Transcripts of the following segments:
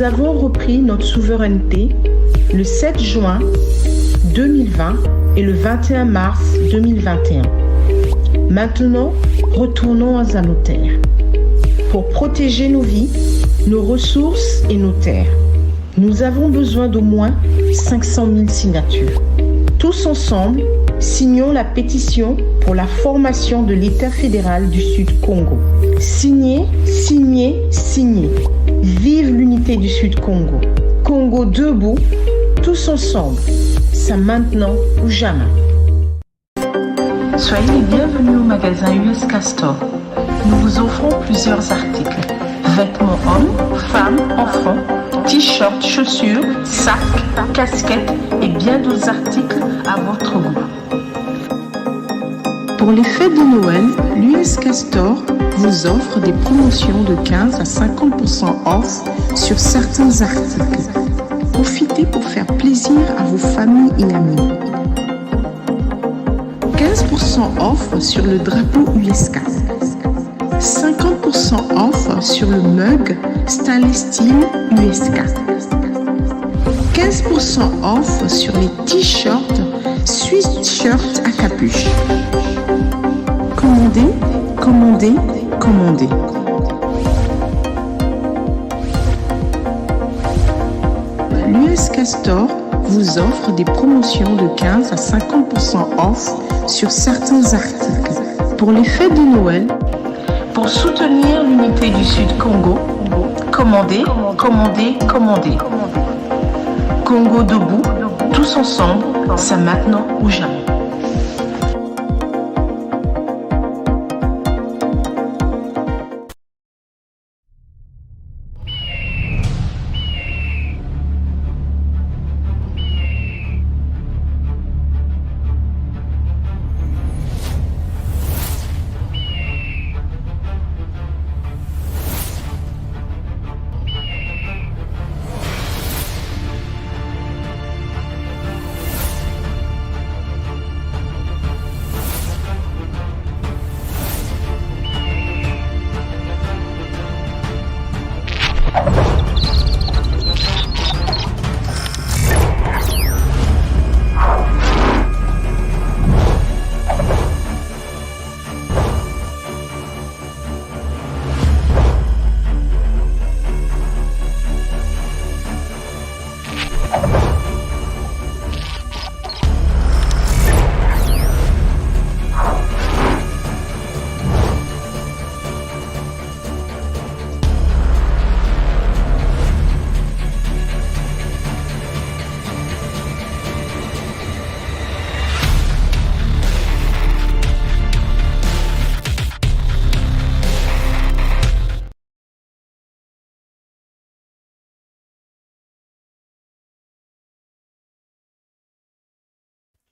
avons repris notre souveraineté le 7 juin 2020 et le 21 mars 2021. Maintenant, retournons à nos terres pour protéger nos vies, nos ressources et nos terres. Nous avons besoin d'au moins 500 000 signatures. Tous ensemble, signons la pétition pour la formation de l'État fédéral du Sud Congo. Signez, signez, signez. Vive l'unité du Sud Congo. Congo debout, tous ensemble. C'est maintenant ou jamais. Soyez les bienvenus au magasin US Store. Nous vous offrons plusieurs articles. Vêtements hommes, femmes, enfants, t-shirts, chaussures, sacs, casquettes et bien d'autres articles à votre goût. Pour les fêtes de Noël, l'USK Store vous offre des promotions de 15 à 50% off sur certains articles. Profitez pour faire plaisir à vos familles et amis. 15% off sur le drapeau USK. 50% off sur le mug Stainless Steel USK. 15% off sur les t-shirts Sweatshirt à capuche. Commandez, commandez, commandez. L'USK Store vous offre des promotions de 15 à 50% off sur certains articles. Pour les fêtes de Noël, pour soutenir l'unité du Sud Congo, commandez, commandez, commandez. Congo debout, tous ensemble, c'est maintenant ou jamais.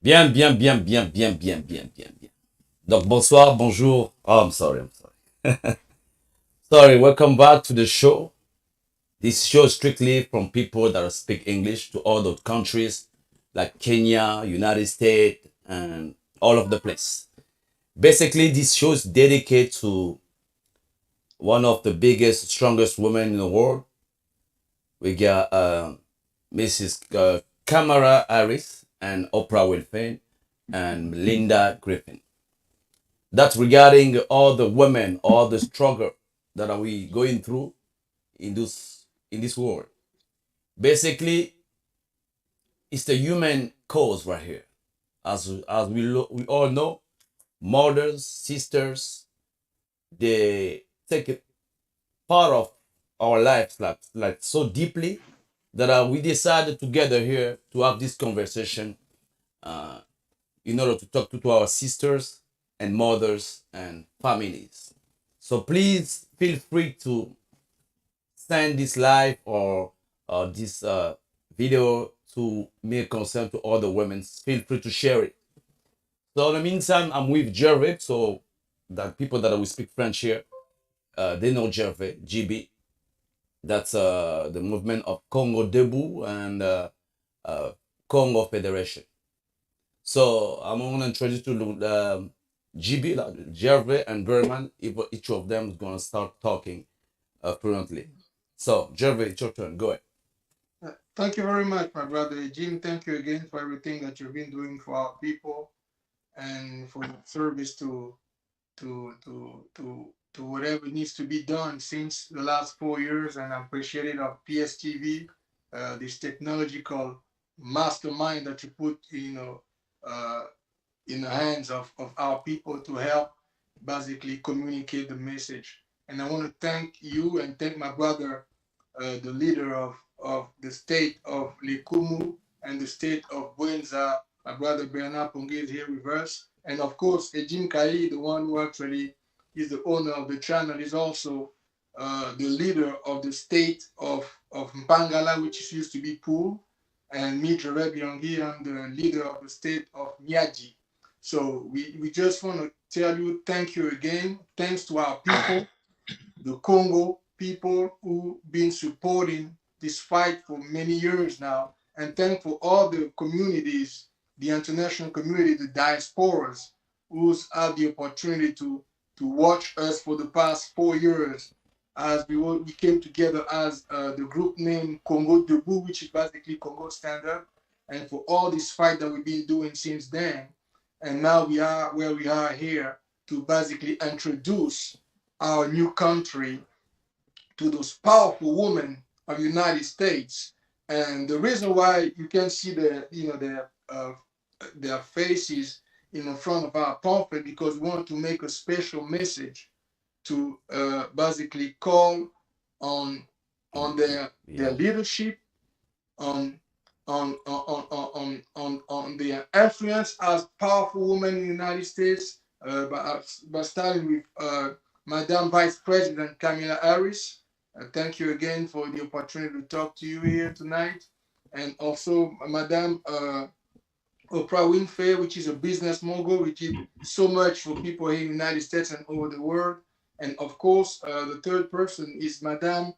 Bien. Donc, bonsoir, bonjour. Oh, I'm sorry. Sorry, welcome back to the show. This show is strictly from people that speak English to other countries like Kenya, United States, and all of the place. Basically, this show is dedicated to one of the biggest, strongest women in the world. We got Mrs. Kamala Harris and Oprah Winfrey and Linda Griffin. That's regarding all the women, all the struggle that are we going through in this world. Basically, it's the human cause right here. As we all know, mothers, sisters, they take a part of our lives like so deeply that we decided together here to have this conversation in order to talk to our sisters and mothers and families. So please feel free to send this live or this video to make concern to other women. Feel free to share it. So in the meantime, I'm with Gervais. So that people that will speak French here, they know Gervais, GB. That's the movement of Congo Debout and Kongo Federation. So I'm going to introduce you to GB, Gervais and Berman. Each of them is going to start talking fluently. So Gervais, it's your turn. Go ahead. Thank you very much, my brother Jim. Thank you again for everything that you've been doing for our people and for your service to whatever needs to be done since the last 4 years. And I appreciate it of PSTV, this technological mastermind that you put, uh, in the hands of our people to help basically communicate the message. And I want to thank you and thank my brother, the leader of the state of Likumu and the state of Buenza, my brother Bernard Pongue is here with us. And of course, Ejim Kai, the one who actually is the owner of the channel, is also the leader of the state of Mpangala, which used to be Pool. And me, Jared Yongi, I'm the leader of the state of Nyaji. So we just want to tell you thank you again. Thanks to our people, the Congo people who been supporting this fight for many years now. And thank for all the communities, the international community, the diasporas who's had the opportunity to watch us for the past 4 years as we came together as the group name Congo Debout, which is basically Congo Stand Up, and for all this fight that we've been doing since then. And now we are where we are here to basically introduce our new country to those powerful women of the United States. And the reason why you can see their faces in front of our pamphlet because we want to make a special message to basically call on their Yeah. leadership, on on their influence as powerful women in the United States, by starting with Madam Vice President Kamala Harris. Thank you again for the opportunity to talk to you here tonight, and also Madam Oprah Winfrey, which is a business mogul, which did so much for people here in the United States and over the world. And of course, the third person is Madame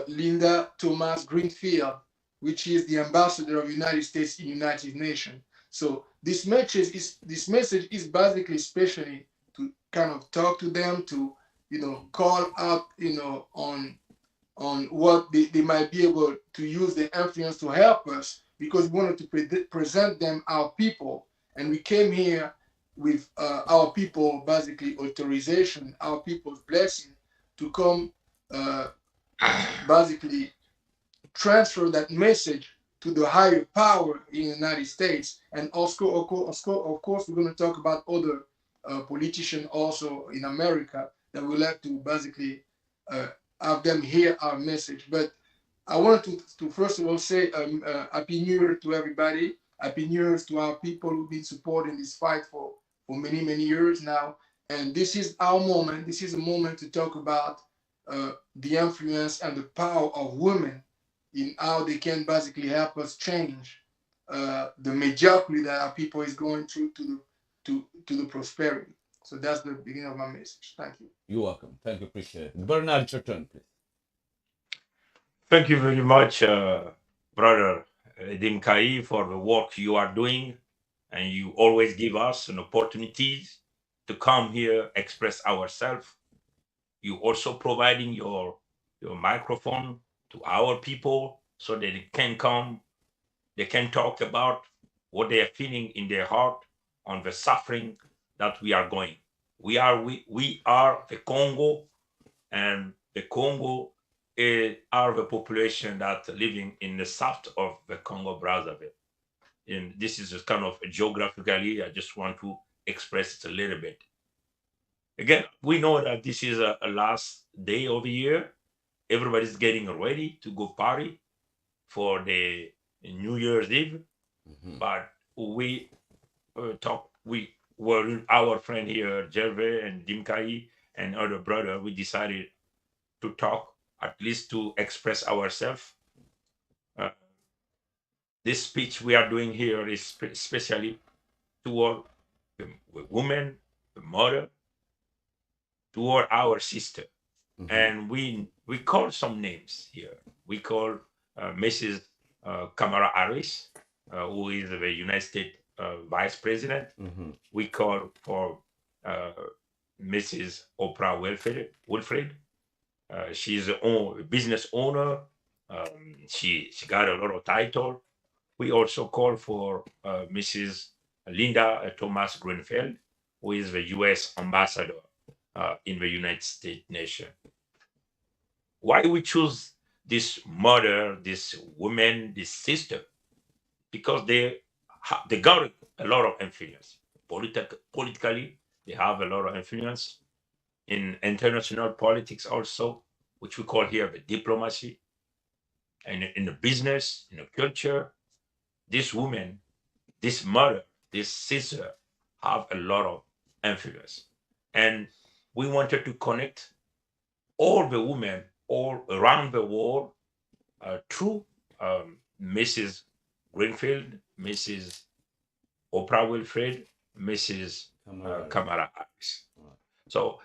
Linda Thomas Greenfield, which is the ambassador of the United States in the United Nations. So this message is basically especially to kind of talk to them, to call out on what they might be able to use their influence to help us because we wanted to present them our people. And we came here with our people, basically authorization, our people's blessing to come uh, basically transfer that message to the higher power in the United States. And also, of course, we're going to talk about other politicians also in America that will have to basically uh, have them hear our message. But I wanted to first of all say Happy New Year to everybody. Happy New Year to our people who've been supporting this fight for many, many years now. And this is our moment. This is a moment to talk about the influence and the power of women in how they can basically help us change the mediocrity that our people is going through to the prosperity. So that's the beginning of my message. Thank you. You're welcome. Thank you. Appreciate it. Bernard, it's your turn, please. Thank you very much, brother Dimkai, for the work you are doing, and you always give us an opportunity to come here, express ourselves. You also providing your microphone to our people so that they can come, they can talk about what they are feeling in their heart on the suffering that we are going. We are the Congo, and the Congo are the population that living in the south of the Congo Brazzaville. And this is just kind of geographically, I just want to express it a little bit. Again, we know that this is a last day of the year. Everybody's getting ready to go party for the New Year's Eve. But we we were our friend here, Gervais and Dimkai and other brother. We decided to talk, at least to express ourselves. Uh, this speech we are doing here is especially toward the woman, the mother, toward our sister. And we call some names here. We call Mrs. Kamala Harris, who is the United States Vice President. We call for Mrs. Oprah Wilfred. She's a business owner, She got a lot of title. We also call for Mrs. Linda Thomas Greenfield, who is the U.S. ambassador in the United States nation. Why we choose this mother, this woman, this sister? Because they got a lot of influence. Politically, they have a lot of influence in international politics also, which we call here the diplomacy, and in the business, in the culture. This woman, this mother, this sister have a lot of influence. And we wanted to connect all the women all around the world through Mrs. Greenfield, Mrs. Oprah Winfrey, Mrs. Kamala Harris. So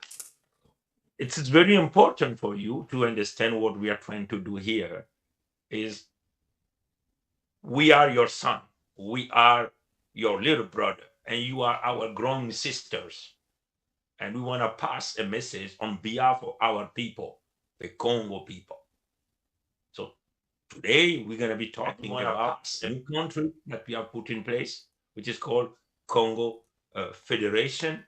it's very important for you to understand what we are trying to do here is we are your son, we are your little brother, and you are our growing sisters. And we want to pass a message on behalf of our people, the Congo people. So today we're going to be talking about a new country that we have put in place, which is called Kongo Federation.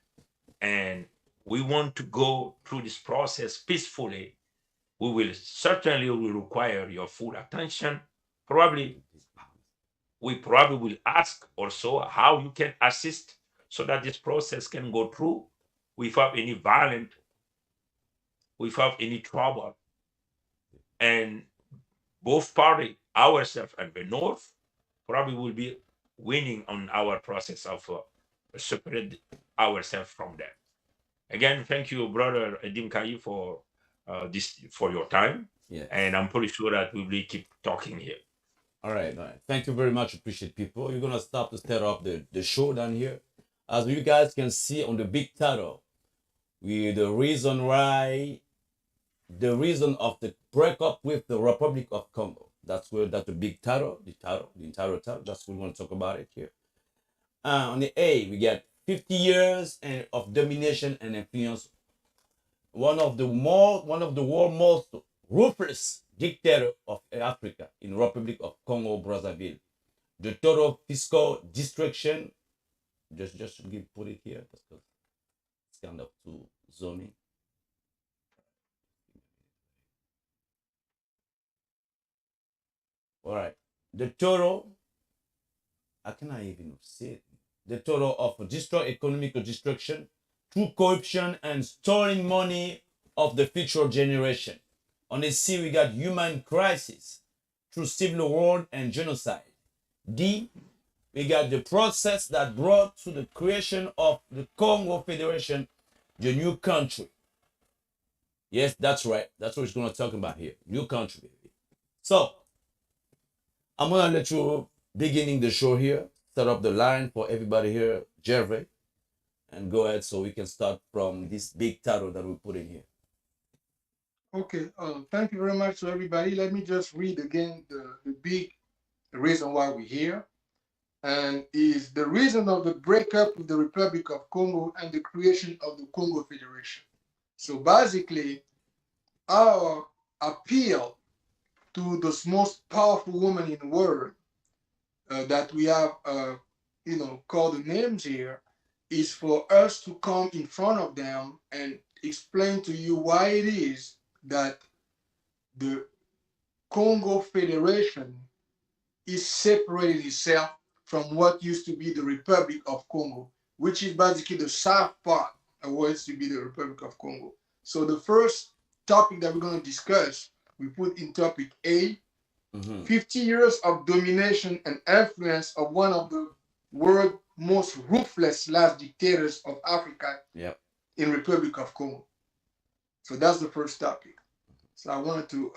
And we want to go through this process peacefully. We will certainly require your full attention. We probably will ask also how you can assist so that this process can go through without any violence, without any trouble. And both parties, ourselves and the North, probably will be winning on our process of separate ourselves from them. Again, thank you, brother Edim Kayi, for for your time. Yeah. And I'm pretty sure that we will keep talking here. All right. Thank you very much. Appreciate people. You're gonna start off the show down here. As you guys can see on the big title, the reason of the breakup with the Republic of Congo. That's the big title, the entire title. That's what we want to talk about it here. On the A, we get 50 years of domination and influence. One of the world's most ruthless dictator of Africa in Republic of Congo Brazzaville. The total fiscal destruction. Just put it here because it's kind of too zooming. All right. The total, I cannot even see it. The total of economical destruction through corruption and stealing money of the future generation. On the C, we got human crisis through civil war and genocide. D, we got the process that brought to the creation of the Kongo Federation, the new country. Yes, that's right. That's what we're going to talk about here. New country, baby. So, I'm going to let you beginning the show here. Set up the line for everybody here, Gervais. And go ahead so we can start from this big title that we put in here. Okay, thank you very much to everybody. Let me just read again the big reason why we're here. And is the reason of the breakup with the Republic of Congo and the creation of the Kongo Federation. So basically, our appeal to the most powerful woman in the world that we have, called the names here, is for us to come in front of them and explain to you why it is that the Kongo Federation is separating itself from what used to be the Republic of Congo, which is basically the south part of what used to be the Republic of Congo. So the first topic that we're going to discuss, we put in topic A, 50 years of domination and influence of one of the world's most ruthless last dictators of Africa in Republic of Congo. So that's the first topic. So I wanted to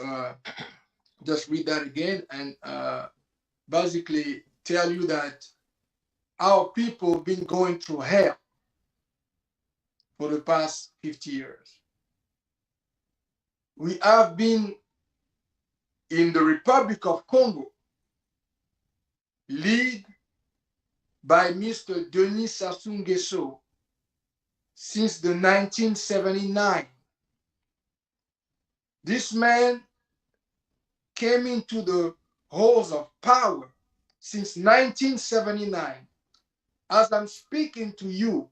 just read that again and basically tell you that our people have been going through hell for the past 50 years. We have been in the Republic of Congo, led by Mr. Denis Sassou Nguesso since the 1979. This man came into the halls of power since 1979. As I'm speaking to you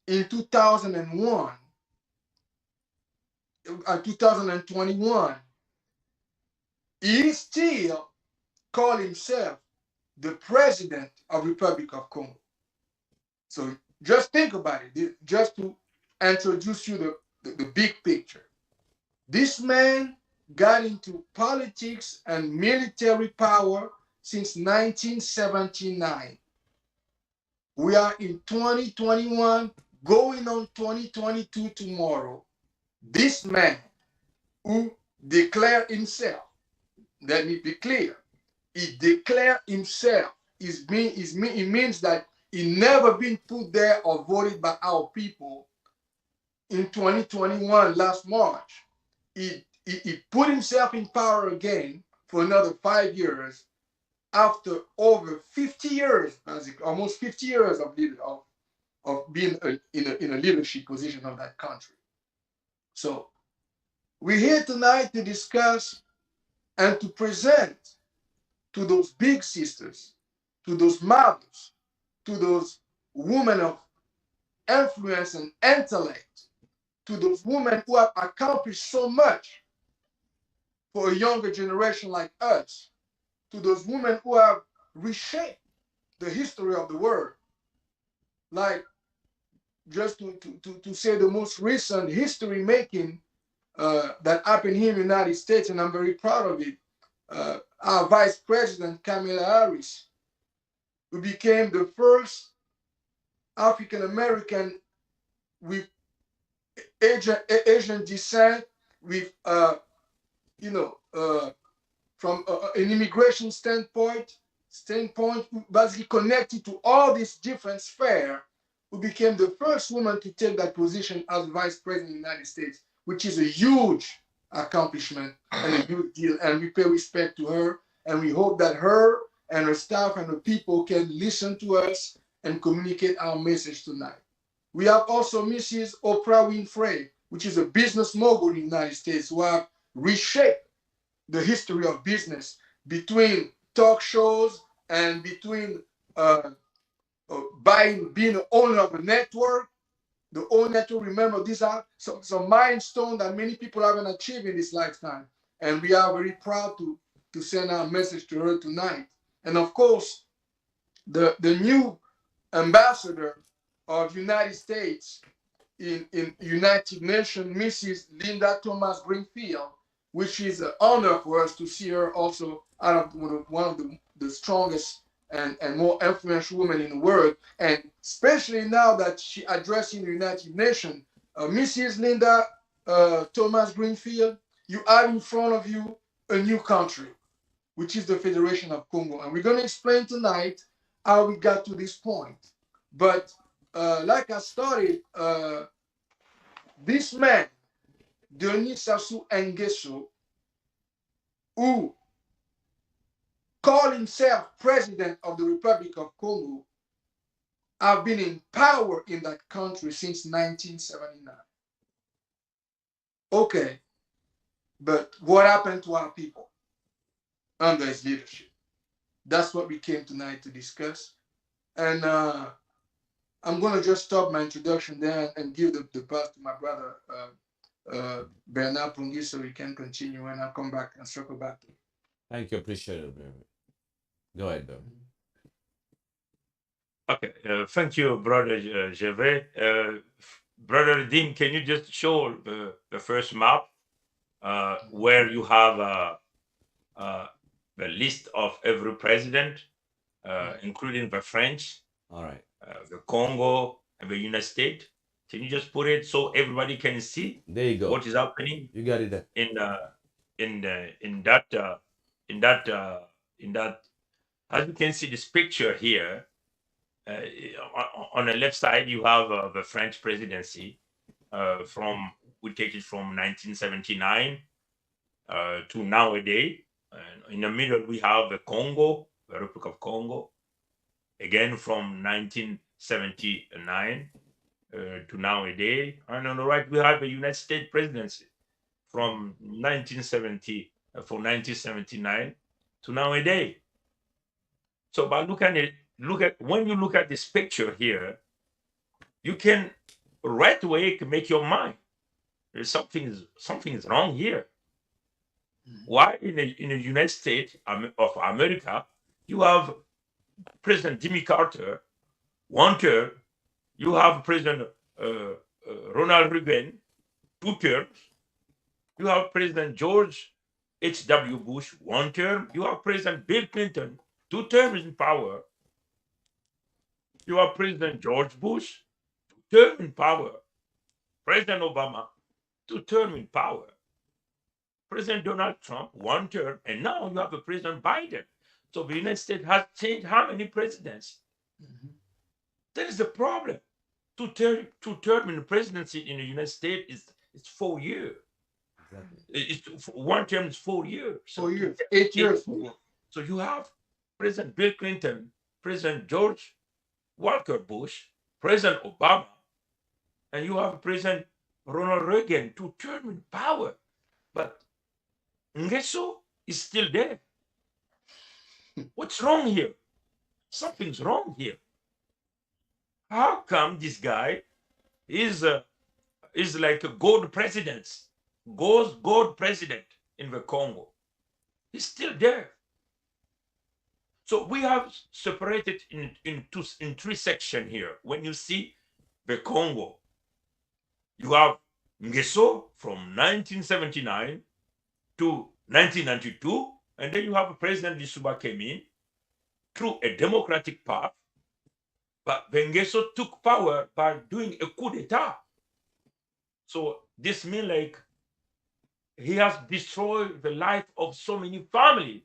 in 2001, 2021, he still called himself the president of Republic of Congo. So just think about it, just to introduce you the big picture. This man got into politics and military power since 1979. We are in 2021, going on 2022 tomorrow. This man who declared himself, let me be clear, he declared himself, it means that he never been put there or voted by our people. In 2021, last March, he put himself in power again for another 5 years after over 50 years, almost 50 years of being in a leadership position of that country. So we're here tonight to discuss and to present to those big sisters, to those mothers, to those women of influence and intellect, to those women who have accomplished so much for a younger generation like us, to those women who have reshaped the history of the world. Like, just to say the most recent history making that happened here in the United States, and I'm very proud of it. Our Vice President, Kamala Harris, who became the first African American with Asian descent, with from an immigration standpoint, basically connected to all these different spheres, who became the first woman to take that position as Vice President of the United States, which is a huge accomplishment and a huge deal. And we pay respect to her, and we hope that her and her staff and her people can listen to us and communicate our message tonight. We have also Mrs. Oprah Winfrey, which is a business mogul in the United States, who have reshaped the history of business between talk shows and between being the owner of a network. The owner to remember, these are some milestones that many people haven't achieved in this lifetime. And we are very proud to send our message to her tonight. And of course, the new ambassador of United States in United Nations, Mrs. Linda Thomas Greenfield, which is an honor for us to see her also out of one of the strongest and more influential women in the world. And especially now that she addressing the United Nations, Mrs. Linda Thomas Greenfield, you have in front of you a new country, which is the Federation of Congo. And we're going to explain tonight how we got to this point. But like I started, this man, Denis Sassou Nguesso, who called himself president of the Republic of Congo, have been in power in that country since 1979. Okay, but what happened to our people under his leadership? That's what we came tonight to discuss. And I'm going to just stop my introduction there and give the pass to my brother, Bernard Pungi, so we can continue, and I'll come back and circle back to you. Thank you. Appreciate it, baby. Go ahead, baby. Okay, thank you, Brother Gervais. Brother Dim, can you just show the first map where you have the list of every president, including the French, All right. the Congo, and the United States? Can you just put it so everybody can see There you go. what is happening You got it there. in that as you can see this picture here, on the left side you have the French presidency we take it from 1979 to nowadays. In the middle we have the Congo, the Republic of Congo, again from 1979 to nowadays. And on the right we have the United States presidency from 1979 from 1979 to nowadays. So by looking at when you look at this picture here, you can right away make your mind. There's something is wrong here. Why in the United States of America you have President Jimmy Carter, one term, you have President Ronald Reagan, 2 terms, you have President George H.W. Bush, 1 term, you have President Bill Clinton, 2 terms in power, you have President George Bush, 2 terms in power, President Obama, 2 terms in power, President Donald Trump, 1 term, and now you have a President Biden. So the United States has changed how many presidents? That is the problem. Two term in the presidency in the United States is 4 years. It's 1 term is 4 years. So 4 years, 8 years. So you have President Bill Clinton, President George Walker Bush, President Obama, and you have President Ronald Reagan, 2 term in power. But Ngeso is still there. What's wrong here? Something's wrong here. How come this guy is like a gold president in the Congo? He's still there. So we have separated in 3 sections here. When you see the Congo, you have Ngeso from 1979 to 1992, and then you have President Lissouba came in through a democratic path, but Ngeso took power by doing a coup d'etat. So this means like he has destroyed the life of so many families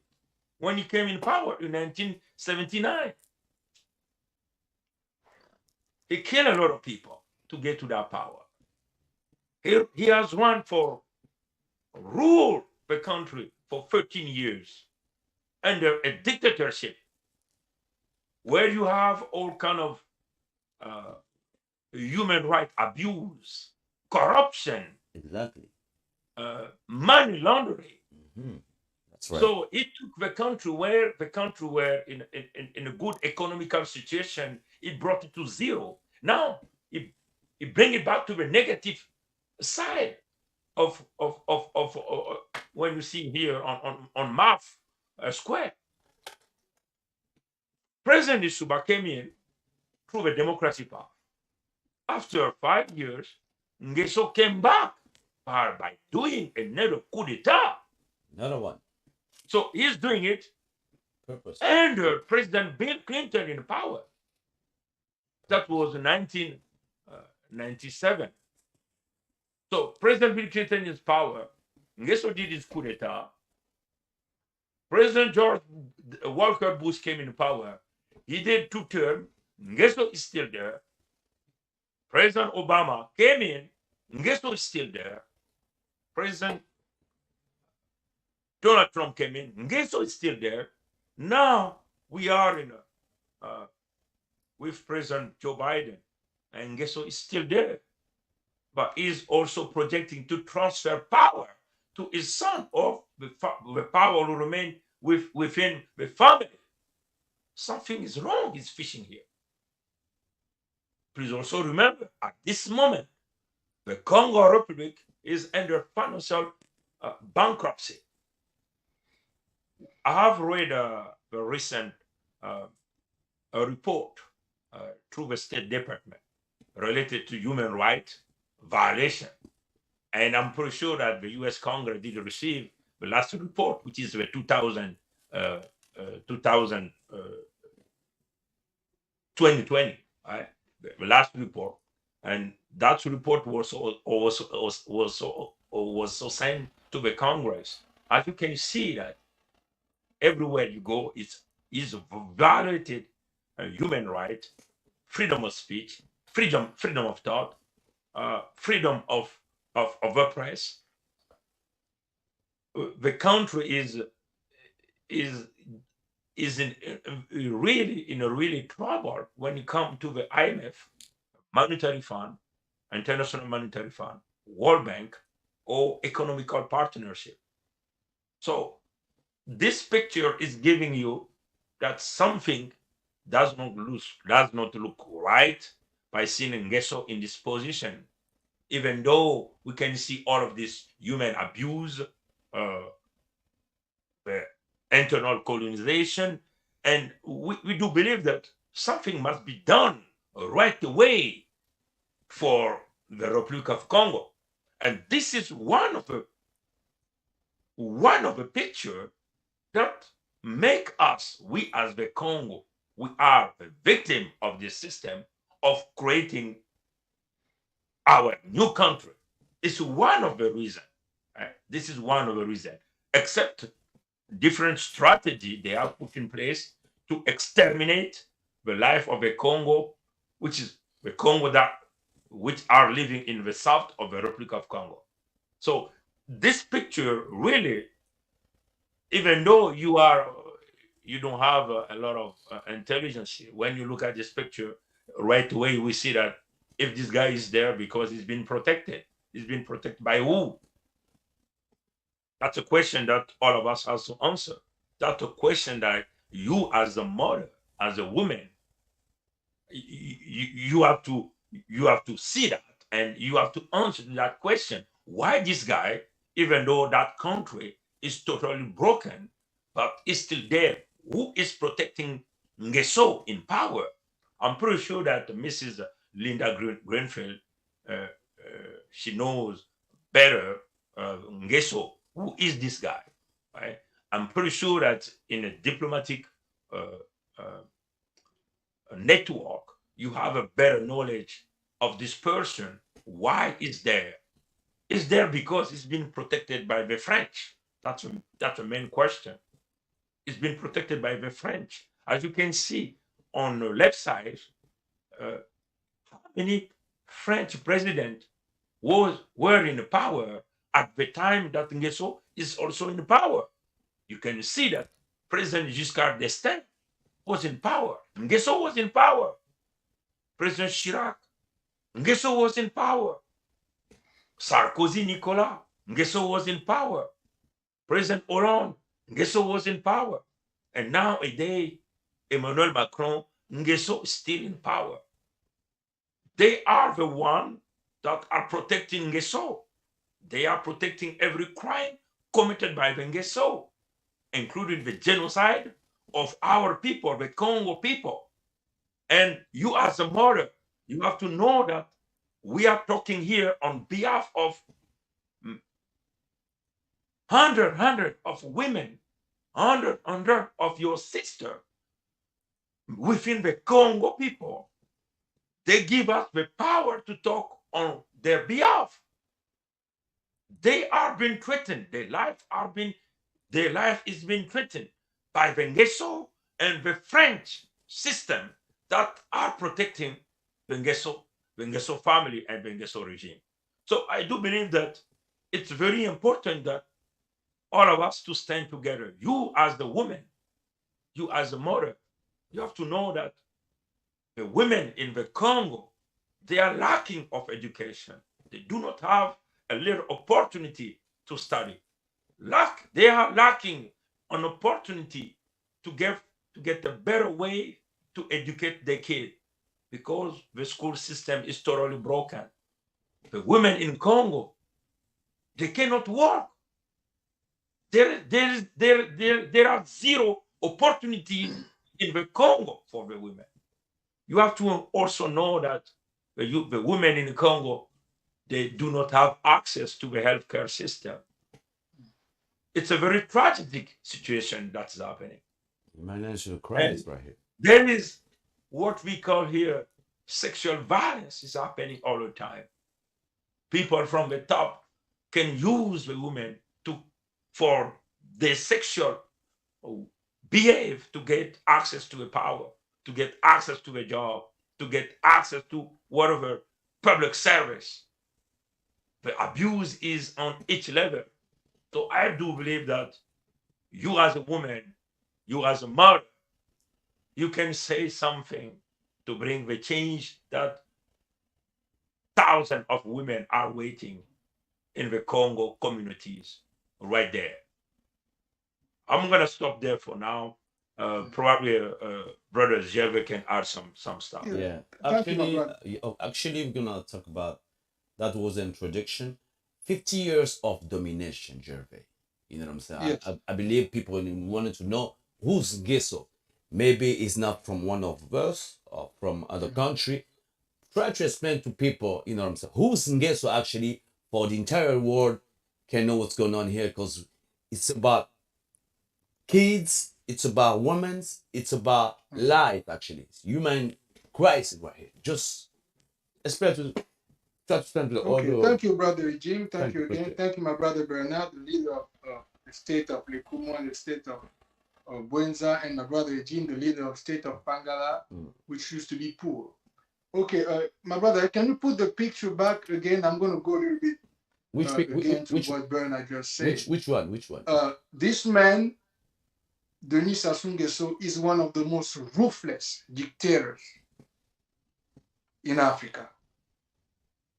when he came in power in 1979. He killed a lot of people to get to that power. He has run for rule the country for 13 years under a dictatorship where you have all kind of human rights abuse, corruption, Exactly. money laundering. That's right. So it took the country where in a good economical situation, it brought it to zero. Now it bring it back to the negative side of when you see here on map square. President Lissouba came in through the democracy path. After 5 years, Ngeso came back by doing another coup d'etat. Another one. So he's doing it Purpose. under President Bill Clinton in power. That was 1997. So President Bill Clinton is power. Ngeso did his coup d'etat. President George Walker Bush came in power. He did 2 terms. Ngeso is still there. President Obama came in. Ngeso is still there. President Donald Trump came in. Ngeso is still there. Now we are in with President Joe Biden, and Ngeso is still there, but he's also projecting to transfer power to his son, or the power will remain within the family. Something is wrong. Is fishing here. Please also remember, at this moment, the Congo Republic is under financial bankruptcy. I have read a recent a report through the State Department related to human rights violation, and I'm pretty sure that the U.S. Congress did receive the last report, which is the 2020, right? The last report, and that report was sent to the Congress. As you can see, that everywhere you go, is violated human rights, freedom of speech, freedom of thought, freedom of the press. The country is in really trouble when you come to the IMF, Monetary Fund, International Monetary Fund, World Bank, or economical partnership. So this picture is giving you that something does not look right by seeing Ngeso in this position, even though we can see all of this human abuse, the internal colonization, and we do believe that something must be done right away for the Republic of Congo. And this is one of the picture that make us, we as the Congo, we are the victim of this system of creating our new country. It's one of the reasons. This is one of the reasons. Except different strategy they have put in place to exterminate the life of the Congo, which is the Congo which are living in the south of the Republic of Congo. So this picture really, even though you don't have a lot of intelligence, when you look at this picture right away, we see that if this guy is there because he's been protected by who? That's a question that all of us has to answer. That's a question that you as a mother, as a woman, you have to see that, and you have to answer that question. Why this guy, even though that country is totally broken, but is still there? Who is protecting Ngeso in power? I'm pretty sure that Mrs. Linda Greenfield, she knows better Ngeso. Who is this guy? Right? I'm pretty sure that in a diplomatic network, you have a better knowledge of this person. Why is there? Is there because it's been protected by the French? That's a main question. It's been protected by the French. As you can see on the left side, how many French presidents were in power at the time that Nguesso is also in power? You can see that President Giscard d'Estaing was in power. Nguesso was in power. President Chirac, Nguesso was in power. Sarkozy Nicolas, Nguesso was in power. President Hollande, Nguesso was in power. And nowadays, Emmanuel Macron, Nguesso is still in power. They are the ones that are protecting Nguesso. They are protecting every crime committed by the Nguesso, including the genocide of our people, the Congo people. And you as a mother, you have to know that we are talking here on behalf of hundred of women, hundred of your sister within the Congo people. They give us the power to talk on their behalf. They are being threatened. Their life is being threatened by the Nguesso and the French system that are protecting the Nguesso family and the Nguesso regime. So I do believe that it's very important that all of us to stand together. You as the woman, you as a mother, you have to know that the women in the Congo, they are lacking of education. They do not have a little opportunity to study. They are lacking an opportunity to get a better way to educate their kid, because the school system is totally broken. The women in Congo, they cannot work. There are zero opportunities in the Congo for the women. You have to also know that the women in the Congo, they do not have access to the healthcare system. It's a very tragic situation that's happening. Financial crisis right here. There is what we call here sexual violence is happening all the time. People from the top can use the women for their sexual behave to get access to the power, to get access to a job, to get access to whatever public service. The abuse is on each level. So I do believe that you as a woman, you as a mother, you can say something to bring the change that thousands of women are waiting in the Congo communities right there. I'm gonna stop there for now. Probably brother Gervais can add some stuff. Yeah, Thank you, my actually, brother. actually, we're gonna talk about that was the introduction. 50 years of domination, Gervais. You know what I'm saying? Yes. I believe people wanted to know who's Gesso. Maybe it's not from one of us or from other country. Try to explain to people, you know what I'm saying, who's Gesso actually for the entire world can know what's going on here because it's about kids, it's about women, it's about life actually. It's human crisis right here. Just explain to try to explain to the Okay, audio. thank you, brother Jim. Thank you again. appreciate it. Thank you, my brother Bernard, the leader of the state of Lekumo and the state of Buenza, and my brother Jim, the leader of state of Pangala, which used to be poor. Okay, my brother, can you put the picture back again? I'm going to go a little bit again to what Bernard just said. Which one? This man, Denis Sassou Nguesso, is one of the most ruthless dictators in Africa.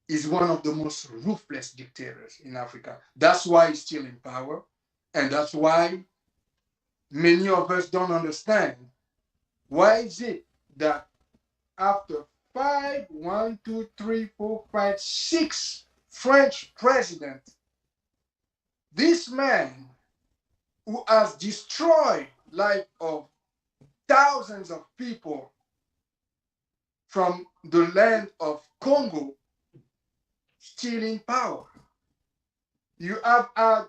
Is one of the most ruthless dictators in Africa. That's why he's still in power. And that's why many of us don't understand. Why is it that after 6 French presidents, this man who has destroyed life of thousands of people from the land of Congo, still in power? You have had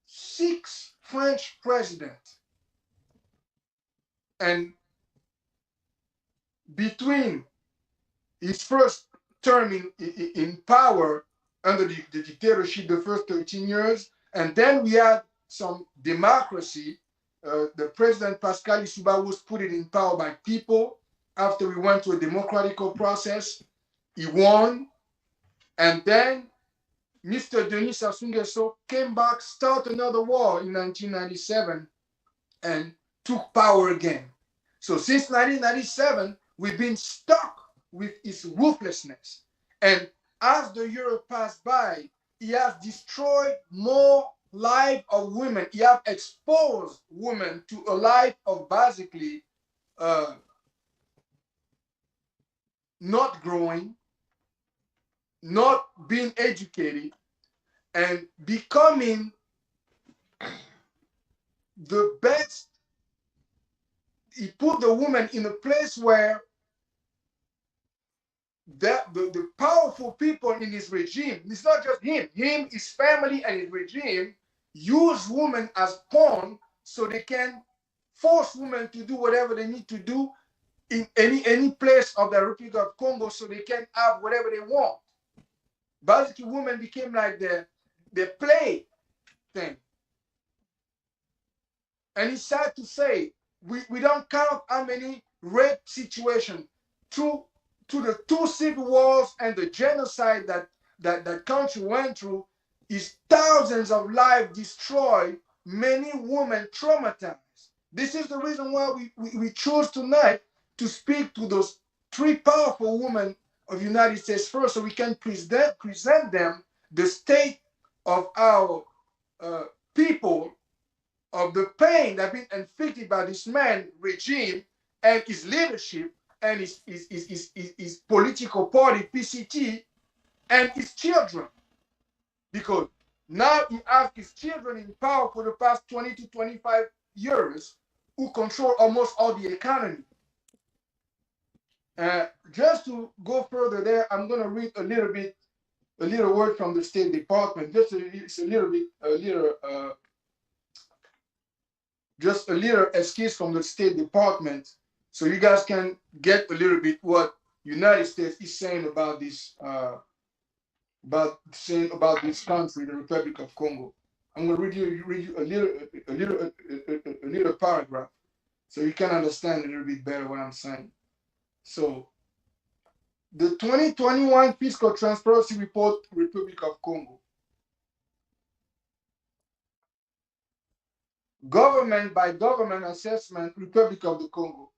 6 French presidents, and between his first term in power under the dictatorship, the first 13 years, and then we had some democracy. The president Pascal Issouba was put in power by people. After we went to a democratic process, he won, and then Mr. Denis Sassou Nguesso came back, started another war in 1997, and took power again. So since 1997, we've been stuck with his ruthlessness. And as the year passed by, he has destroyed more life of women. He has exposed women to a life of basically not growing, not being educated, and becoming the best. He put the woman in a place where the powerful people in his regime, it's not just him, his family, and his regime use women as pawn so they can force women to do whatever they need to do in any place of the Republic of Congo so they can have whatever they want. Basically, women became like the play thing. And it's sad to say, we don't count how many rape situations to the 2 civil wars and the genocide that country went through, is thousands of lives destroyed, many women traumatized. This is the reason why we chose tonight to speak to those 3 powerful women of the United States first, so we can present them the state of our people, of the pain that has been inflicted by this man regime and his leadership and his political party, PCT, and his children. Because now he has his children in power for the past 20 to 25 years who control almost all the economy. Just to go further there, I'm going to read a little word from the State Department. Just a little excuse from the State Department, so you guys can get a little bit what United States is saying about this country, the Republic of Congo. I'm going to read you a little paragraph, so you can understand a little bit better what I'm saying. So, the 2021 Fiscal Transparency Report, Republic of Congo. Government by government assessment, Republic of the Congo.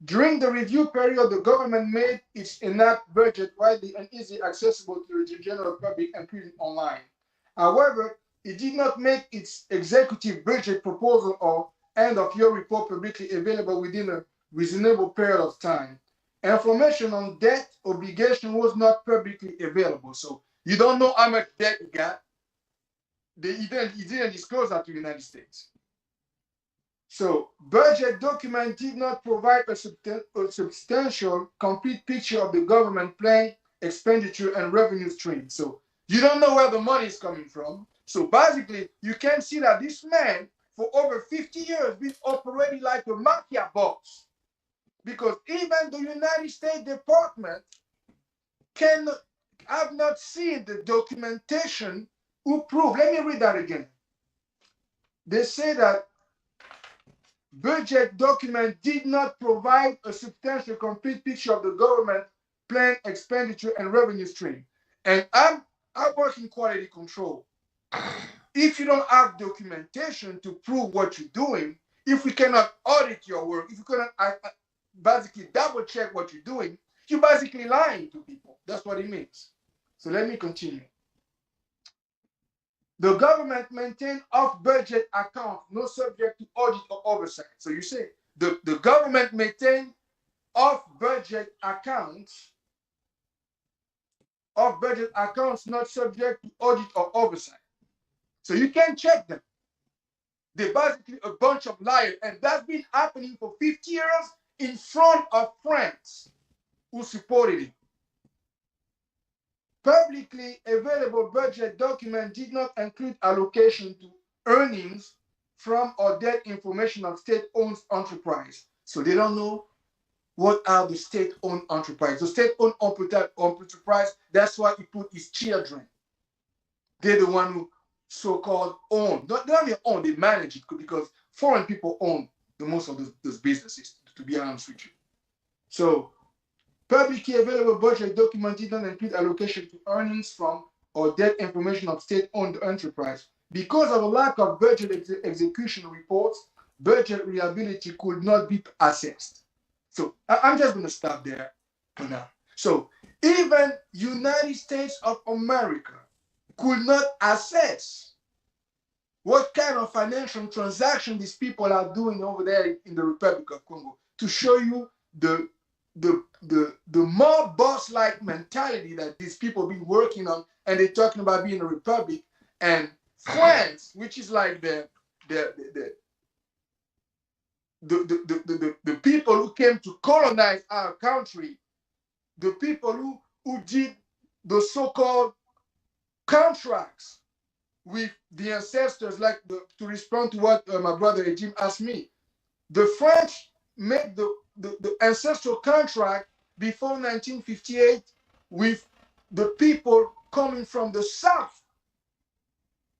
During the review period, the government made its enact budget widely and easily accessible to the general public and put it online. However, it did not make its executive budget proposal or end of year report publicly available within a reasonable period of time. Information on debt obligation was not publicly available. So you don't know how much debt you got. He didn't disclose that to the United States. So budget document did not provide a substantial, complete picture of the government plan, expenditure, and revenue stream. So you don't know where the money is coming from. So basically, you can see that this man, for over 50 years, been operating like a mafia boss. Because even the United States Department have not seen the documentation who prove. Let me read that again. They say that budget document did not provide a substantial, complete picture of the government plan, expenditure, and revenue stream. And I work in quality control. If you don't have documentation to prove what you're doing, if we cannot audit your work, if you cannot basically double check what you're doing, you're basically lying to people. That's what it means. So let me continue. The government maintained off-budget accounts, no subject to audit or oversight. So you say the government maintained off-budget accounts not subject to audit or oversight. So you can check them. They're basically a bunch of liars, and that's been happening for 50 years in front of France, who supported it. Publicly available budget document did not include allocation to earnings from or debt information of state-owned enterprise. So they don't know what are the state-owned enterprise. The state-owned enterprise, that's why he put his children. They're the one who so-called own. They don't even own, they manage it because foreign people own the most of those businesses, to be honest with you. So publicly available budget document did not include allocation to earnings from or debt information of state-owned enterprise. Because of a lack of budget execution reports, budget reliability could not be assessed. So I'm just going to stop there for now. So even United States of America could not assess what kind of financial transaction these people are doing over there in the Republic of Congo, to show you the more boss-like mentality that these people been working on, and they're talking about being a republic. And France, which is like the people who came to colonize our country, the people who did the so-called contracts with the ancestors, like to respond to what my brother Ejim asked me, the French made the ancestral contract before 1958 with the people coming from the south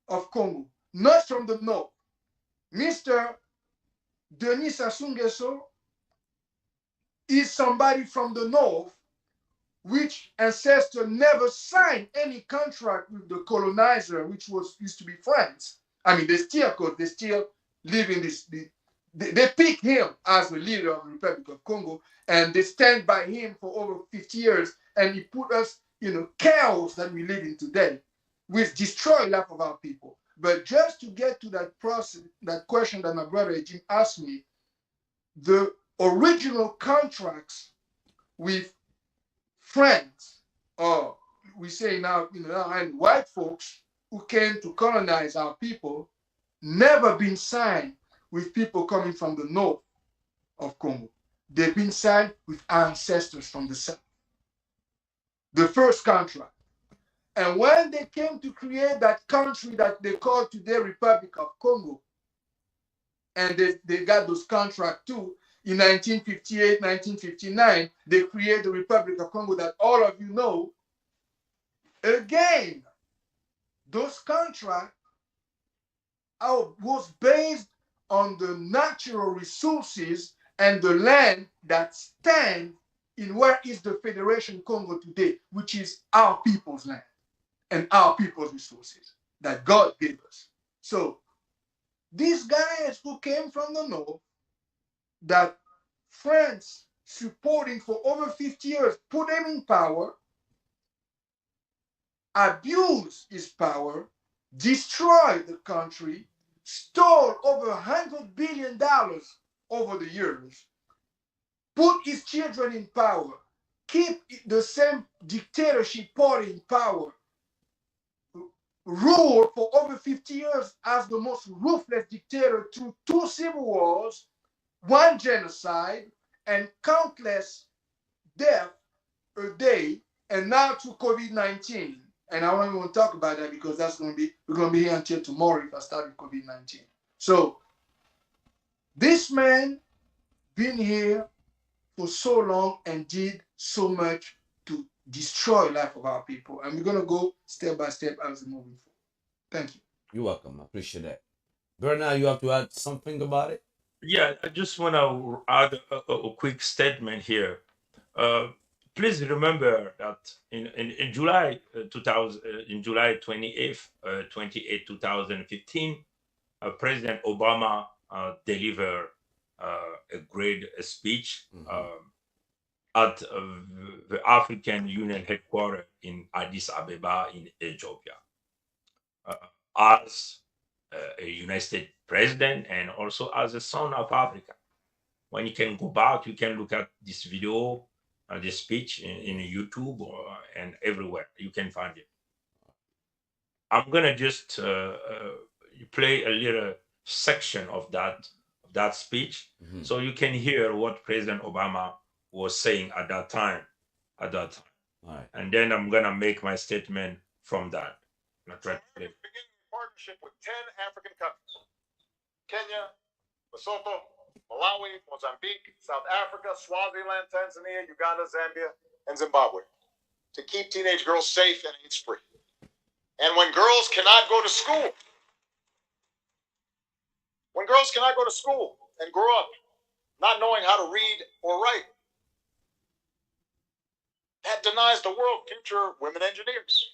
of Congo, not from the north. Mr. Denis Sassou Nguesso is somebody from the north, which ancestor never signed any contract with the colonizer, which used to be France. I mean, they still live in this. They pick him as the leader of the Republic of Congo, and they stand by him for over 50 years, and he put us in a chaos that we live in today, which destroy life of our people. But just to get to that process, that question that my brother Jim asked me, the original contracts with France, or we say now, and white folks who came to colonize our people, never been signed with people coming from the north of Congo. They've been signed with ancestors from the south. The first contract. And when they came to create that country that they call today Republic of Congo, and they got those contracts too, in 1958, 1959, they created the Republic of Congo that all of you know. Again, those contracts was based on the natural resources and the land that stand in where is the Federation Congo today, which is our people's land and our people's resources that God gave us. So these guys who came from the north, that France supporting for over 50 years, put him in power, abuse his power, destroyed the country, stole over $100 billion over the years, put his children in power, keep the same dictatorship party in power, ruled for over 50 years as the most ruthless dictator through 2 civil wars, 1 genocide, and countless deaths a day, and now to COVID-19. And I don't even talk about that because we're gonna be here until tomorrow if I start with COVID-19. So this man been here for so long and did so much to destroy life of our people. And we're gonna go step by step as we move forward. Thank you. You're welcome. I appreciate that. Bernard, you have to add something about it? Yeah, I just want to add a quick statement here. Please remember that in July 28th, 2015, President Obama delivered a great speech at the African Union headquarters in Addis Ababa in Ethiopia. As a United States president and also as a son of Africa. When you can go back, you can look at this video, this speech in YouTube and everywhere. You can find it. I'm gonna just play a little section of that speech, so you can hear what President Obama was saying at that time. All right. And then I'm gonna make my statement from that. Beginning partnership with 10 African countries: Kenya, Lesotho, Malawi, Mozambique, South Africa, Swaziland, Tanzania, Uganda, Zambia, and Zimbabwe, to keep teenage girls safe and AIDS-free. And when girls cannot go to school, and grow up not knowing how to read or write, that denies the world future women engineers,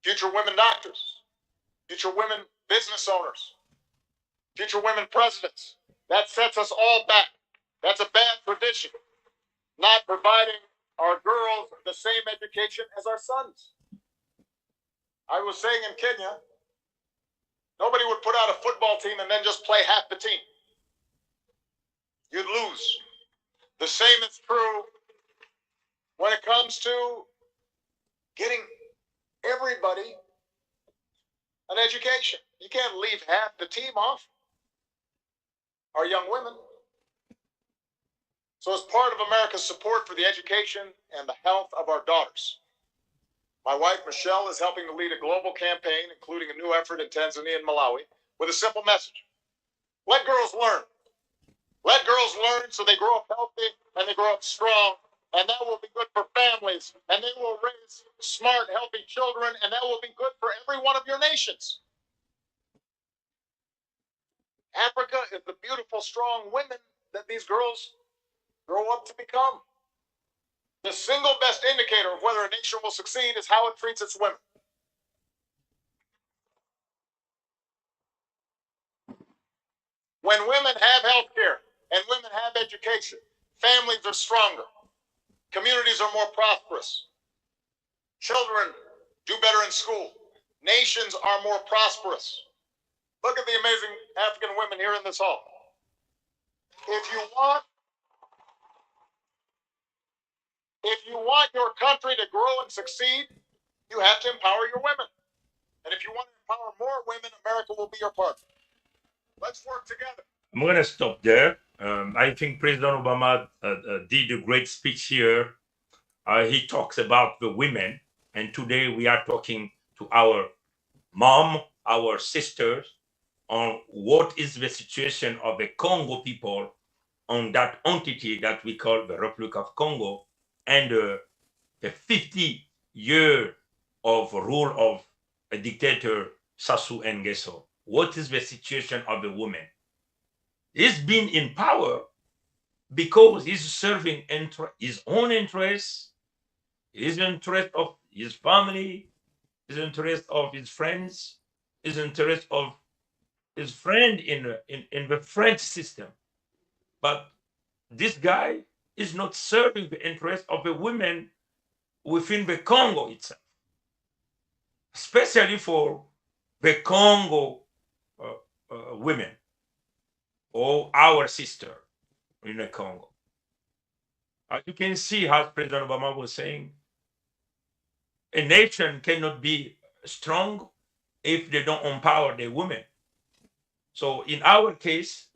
future women doctors, future women business owners, future women presidents. That sets us all back. That's a bad tradition, not providing our girls the same education as our sons. I was saying in Kenya, nobody would put out a football team and then just play half the team. You'd lose. The same is true when it comes to getting everybody an education. You can't leave half the team off, our young women. So as part of America's support for the education and the health of our daughters, my wife, Michelle, is helping to lead a global campaign, including a new effort in Tanzania and Malawi, with a simple message: let girls learn. Let girls learn so they grow up healthy and they grow up strong, and that will be good for families, and they will raise smart, healthy children, and that will be good for every one of your nations. Africa is the beautiful, strong women that these girls grow up to become. The single best indicator of whether a nation will succeed is how it treats its women. When women have health care and women have education, families are stronger, communities are more prosperous, children do better in school, nations are more prosperous. Look at the amazing African women here in this hall. If you want your country to grow and succeed, you have to empower your women. And if you want to empower more women, America will be your partner. Let's work together. I'm going to stop there. I think President Obama did a great speech here. He talks about the women, and today we are talking to our mom, our sisters, on what is the situation of the Congo people on that entity that we call the Republic of Congo, and the 50 years of rule of a dictator, Sassou Nguesso. What is the situation of the women? He's been in power because he's serving his own interests, his interest of his family, his interest of his friends, his interest of his friend in the French system. But this guy is not serving the interest of the women within the Congo itself, especially for the Congo women or our sister in the Congo. As you can see, as President Obama was saying, a nation cannot be strong if they don't empower the women. So in our case,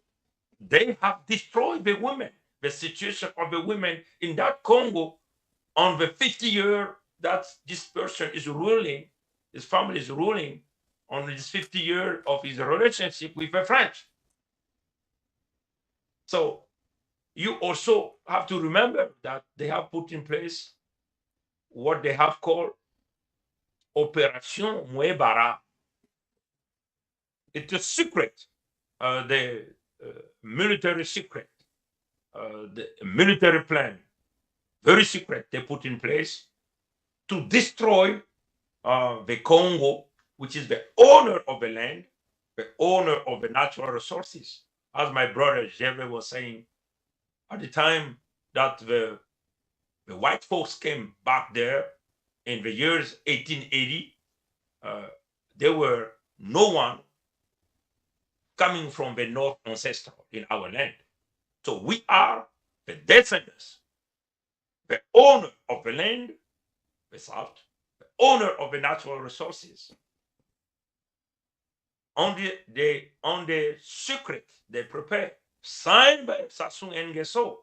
they have destroyed the women, the situation of the women in that Congo on the 50 year that this person is ruling, his family is ruling on this 50 year of his relationship with the French. So you also have to remember that they have put in place what they have called Operation Muebara. It's a secret, the military secret, the military plan, very secret they put in place to destroy the Congo, which is the owner of the land, the owner of the natural resources. As my brother Jeve was saying, at the time that the white folks came back there in the years 1880, there were no one coming from the North ancestral in our land. So we are the descendants, the owner of the land, the South, the owner of the natural resources. On the secret they prepare, signed by Sassou Nguesso,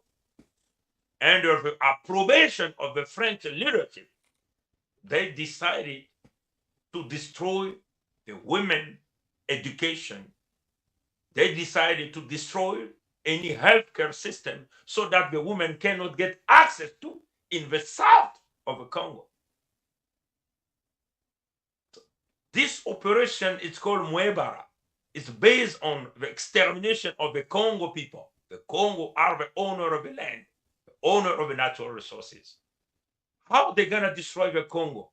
under the approbation of the French leadership, they decided to destroy the women education. They decided to destroy any healthcare system so that the women cannot get access to in the south of the Congo. This operation is called Muebara. It's based on the extermination of the Congo people. The Congo are the owner of the land, the owner of the natural resources. How are they gonna destroy the Congo?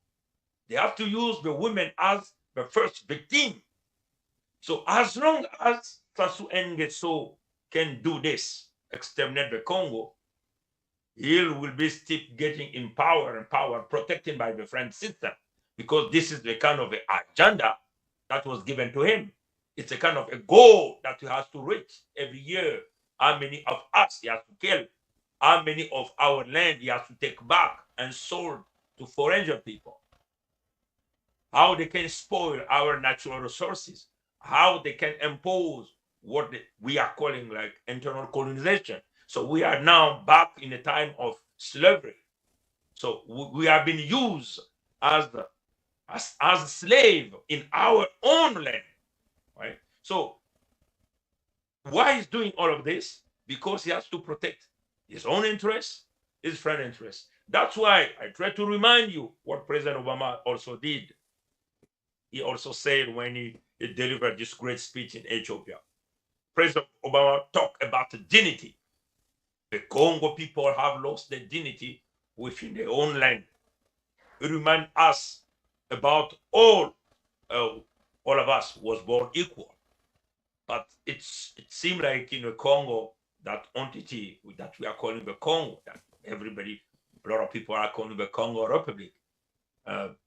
They have to use the women as the first victim. So as long as Sassou Nguesso can do this, exterminate the Congo, he will be still getting in power and power protected by the French system, because this is the kind of agenda that was given to him. It's a kind of a goal that he has to reach every year. How many of us he has to kill? How many of our land he has to take back and sold to foreign people? How they can spoil our natural resources? How they can impose what we are calling like internal colonization. So we are now back in a time of slavery. So we have been used as a slave in our own land, right? So why is doing all of this? Because he has to protect his own interests, his friend interests. That's why I try to remind you what President Obama also did. He also said when he delivered this great speech in Ethiopia, President Obama talked about dignity. The Congo people have lost their dignity within their own land. It reminds us about all of us was born equal. But it seemed like in the Congo, that entity that we are calling the Congo, that everybody, a lot of people are calling the Congo Republic,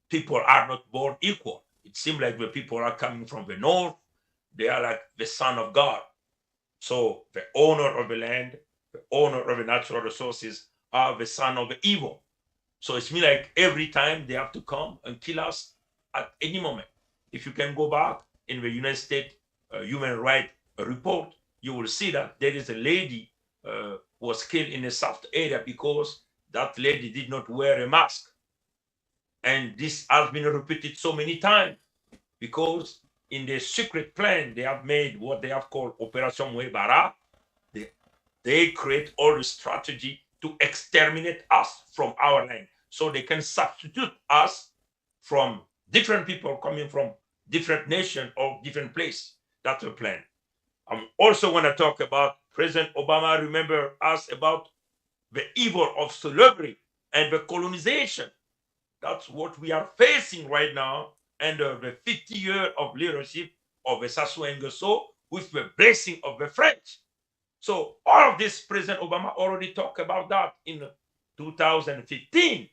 people are not born equal. It seems like the people are coming from the north, they are like the son of God. So the owner of the land, the owner of the natural resources are the son of the evil. So it's mean like every time they have to come and kill us at any moment. If you can go back in the United States Human Rights Report, you will see that there is a lady who was killed in the South area because that lady did not wear a mask. And this has been repeated so many times because in the secret plan, they have made what they have called Operation Muebara. They create all the strategy to exterminate us from our land. So they can substitute us from different people coming from different nations or different places. That's the plan. I'm also want to talk about President Obama. Remember us about the evil of slavery and the colonization. That's what we are facing right now under the 50 years of leadership of Sassou Nguesso with the blessing of the French. So all of this, President Obama already talked about that in 2015.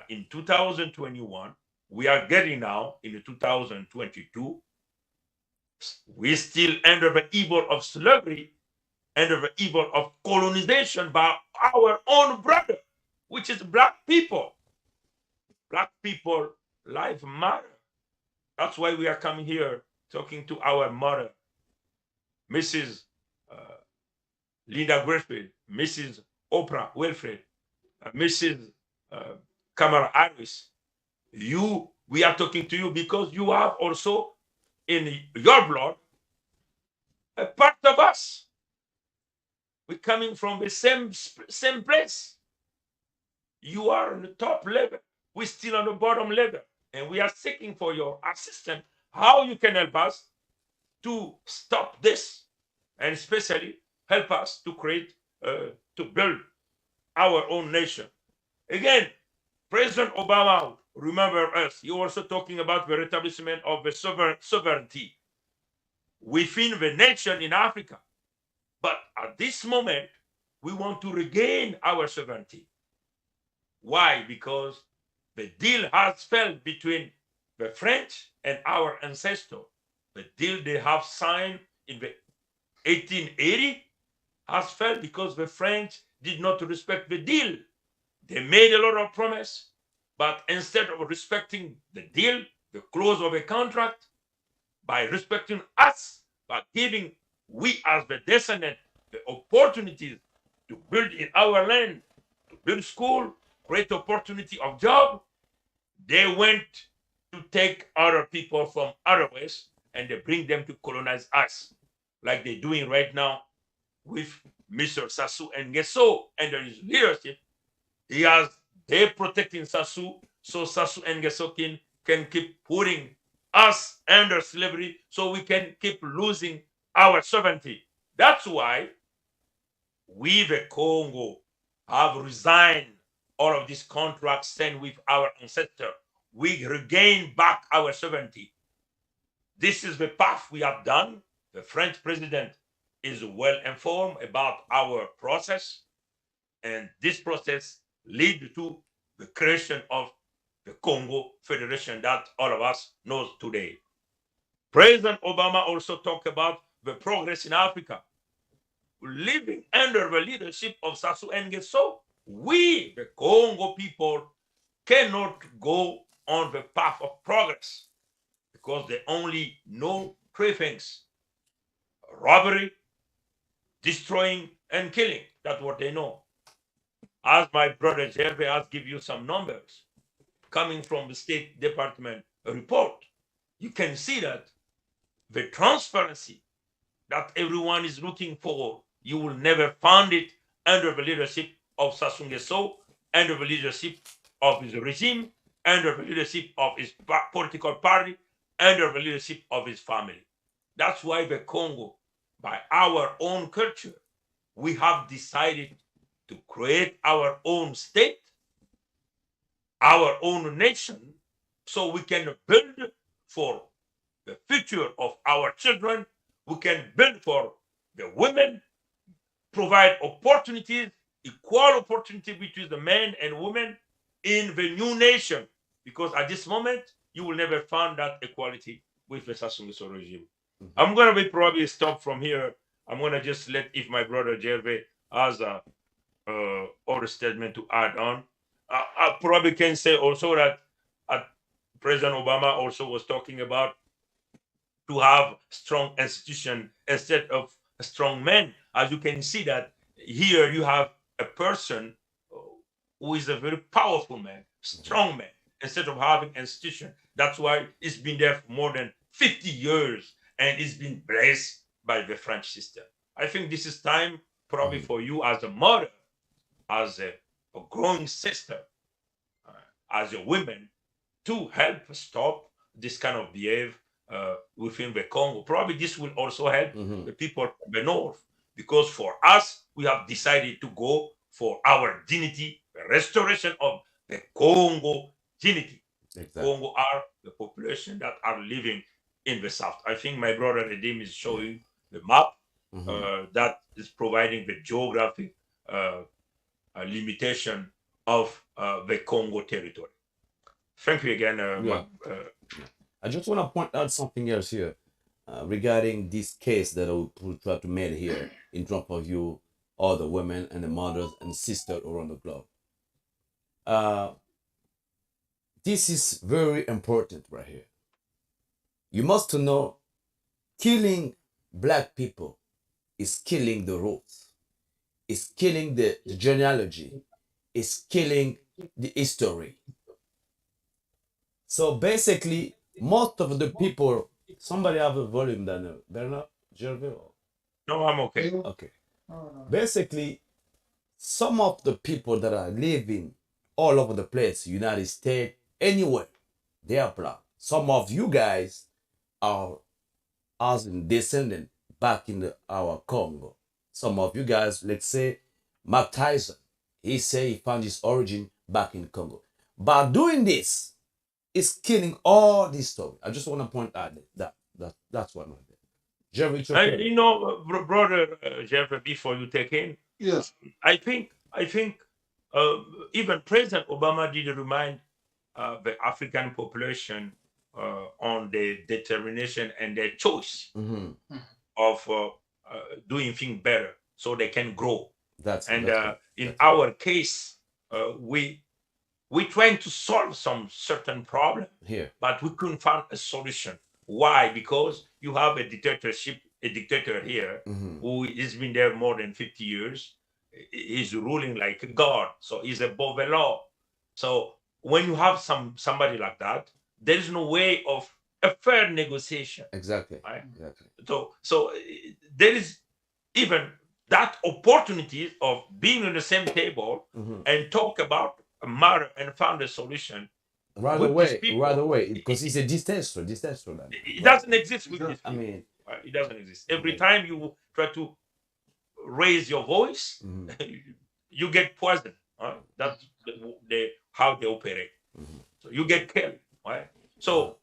In 2021, we are getting now in 2022, We still under the evil of slavery, under the evil of colonization by our own brother, which is black people. Black people, life matter. That's why we are coming here talking to our mother, Mrs. Linda Griffith, Mrs. Oprah Winfrey, Mrs. Kamala Harris. We are talking to you because you have also in your blood a part of us. We're coming from the same place. You are on the top level. We're still on the bottom level. And we are seeking for your assistance, how you can help us to stop this, and especially help us to create, to build our own nation. Again, President Obama, remember us, he also talking about the establishment of the sovereignty within the nation in Africa. But at this moment, we want to regain our sovereignty. Why? Because the deal has failed between the French and our ancestors. The deal they have signed in the 1880 has failed because the French did not respect the deal. They made a lot of promise, but instead of respecting the deal, the clause of a contract, by respecting us, by giving we as the descendant the opportunities to build in our land, to build school, create opportunity of job, they went to take other people from other ways and they bring them to colonize us, like they're doing right now with Mr. Sassou Nguesso under his leadership. They're protecting Sassou, so Sassou Nguesso can keep putting us under slavery, so we can keep losing our sovereignty. That's why we, the Congo, have resigned all of these contracts signed with our ancestors. We regain back our sovereignty. This is the path we have done. The French president is well informed about our process, and this process lead to the creation of the Kongo Federation that all of us knows today. President Obama also talked about the progress in Africa. Living under the leadership of Sassou Nguesso, we, the Congo people, cannot go on the path of progress because they only know three things: robbery, destroying, and killing. That's what they know. As my brother Gervais has given you some numbers coming from the State Department report, you can see that the transparency that everyone is looking for, you will never find it under the leadership of Sassou Nguesso, under the leadership of his regime, under the leadership of his political party, under the leadership of his family. That's why the Congo, by our own culture, we have decided to create our own state, our own nation, so we can build for the future of our children. We can build for the women, provide opportunities, equal opportunity between the men and women in the new nation. Because at this moment, you will never find that equality with the Sassou Nguesso regime. I'm going to be probably stop from here. I'm going to just let, if my brother Gervais has a other statement to add on. I probably can say also that President Obama also was talking about to have strong institution instead of a strong man. As you can see that here you have a person who is a very powerful man, strong man, instead of having institution. That's why it's been there for more than 50 years and it's been blessed by the French system. I think this is time probably for you as a mother, as a growing sister, as a woman, to help stop this kind of behavior within the Congo. Probably this will also help the people from the north, because for us, we have decided to go for our dignity, the restoration of the Congo dignity. Exactly. Congo are the population that are living in the south. I think my brother Edim is showing the map that is providing the geographic limitation of the Congo territory. Thank you again. I just want to point out something else here. regarding this case that I will try to make here in front of you, all the women and the mothers and sisters around the globe. Uh, this is very important right here. You must know killing black people is killing the roots, is killing the genealogy, is killing the history. So basically, most of the people, somebody have a volume down Bernard, Gervais? No, I'm okay. Okay. Basically, some of the people that are living all over the place, United States, anywhere, they are black. Some of you guys are as in descendant back in our Congo. Some of you guys, let's say, Mark Tyson, he say he found his origin back in Congo. By doing this, it's killing all this story. I just want to point out that's one of them. Jerry, You know, brother Jeffrey, before you take in, Yes. I think even President Obama did remind the African population on the determination and their choice of doing things better so they can grow. In our case, we trying to solve some certain problem here, but we couldn't find a solution. Why? Because you have a dictator here who has been there more than 50 years. He's ruling like a god, so he's above the law. So when you have somebody like that, there is no way of a fair negotiation. Exactly. Right? Exactly. So there is even that opportunity of being on the same table and talk about a matter and find a solution. Right away, because it's a disaster. It doesn't exist with this. I mean, it doesn't exist. Every time you try to raise your voice, you get poisoned. Right? That's how they operate. So you get killed. Right? So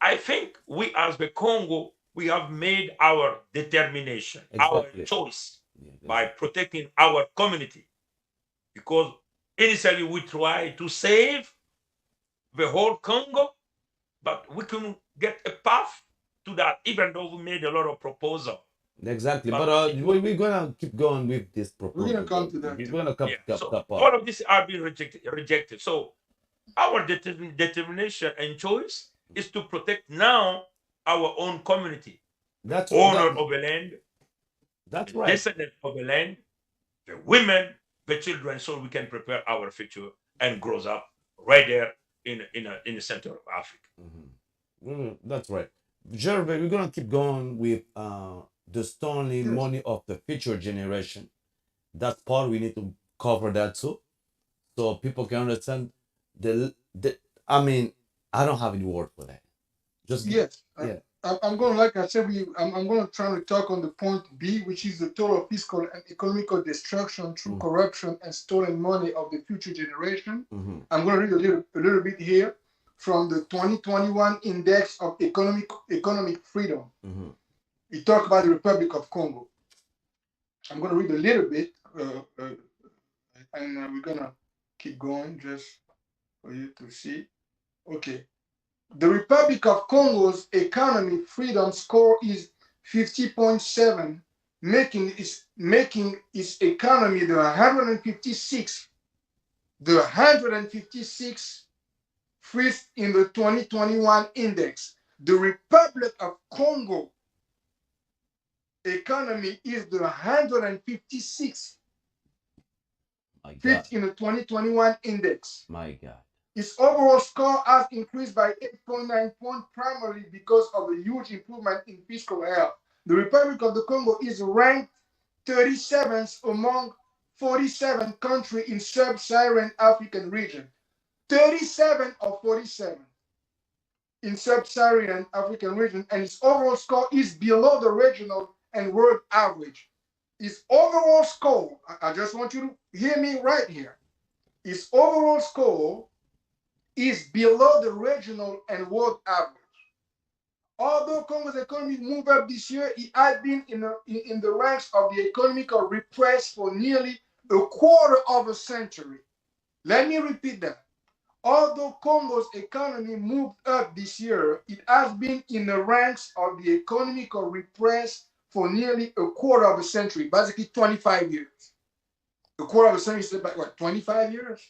I think we as the Congo, we have made our determination, our choice by protecting our community. Because initially we tried to save the whole Congo, but we couldn't get a path to that, even though we made a lot of proposals. Exactly, but we're gonna keep going with this proposal. We're gonna come to that. We're gonna come. So all of this are being rejected. So our determination and choice is to protect now our own community. That's owner of the land. That's right. Descendant of the land, the women, the children, so we can prepare our future and grows up right there in the center of Africa. That's right. Gervais, we're gonna keep going with the stolen money of the future generation. That part we need to cover that too, so people can understand I mean, I don't have any word for that. Just I'm going to, like I said, I'm going to try to talk on the point B, which is the total fiscal and economical destruction through corruption and stolen money of the future generation. I'm going to read a little bit here from the 2021 Index of Economic Freedom. We talk about the Republic of Congo. I'm going to read a little bit, and we're going to keep going just for you to see. Okay. The Republic of Congo's economy freedom score is 50.7, making its economy the 156th freest in the 2021 index. The Republic of Congo economy is the 156th fifth in the 2021 index. My God. Its overall score has increased by 8.9 points, primarily because of the huge improvement in fiscal health. The Republic of the Congo is ranked 37th among 47 countries in sub-Saharan African region. 37 of 47 in sub-Saharan African region, and its overall score is below the regional and world average. Its overall score, I just want you to hear me right here. Its overall score is below the regional and world average. Although Congo's economy moved up this year, it had been in the ranks of the economical repressed for nearly a quarter of a century. Let me repeat that. Although Congo's economy moved up this year, it has been in the ranks of the economical repressed for nearly a quarter of a century, basically 25 years. A quarter of a century is about what, 25 years?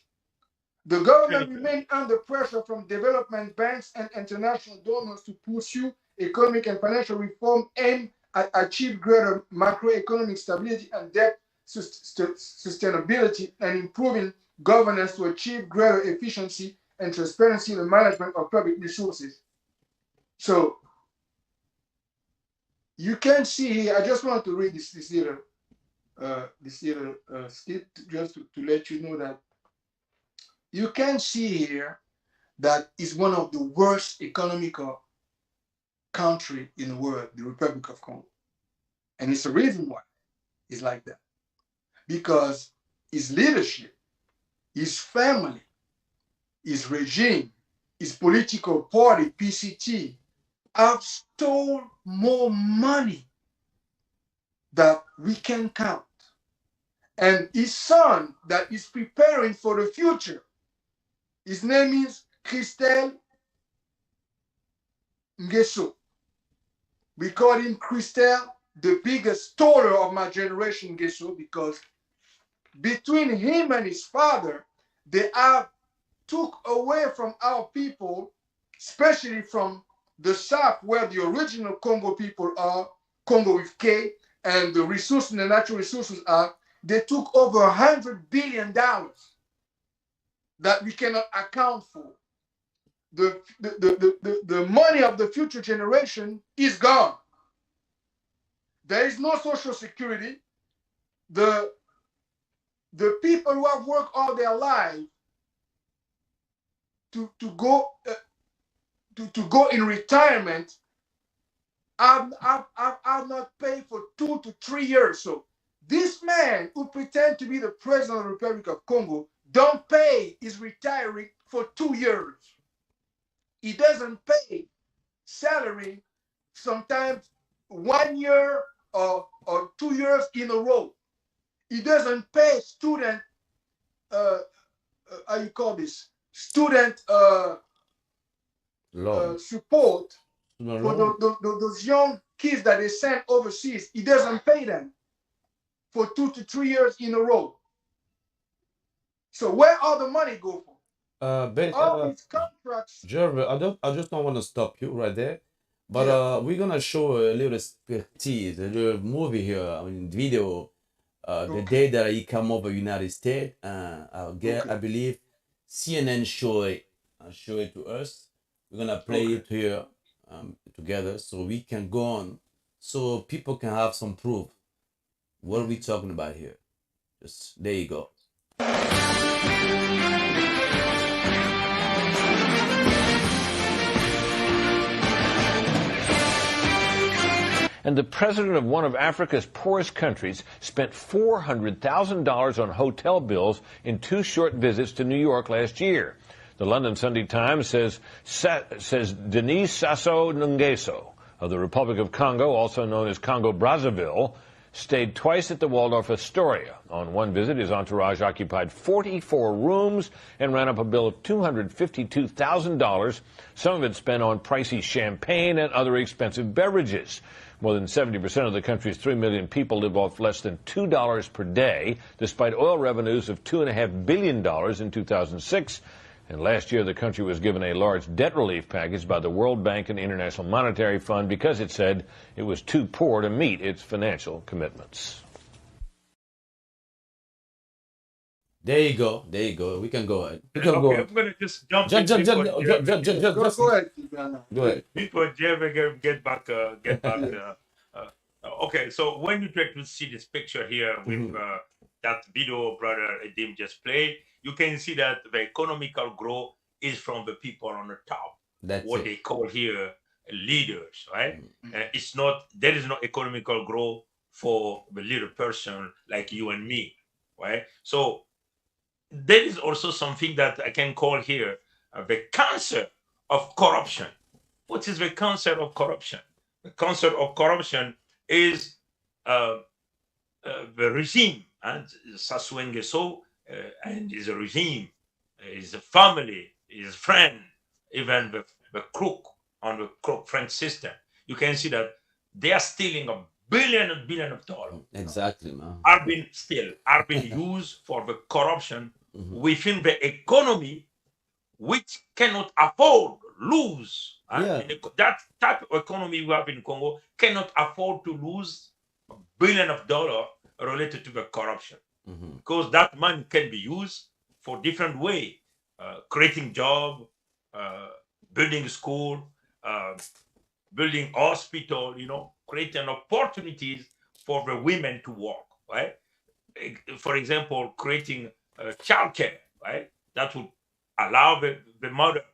The government remained under pressure from development banks and international donors to pursue economic and financial reform aimed at achieve greater macroeconomic stability and debt sustainability and improving governance to achieve greater efficiency and transparency in the management of public resources. So you can see here, I just wanted to read this little skit just to let you know that you can see here that is one of the worst economical country in the world, the Republic of Congo. And it's the reason why it's like that. Because his leadership, his family, his regime, his political party, PCT, have stole more money that we can count. And his son that is preparing for the future, his name is Christel Nguesso. We call him Christel, the biggest storer of my generation, Nguesso, because between him and his father, they have took away from our people, especially from the south where the original Congo people are, Congo with K, and the resources, the natural resources are, they took over $100 billion that we cannot account for. The money of the future generation is gone. There is no social security. The people who have worked all their life to go in retirement are not paid for 2 to 3 years. So this man who pretends to be the president of the Republic of Congo don't pay his retiree for 2 years. He doesn't pay salary sometimes 1 year or 2 years in a row. He doesn't pay student, how you call this? Student support for those young kids that they send overseas. He doesn't pay them for 2 to 3 years in a row. So where all the money go for? All these contracts. Jeremy, I just don't want to stop you right there, but we're gonna show a little expertise, a little movie here, I mean video. The day that he come over United States, I believe CNN show it to us. We're gonna play it here together so we can go on, so people can have some proof. What are we talking about here? Just there you go. And the president of one of Africa's poorest countries spent $400,000 on hotel bills in 2 short visits to New York last year. The London Sunday Times says Denis Sassou Nguesso of the Republic of Congo, also known as Kongo Brazzaville, stayed twice at the Waldorf Astoria. On one visit, his entourage occupied 44 rooms and ran up a bill of $252,000, some of it spent on pricey champagne and other expensive beverages. More than 70% of the country's 3 million people live off less than $2 per day, despite oil revenues of $2.5 billion in 2006. And last year, the country was given a large debt relief package by the World Bank and International Monetary Fund because it said it was too poor to meet its financial commitments. There you go. There you go. We can go ahead. We can Okay, go. I'm going to just jump Go ahead. Go ahead. Before Jeremy get back. Okay, so when you try to see this picture here with that video brother Edim just played, you can see that the economical growth is from the people on the top. That's what it. they call here leaders, right? It's not, there is no economical growth for the little person like you and me, right? So there is also something that I can call here the cancer of corruption. What is the cancer of corruption? The cancer of corruption is the regime, and Sassou Nguesso and his regime, his family, his friend, even the crook on the crook French system, you can see that they are stealing a billion and billion of dollars. Exactly, man. Are being used for the corruption within the economy, which cannot afford lose. Yeah. That type of economy we have in Congo cannot afford to lose $1 billion related to the corruption, because that money can be used for different way, creating job, building school, building hospital, creating opportunities for the women to work, right? For example, creating childcare, right? That would allow the mother,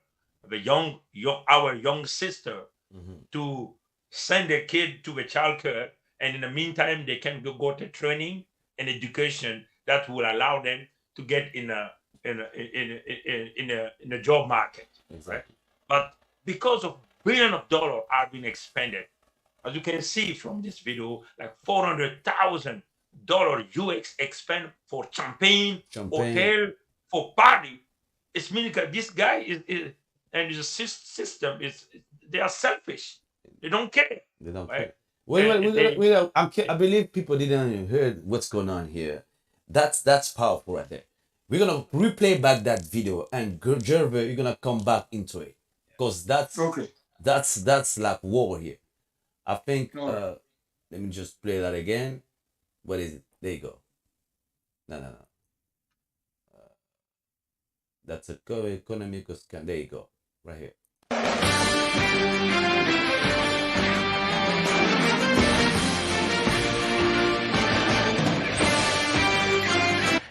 our young sister, to send their kid to the childcare, and in the meantime, they can go to training and education that will allow them to get in a job market, Exactly. right? But because of billions of dollars are being expended, as you can see from this video, like $400,000 US expend for champagne, hotel, for party. It's meaning that this guy and his system they are selfish. They don't care. They don't Right? care. Well, I believe people didn't even hear what's going on here. That's powerful right there. We're gonna replay back that video, and Gervais, you're gonna come back into it, because that's like war here. I think. Let me just play that again. What is it? There you go. No. That's a economical scan. There you go. Right here.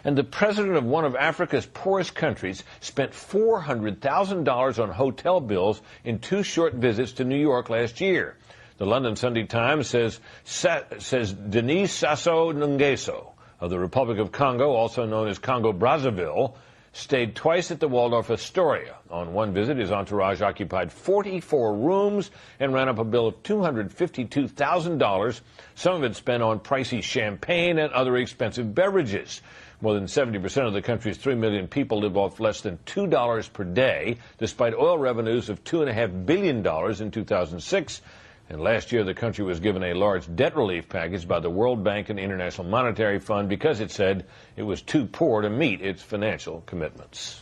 And the president of one of Africa's poorest countries spent $400,000 on hotel bills in 2 short visits to New York last year. The London Sunday Times says Denis Sassou Nguesso of the Republic of Congo, also known as Kongo Brazzaville, stayed twice at the Waldorf Astoria. On one visit, his entourage occupied 44 rooms and ran up a bill of $252,000, some of it spent on pricey champagne and other expensive beverages. More than 70% of the country's 3 million people live off less than $2 per day, despite oil revenues of $2.5 billion in 2006. And last year, the country was given a large debt relief package by the World Bank and International Monetary Fund because it said it was too poor to meet its financial commitments.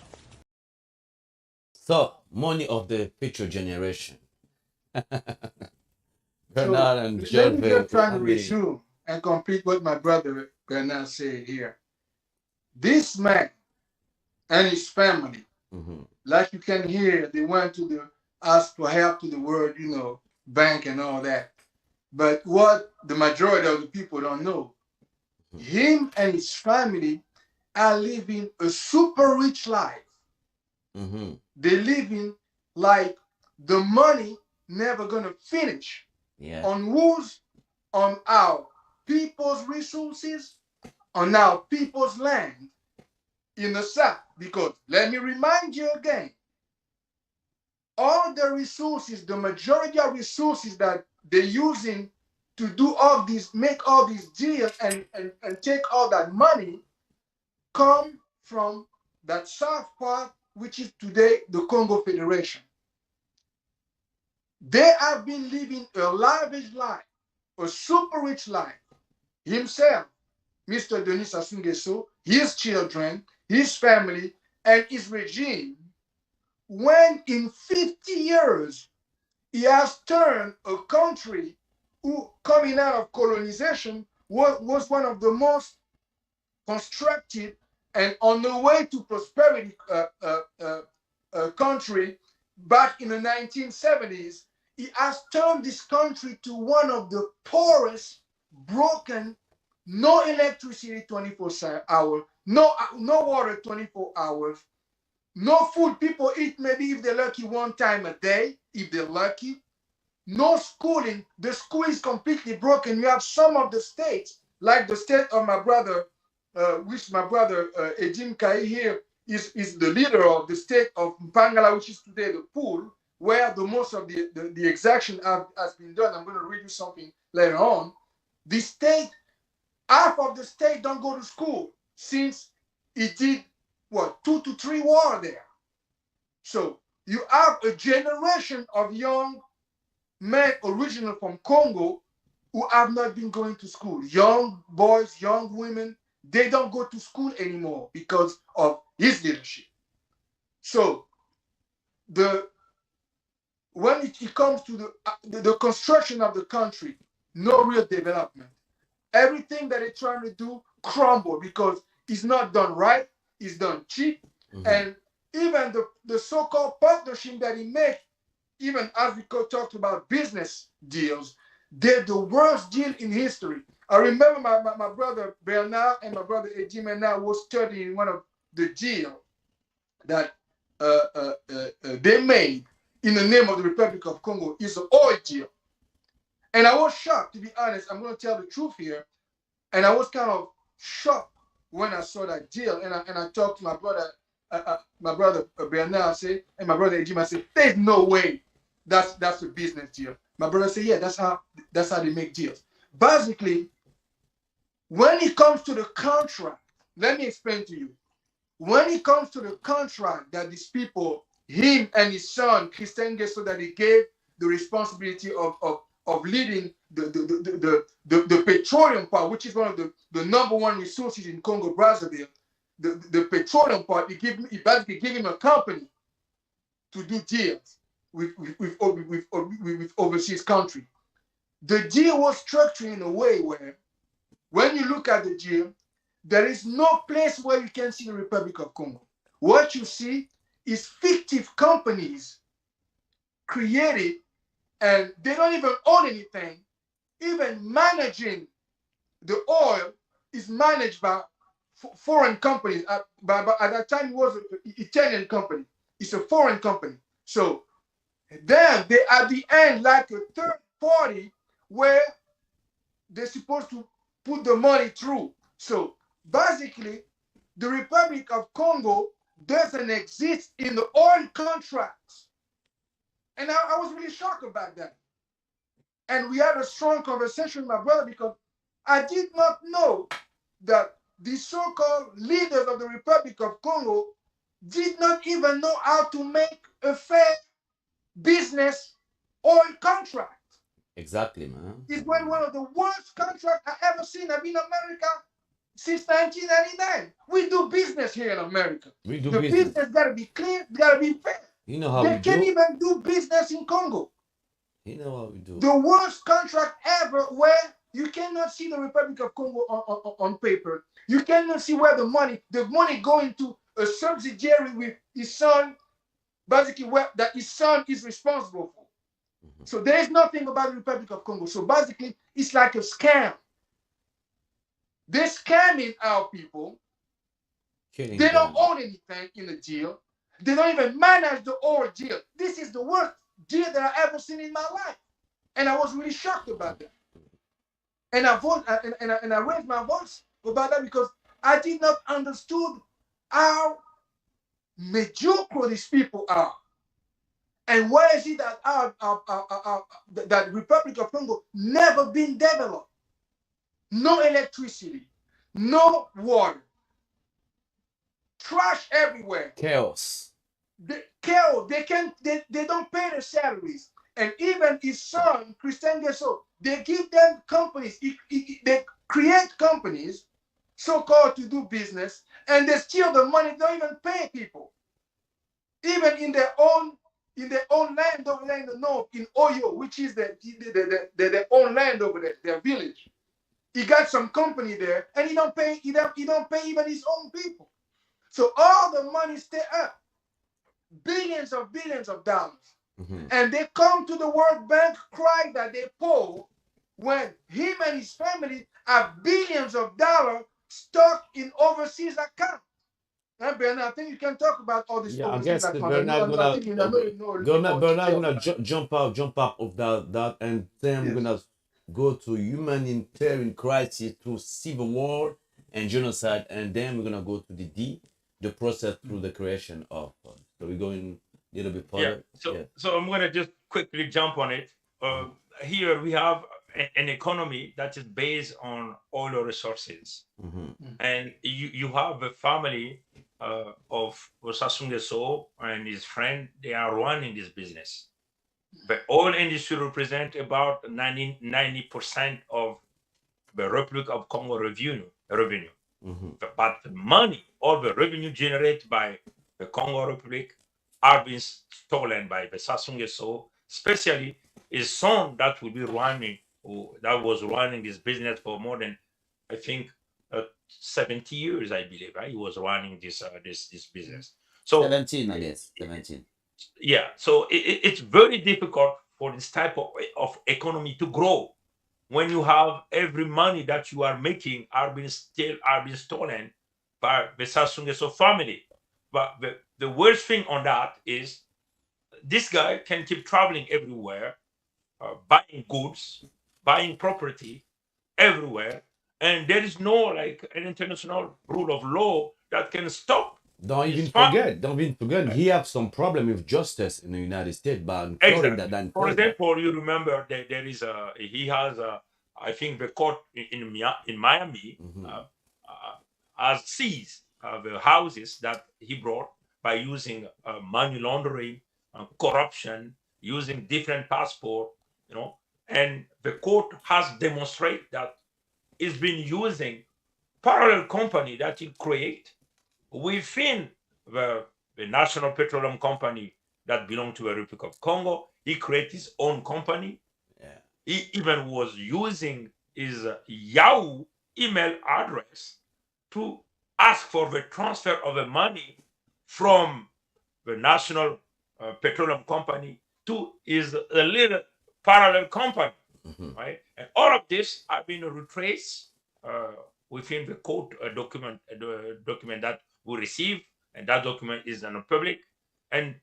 So, money of the future generation. Bernard and let me just try to resume and complete what my brother Bernard said here. This man and his family, like you can hear, they went to ask for help to the world, bank and all that. But what the majority of the people don't know, him and his family are living a super rich life. They're living like the money never gonna finish. On whose? On our people's resources, on our people's land in the South. Because let me remind you again, all the resources, the majority of resources that they're using to do all these, make all these deals and take all that money come from that South part, which is today the Kongo Federation. They have been living a lavish life, a super rich life. Himself, Mr. Denis Sassou Nguesso, his children, his family, and his regime, when in 50 years he has turned a country who, coming out of colonization, was one of the most constructed and on the way to prosperity country back in the 1970s. He has turned this country to one of the poorest, broken, no electricity 24 hours, no water 24 hours, no food. People eat maybe if they're lucky 1 time a day, if they're lucky. No schooling. The school is completely broken. You have some of the states, like the state of my brother, which my brother Edim Kai here is the leader of the state of Mpangala, which is today the pool, where the most of the exaction has been done. I'm going to read you something later on. The state, half of the state don't go to school since it did, 2 to 3 wars there. So you have a generation of young men original from Congo who have not been going to school. Young boys, young women, they don't go to school anymore because of his leadership. So when it comes to the construction of the country, no real development. Everything that they're trying to do crumble because it's not done right, it's done cheap, and even the so-called partnership that he made, even as we talked about business deals, they're the worst deal in history. I remember my brother Bernard and my brother Ejime now was studying one of the deals that they made in the name of the Republic of Congo. Is an oil deal. And I was shocked, to be honest. I'm going to tell the truth here. And I was kind of shocked when I saw that deal. And I talked to my brother Bernard, and my brother Ejime, I said, there's no way that's a business deal. My brother said, yeah, that's how they make deals. Basically, when it comes to the contract, let me explain to you. When it comes to the contract that these people, him and his son, Christian Gesso, that he gave the responsibility of leading the petroleum part, which is one of the number one resources in Congo Brazzaville, the petroleum part, he basically gave him a company to do deals with overseas country. The deal was structured in a way where, when you look at the deal, there is no place where you can see the Republic of Congo. What you see is fictive companies created, and they don't even own anything. Even managing the oil is managed by foreign companies. At that time, it was an Italian company. It's a foreign company. So then they, at the end, like a third party where they're supposed to put the money through. So basically, the Republic of Congo doesn't exist in the oil contracts. And I was really shocked about that. And we had a strong conversation with my brother because I did not know that the so-called leaders of the Republic of Congo did not even know how to make a fair business oil contract. Exactly, man. It's one of the worst contracts I ever seen. I've been in America since 1999. We do business here in America. We do the business gotta be clean, gotta be fair. You know how they we can't do? even do business in Congo. You know how we do? The worst contract ever, where you cannot see the Republic of Congo on paper. You cannot see where the money going to a subsidiary with his son, basically where that his son is responsible for. So there is nothing about the Republic of Congo. So basically, it's like a scam. They're scamming our people. Killing they them. don't own anything in the deal. They don't even manage the oil deal. This is the worst deal that I've ever seen in my life. And I was really shocked about that. And I raised my voice about that because I did not understood how mediocre these people are. And why is it that that Republic of Congo never been developed? No electricity, no water, trash everywhere, Chaos. chaos. They don't pay their salaries, and even his son Christian Gesso, they give them companies. They create companies, so-called to do business, and they steal the money. They don't even pay people, even in their own land over there in the north, in Oyo, which is their own land over there, their village. He got some company there, and he don't pay even his own people. So all the money stay up, billions of dollars. And they come to the World Bank, cry that they poor, when him and his family have billions of dollars stuck in overseas accounts. Bernard, I think you can talk about all this. Yeah, I guess Bernard gonna jump out of that, and then we're gonna go to humanitarian crisis through civil war and genocide, and then we're gonna go to the process through the creation of. So we're going a little bit further. So I'm gonna just quickly jump on it. Here we have an economy that is based on oil resources, and you have a family of Sassou Nguesso and his friend, they are running this business. The oil industry represents about 90% of the Republic of Congo revenue. But the money, all the revenue generated by the Congo Republic are being stolen by the Sassou Nguesso, especially his son that will be running, that was running this business for more than, I think, 70 years, I believe. Right? He was running this business. So 17, I guess. 17. yeah, so it's very difficult for this type of economy to grow when you have every money that you are making are being stolen by the Sassou Nguesso family. But the worst thing on that is this guy can keep traveling everywhere, buying goods, buying property everywhere, and there is no like an international rule of law that can stop. Don't even forget, he have some problem with justice in the United States, but in Florida, Exactly. For example, you remember that he has I think the court in Miami has seized the houses that he brought by using money laundering, corruption, using different passport, and the court has demonstrated that he's been using parallel company that he create within the National Petroleum Company that belonged to the Republic of Congo. He created his own company. Yeah. He even was using his Yahoo email address to ask for the transfer of the money from the National Petroleum Company to his little parallel company, right? And all of this have been retraced within the court document that we receive, and that document is in the public, and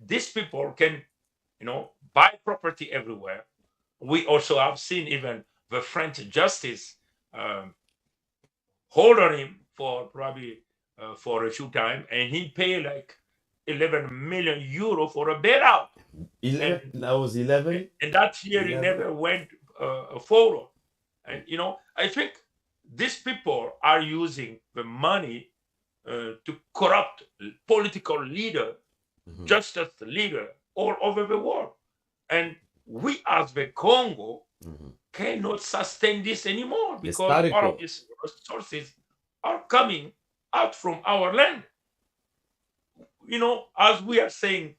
these people can buy property everywhere. We also have seen even the French justice hold on him for probably for a few time, and he paid like 11 million euro for a bailout. 11? That was 11? And that hearing never went forward. And I think these people are using the money to corrupt political leader, justice leader all over the world. And we as the Congo cannot sustain this anymore because all of these resources are coming out from our land. As we are saying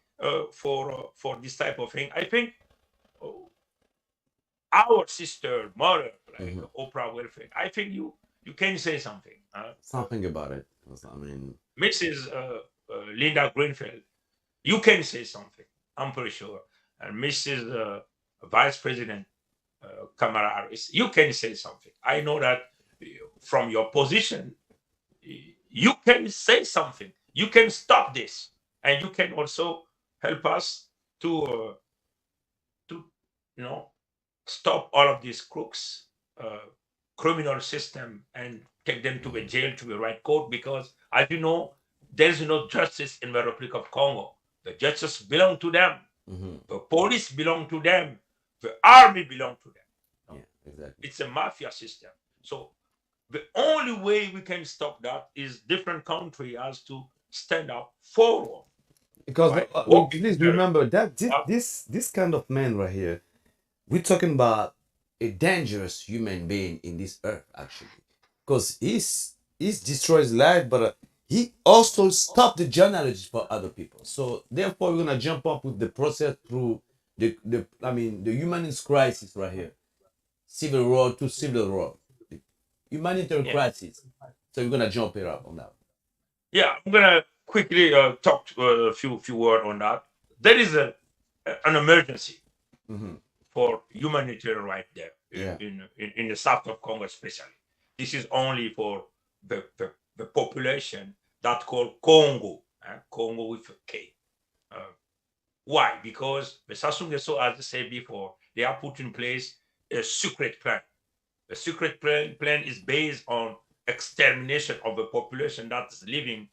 for this type of thing, I think our sister, mother, like Oprah Winfrey, I think you can say something. Something about it. I mean, Mrs. Linda Greenfield, you can say something. I'm pretty sure. And Mrs. Vice President Kamala Harris, you can say something. I know that from your position, you can say something. You can stop this, and you can also help us to stop all of these crooks, criminal system, and take them to the jail, to the right court, because as you know, there's no justice in the Republic of Congo. The justice belong to them. The police belong to them. The army belong to them. Yeah, exactly. It's a mafia system. So the only way we can stop that is different country has to stand up forward. Because please remember that this kind of man right here, we're talking about a dangerous human being in this earth, actually, because he's destroys life, but he also stopped the journalism for other people. So therefore, we're gonna jump up with the process through the humanist crisis right here, civil war to civil war, the humanitarian crisis. So we're gonna jump it up on that. Yeah, I'm gonna quickly talk a few words on that. There is an emergency for humanitarian right there in the south of Congo, especially. This is only for the population that called Congo, Congo with a K. Why? Because the Sassou Nguesso, as I said before, they have put in place a secret plan. The secret plan is based on extermination of the population that is living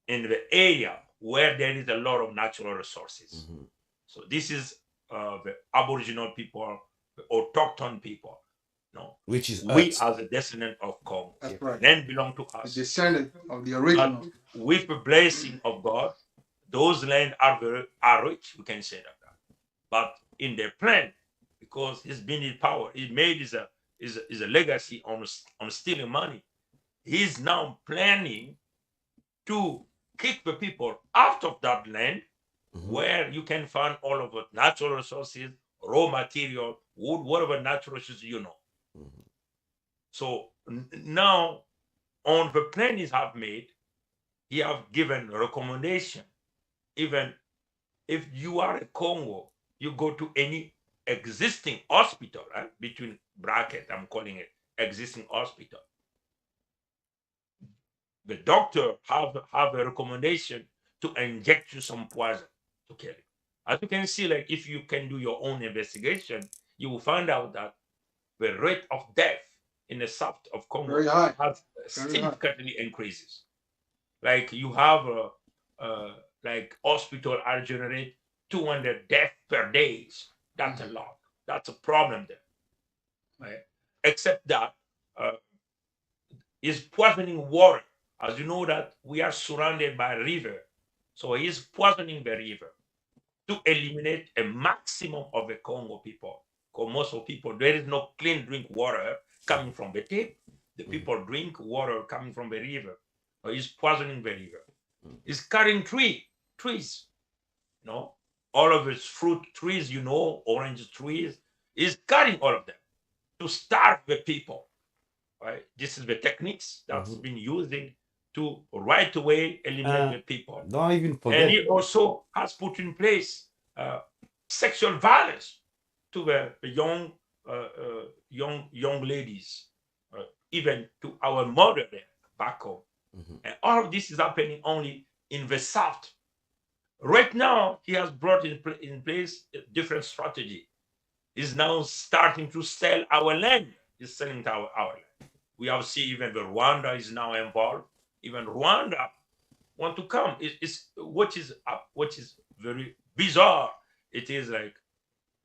in the area where there is a lot of natural resources. So this is the Aboriginal people, the autochthon people. No, Which is we us. are the descendant of Congo. That's right. Land belong to The us. descendant of the But original. with the blessing of God, those land are rich. We can say that. But in their plan, because he's been in power, he made his a legacy on stealing money. He's now planning to kick the people out of that land where you can find all of the natural resources, raw material, wood, whatever natural resources you know. So now, on the plan he have made, he have given a recommendation. Even if you are a Congo, you go to any existing hospital, right? Between bracket, I'm calling it existing hospital. The doctor have a recommendation to inject you some poison to kill you. As you can see, like if you can do your own investigation, you will find out that the rate of death in the south of Congo Very high. has significantly increases. Like you have like hospital are generate 200 deaths per day. That's a lot. That's a problem there. Right? Except that is poisoning water. As you know that we are surrounded by a river. So he's poisoning the river to eliminate a maximum of the Congo people. Because most of people, there is no clean drink water coming from the tap. The people drink water coming from the river. So he's poisoning the river. He's cutting trees. You know, all of his fruit trees, you know, orange trees. He's cutting all of them to starve the people. Right? This is the techniques that's been using to right away eliminate the people. Don't even forget. And he also has put in place sexual violence to the young ladies, even to our mother there back home. And all of this is happening only in the south. Right now, he has brought in place a different strategy. He's now starting to sell our land. He's selling our land. We have seen even the Rwanda is now involved. Even Rwanda want to come. What is very bizarre. It is like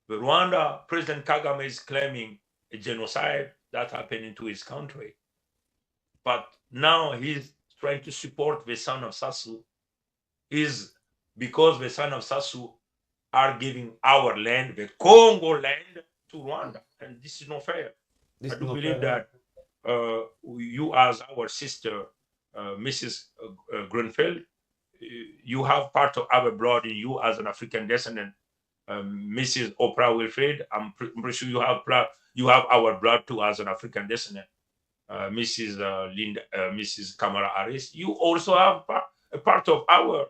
the Rwanda President Kagame is claiming a genocide that happened to his country, but now he's trying to support the son of Sasu. Is because the son of Sasu are giving our land, the Congo land, to Rwanda, and this is not fair. I do believe that you, as our sister, Mrs. Grunfeld, you have part of our blood in you as an African descendant. Mrs. Oprah Wilfred, I'm pretty sure you have our blood too as an African descendant. Mrs. Mrs. Kamala Harris, you also have a part of our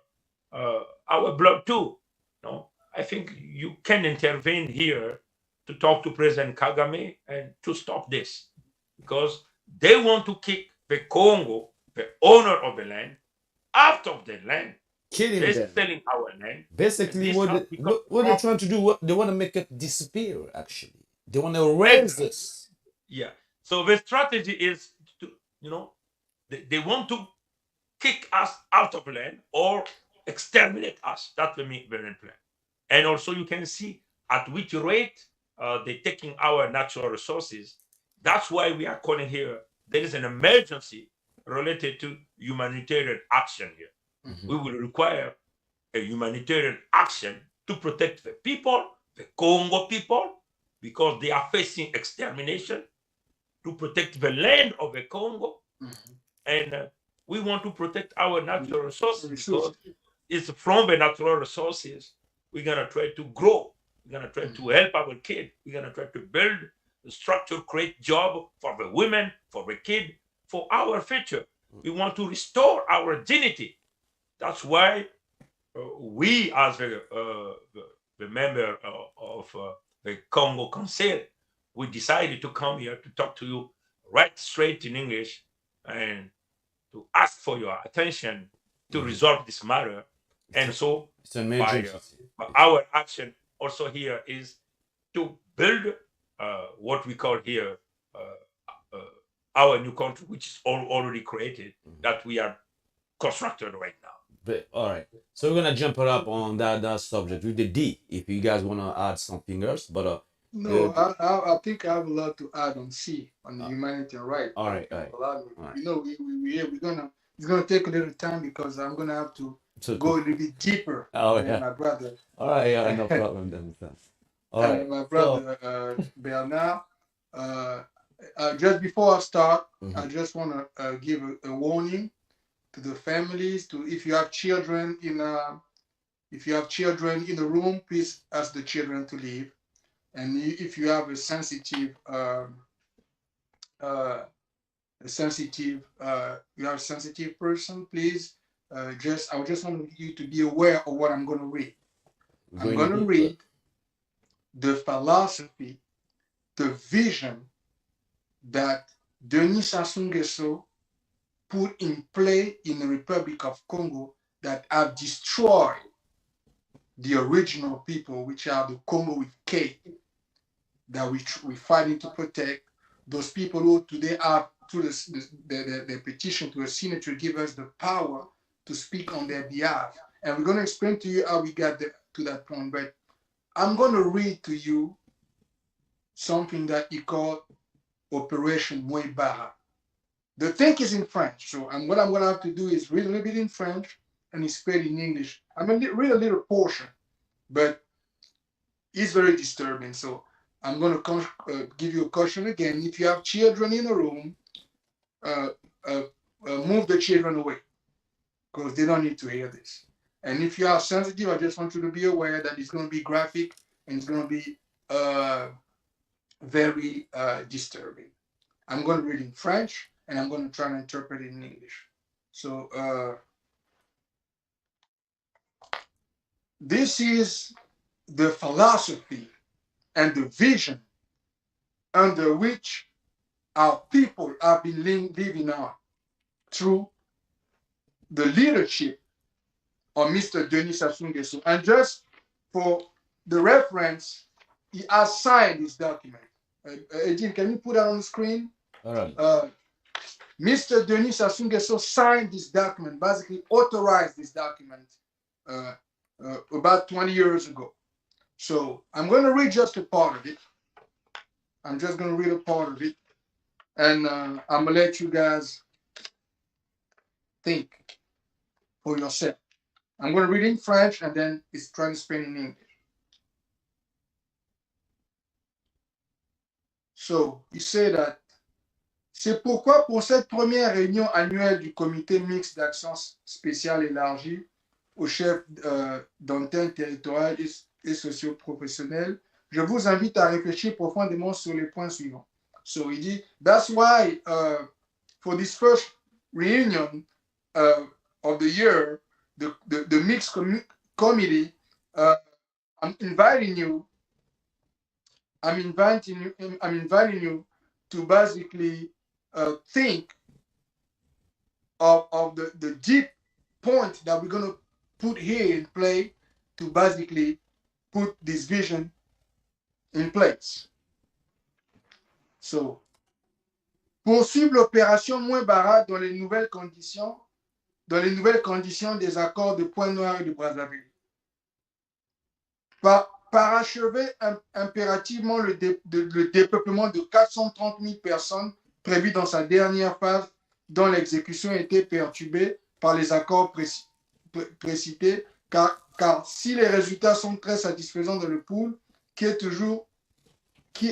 blood too. No, I think you can intervene here to talk to President Kagame and to stop this, because they want to kick the Congo, the owner of the land, out of the land. Killing They're them. selling our land. Basically, what they're trying to do, they want to make it disappear, actually. They want to erase this. Yeah. So the strategy is to, they want to kick us out of land or exterminate us. That's the main plan. And also you can see at which rate they're taking our natural resources. That's why we are calling here, there is an emergency related to humanitarian action here. We will require a humanitarian action to protect the people, the Congo people, because they are facing extermination, to protect the land of the Congo. And we want to protect our natural resources, because it's from the natural resources we're going to try to grow. We're going to try to help our kids. We're going to try to build a structure, create job for the women, for the kid, for our future. We want to restore our dignity. That's why we, as the member of the Congo Council, we decided to come here to talk to you right straight in English and to ask for your attention to resolve this matter. And so It's an emergency. Our action also here is to build what we call here our new country, which is already created, that we are constructed right now. But all right, so we're gonna jump it up on that subject with the D. If you guys wanna add something else, but No, Good. I think I have a lot to add on C, on the Uh, humanitarian right. all right, all right, Allow me. all right. You know, we're gonna, it's gonna take a little time because I'm gonna have to So go cool. a little bit deeper Oh than yeah. my brother. All right, yeah, no problem then. All right. My So, brother Bernard. Uh, just before I start, I mhm. just want to give a warning to the families. To if you have children in the room, please ask the children to leave. And if you have a sensitive uh, you have a sensitive person, please I just want you to be aware of what I'm going to read. I'm Going going to deeper. read the philosophy, the vision that Denis Sassou Nguesso put in play in the Republic of Congo that have destroyed the original people, which are the Congo with K, that we're fighting to protect. Those people who today are through the petition to the Senate to give us the power to speak on their behalf. And we're going to explain to you how we got to that point. But I'm going to read to you something that he called Operation Mouebara. The thing is in French, so what I'm going to have to do is read a little bit in French and it's spread in English. I'm going to read a little portion, but it's very disturbing. So I'm going to give you a caution again. If you have children in the room, uh, uh, move the children away because they don't need to hear this. And if you are sensitive, I just want you to be aware that it's going to be graphic and it's going to be very disturbing. I'm going to read in French and I'm going to try to interpret it in English. So this is the philosophy and the vision under which our people have been living on through the leadership of Mr. Denis Sassou Nguesso. And just for the reference, he has signed this document. Edin, can you put that on the screen? All right. Mr. Denis Sassou Nguesso signed this document, basically authorized this document about 20 years ago. So I'm going to read just a part of it. I'm just going to read a part of it. And I'm going to let you guys think for yourself. I'm going to read in French and then it's translated in English. So, he said that c'est pourquoi pour cette première réunion annuelle du comité mixte d'action spéciale élargie aux chefs d'antenne territoriale et socio-professionnels, je vous invite à réfléchir profondément sur les points suivants. So he did. That's why for this first reunion of the year, the mixed committee, I'm inviting you to basically think of the deep point that we're going to put here in play to basically put this vision in place. So, poursuivre l'opération Mouebara dans les nouvelles conditions des accords de Pointe-Noire et de Brazzaville. Parachever impérativement le dépeuplement de 430 000 personnes prévu dans sa dernière phase dont l'exécution a été perturbée par les accords précités, car si les résultats sont très satisfaisants dans le pool, qui est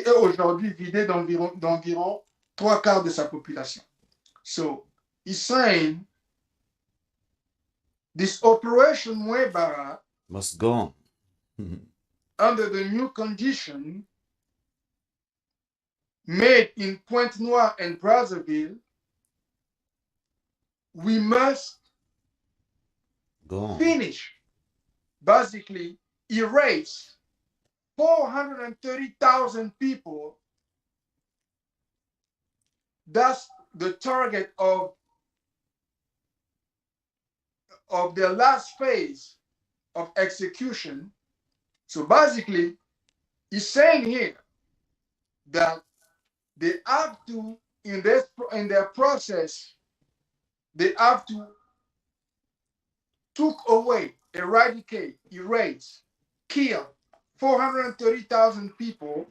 aujourd'hui vidé d'environ 3/4 de sa population. So, he's saying this operation Mouebara Must go on. under the new condition made in Pointe-Noire and Brazzaville, we must Go on. finish, basically erase 430,000 people. That's the target of their last phase of execution. So basically, he's saying here that they have to, in their process, they have to took away, eradicate, erase, kill 430,000 people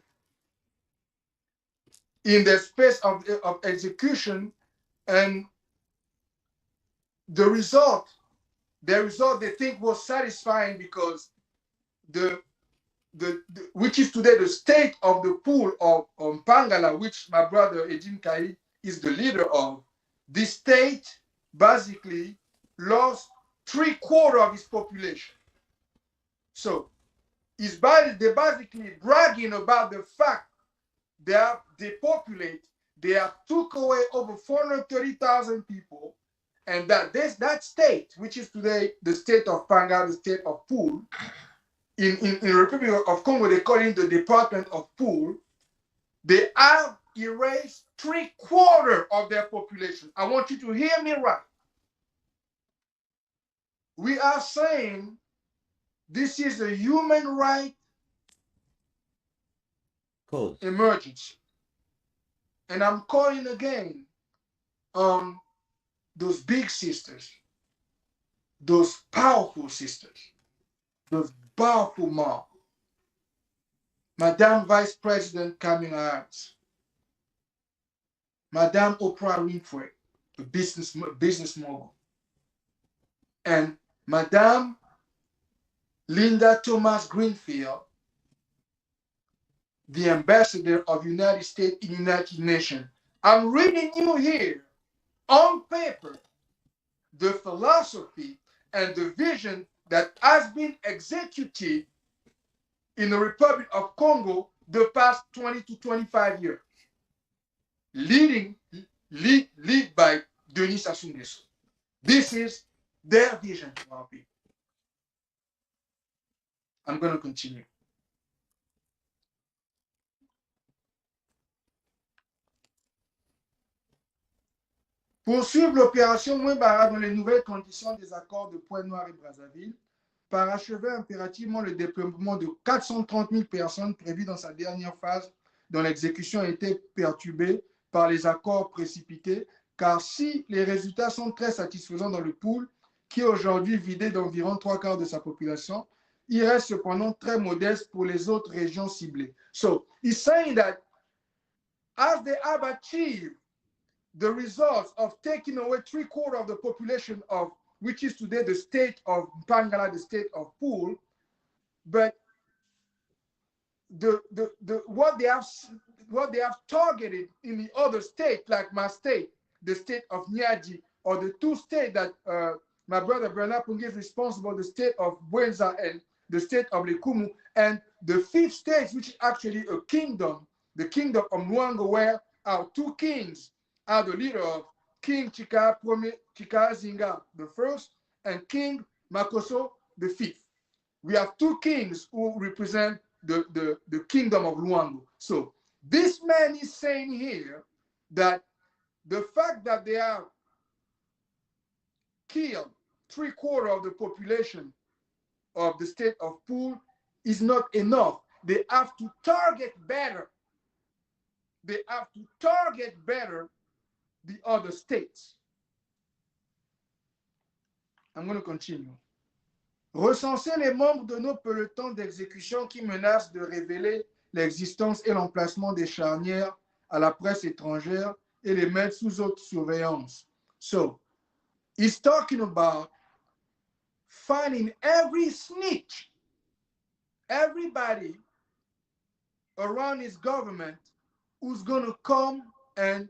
in the space of execution, and the result they think was satisfying because the which is today the state of the pool of Mpangala, which my brother Edin Kai is the leader of. This state basically lost 3/4 of its population. So they're basically bragging about the fact they have depopulated, they have took away over 430,000 people, and that state, which is today the state of Panga, the state of Pool, in the Republic of Congo, they call it the Department of Pool, they have erased 3/4 of their population. I want you to hear me right. We are saying this is a human right emergency. And I'm calling again on those big sisters, those powerful sisters, those powerful moms. Madame Vice President Kamala Harris, Madame Oprah Winfrey, a business mogul, and Madame Linda Thomas Greenfield, the ambassador of United States in United Nations. I'm reading you here on paper the philosophy and the vision that has been executed in the Republic of Congo the past 20 to 25 years, lead by Denis Sassou Nguesso. This is their vision for our people. I'm going to continue. Poursuivre l'opération Mouébara dans les nouvelles conditions des accords de Pointe-Noire et Brazzaville, parachever impérativement le déploiement de 430 000 personnes prévues dans sa dernière phase, dont l'exécution a été perturbée par les accords précipités, car si les résultats sont très satisfaisants dans le pool, qui est aujourd'hui vidé d'environ 3/4 de sa population, il reste cependant très modeste pour les autres régions ciblées. So, he's saying that as they have achieved the results of taking away 3/4 of the population of which is today the state of Mpangala, the state of Pool, but what they have targeted in the other state, like my state, the state of Nyadji, or the two states that my brother Bernard Pungi is responsible, the state of Buenza and the state of Lekumu, and the fifth state, which is actually a kingdom, the kingdom of Mwango, where our two kings are the leader of King Chika Zinga the first and King Makoso the fifth. We have two kings who represent the kingdom of Luango. So this man is saying here that the fact that they have killed 3/4 of the population of the state of Pool is not enough. They have to target better. They have to target better the other states. I'm going to continue. Recenser les membres de nos pelotons d'exécution qui menacent de révéler l'existence et l'emplacement des charnières à la presse étrangère et les mettre sous haute surveillance. So, he's talking about finding every snitch, everybody around his government who's going to come and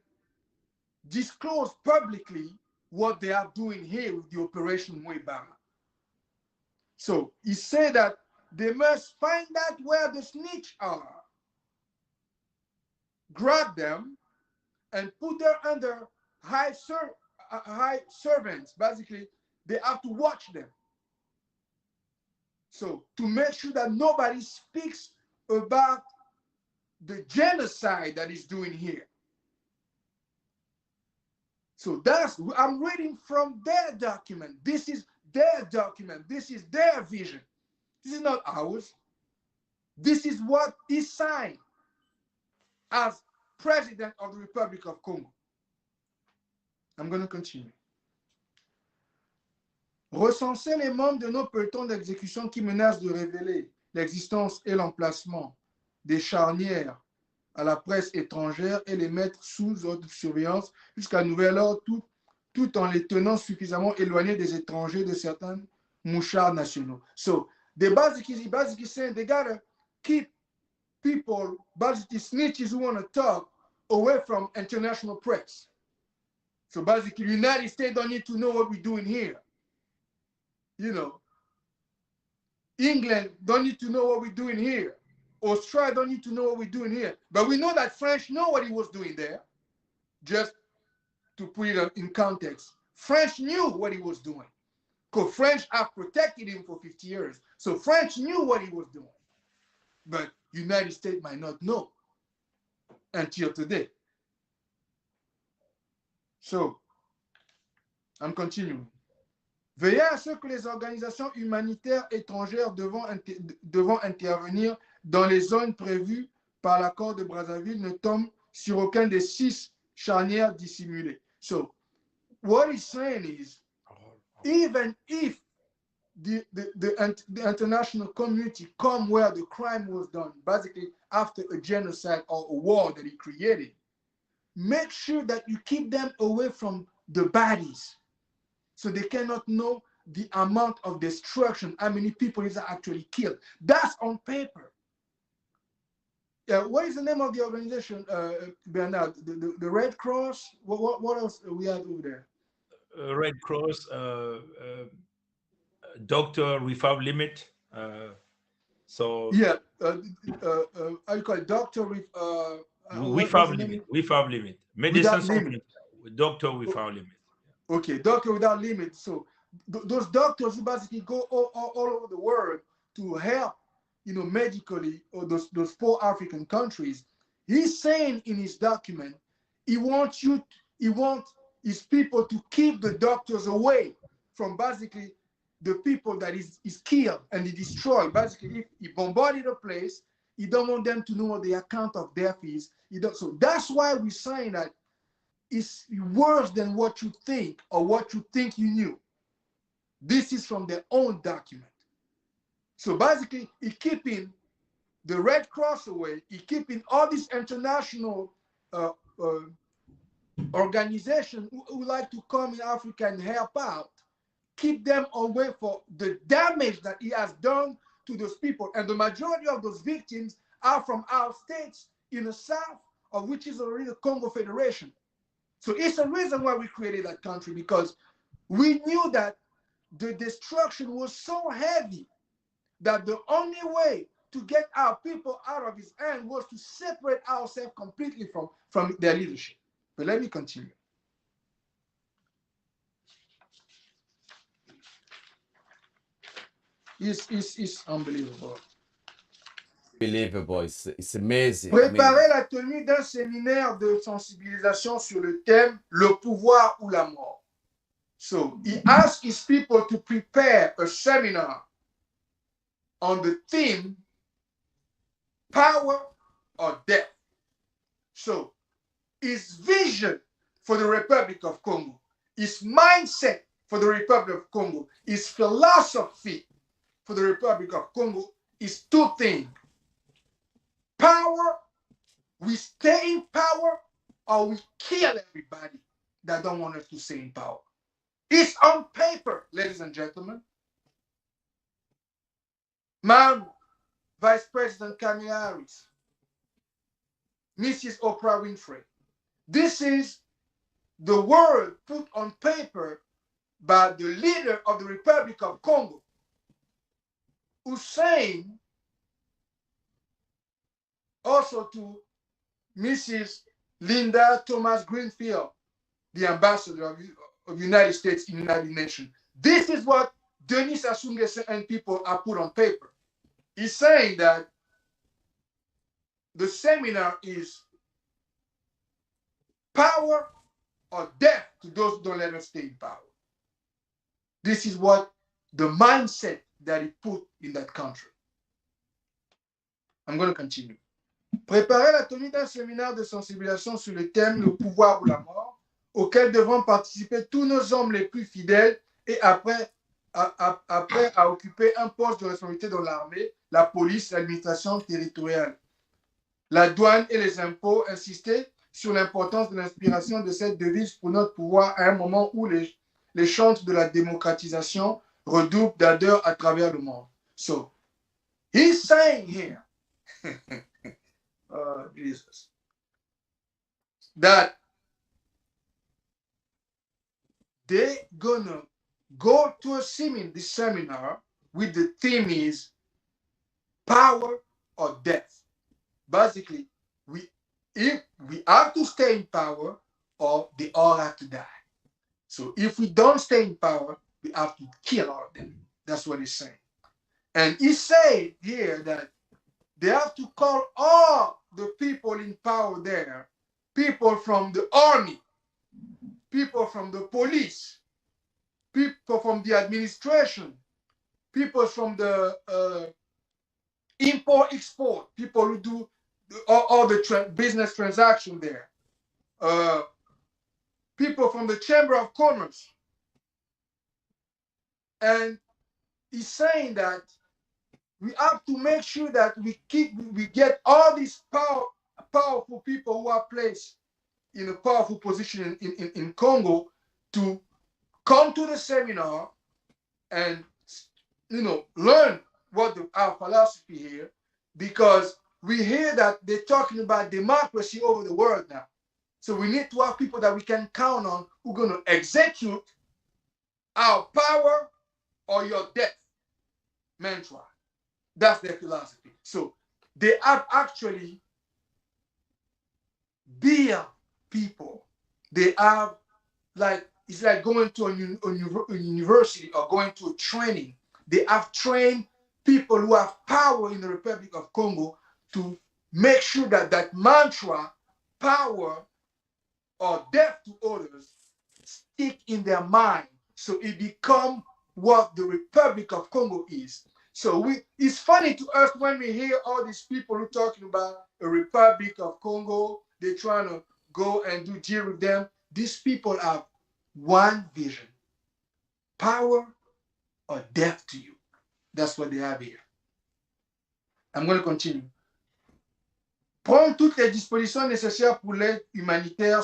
disclose publicly what they are doing here with the Operation Mouébara. So he said that they must find out where the snitch are, grab them, and put them under high servants. Basically, they have to watch them. So to make sure that nobody speaks about the genocide that he's doing here. So I'm reading from their document. This is their document. This is their vision. This is not ours. This is what he signed as President of the Republic of Congo. I'm going to continue. Recenser les membres de nos pelotons d'exécution qui menacent de révéler l'existence et l'emplacement des charnières à la presse étrangère et les mettre sous ordre de surveillance jusqu'à nouvel ordre, tout en les tenant suffisamment éloignés des étrangers de certains mouchards nationaux. So, they basically saying they gotta keep people, basically snitches who want to talk, away from international press. So basically, the United States don't need to know what we're doing here. You know, England don't need to know what we're doing here. Australia don't need to know what we're doing here. But we know that French know what he was doing there. Just to put it in context, French knew what he was doing, because French have protected him for 50 years. So French knew what he was doing. But United States might not know until today. So, I'm continuing. Veillez à ce que les organisations humanitaires étrangères devant intervenir dans les zones prévues par l'accord de Brazzaville ne tombent sur aucun des 6 charnières dissimulées. So, what he's saying is, even if the international community come where the crime was done, basically after a genocide or a war that he created, make sure that you keep them away from the bodies, so they cannot know the amount of destruction, how many people is actually killed. That's on paper. What is the name of the organization, Bernard? The Red Cross? What else we have over there? Red Cross, Doctor Without Limit. So yeah, how you call it? Doctor with Without Limit. Without Limit. Medicine Without Limit. Doctor Without Limit. Okay, Doctor Without Limit. So those doctors who basically go all over the world to help, you know, medically, or those poor African countries. He's saying in his document, he wants his people to keep the doctors away from basically the people that is killed and he destroyed. Basically, if he bombarded a place, he don't want them to know what the account of death is. So that's why we're saying that it's worse than what you think or what you think you knew. This is from their own document. So basically, he's keeping the Red Cross away. He's keeping all these international organizations who like to come in Africa and help out, keep them away for the damage that he has done to those people. And the majority of those victims are from our states in the south, of which is already the Kongo Federation. So it's a reason why we created that country, because we knew that the destruction was so heavy that the only way to get our people out of his hand was to separate ourselves completely from their leadership. But let me continue. It's unbelievable. Unbelievable. It's amazing. Préparer la tenue d'un séminaire de sensibilisation sur le thème « Le pouvoir ou la mort ». So he asked his people to prepare a seminar on the theme power or death. So his vision for the Republic of Congo, his mindset for the Republic of Congo, his philosophy for the Republic of Congo is 2 things. Power, we stay in power, or we kill everybody that don't want us to stay in power. It's on paper, ladies and gentlemen. Madam Vice President Kamala Harris, Mrs. Oprah Winfrey. This is the word put on paper by the leader of the Republic of Congo, who's saying also to Mrs. Linda Thomas Greenfield, the ambassador of the United States in the United Nations. This is what Denis Sassou Nguesso and people are put on paper. He's saying that the seminar is power or death to those who don't let us stay in power. This is what the mindset that he put in that country. I'm going to continue. Préparer la tenue d'un séminaire de sensibilisation sur le thème « Le pouvoir ou la mort », auquel devront participer tous nos hommes les plus fidèles et après à occuper un poste de responsabilité dans l'armée, la police, l'administration territoriale. la douane et les impôts insistaient sur l'importance de l'inspiration de cette devise pour notre pouvoir à un moment où les chantres de la démocratisation redoublent d'ardeur à travers le monde. So, he's saying here, Jesus, that they're gonna go to a seminar with the theme is power or death. Basically, we have to stay in power or they all have to die. So if we don't stay in power, we have to kill all of them. That's what he's saying. And he said here that they have to call all the people in power there, people from the army, people from the police, people from the administration, people from the import-export, people who do all the business transaction there, people from the Chamber of Commerce. And he's saying that we have to make sure that we get all these powerful people who are placed in a powerful position in Congo to come to the seminar and learn what our philosophy here, because we hear that they're talking about democracy over the world now. So we need to have people that we can count on who are going to execute our power or your death mantra. That's their philosophy. So they have actually built people. They have it's like going to a university or going to a training. They have trained people who have power in the Republic of Congo to make sure that that mantra, power or death to others, stick in their mind. So it become what the Republic of Congo is. So it's funny to us when we hear all these people who are talking about a Republic of Congo. They're trying to go and do deal with them. These people have one vision: power or death to you. That's what they have here. I'm going to continue. Prendre toutes les dispositions nécessaires pour l'aide humanitaire.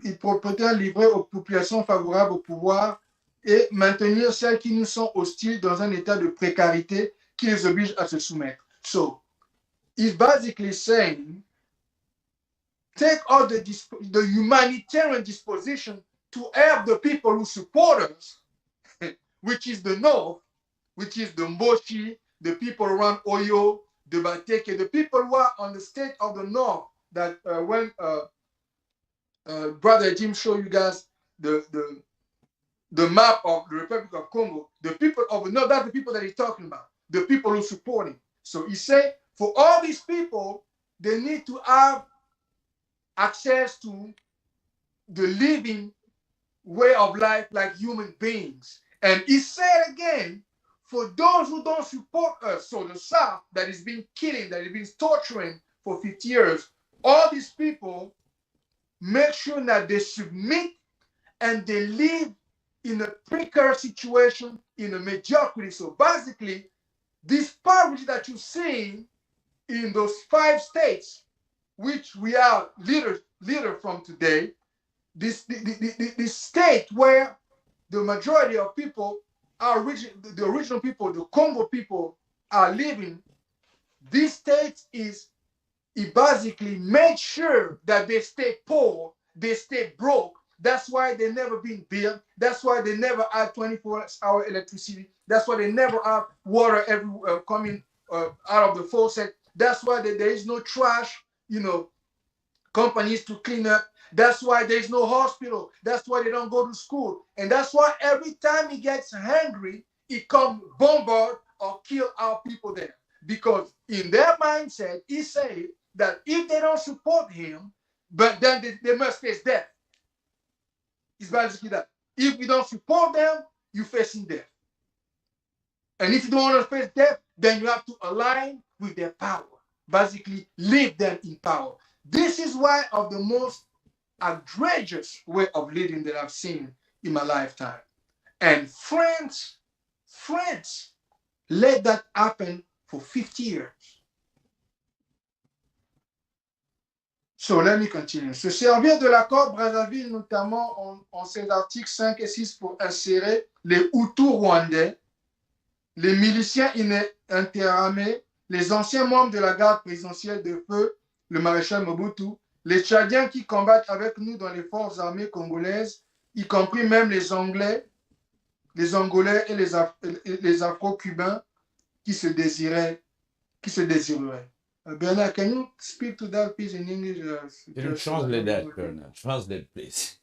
Il propose livrer aux populations favorables au pouvoir et maintenir celles qui nous sont hostiles dans un état de précarité qui les oblige à se soumettre. So, he's basically saying, take all the humanitarian disposition to help the people who support us, which is the North, which is the Mboshi, the people around Oyo, the Bateke, the people who are on the state of the North, that when Brother Jim showed you guys the map of the Republic of Congo, the people of the North, that's the people that he's talking about, the people who support him. So he said, for all these people, they need to have access to the living way of life like human beings. And he said again, for those who don't support us, so the South that is being killing, that is being torturing for 50 years, all these people, make sure that they submit and they live in a precarious situation, in a mediocrity. So basically, this poverty that you're seeing in those 5 states, which we are leader from today, this state where the majority of people are the original people, the Congo people are living, this state it basically made sure that they stay poor, they stay broke. That's why they never been built. That's why they never had 24-hour electricity. That's why they never have water coming out of the faucet. That's why there is no trash, companies to clean up. That's why there's no hospital. That's why they don't go to school. And that's why every time he gets hungry, he come bombard or kill our people there. Because in their mindset, he said that if they don't support him, but then they must face death. It's basically that. If you don't support them, you're facing death. And if you don't want to face death, then you have to align with their power. Basically, leave them in power. This is one of the most outrageous way of living that I've seen in my lifetime. And France let that happen for 50 years. So, let me continue. Se servir de l'accord Brazzaville, notamment en ses articles 5 et 6 pour insérer les Hutus rwandais, les miliciens interamés, les anciens membres de la garde présidentielle de feu, le maréchal Mobutu, les Tchadiens qui combattent avec nous dans les forces armées congolaises, y compris même les Anglais, les Angolais et les Afro-Cubains qui se désireraient. Bernard, can you speak to that piece in English? Can you translate that, Bernard? Translate, please.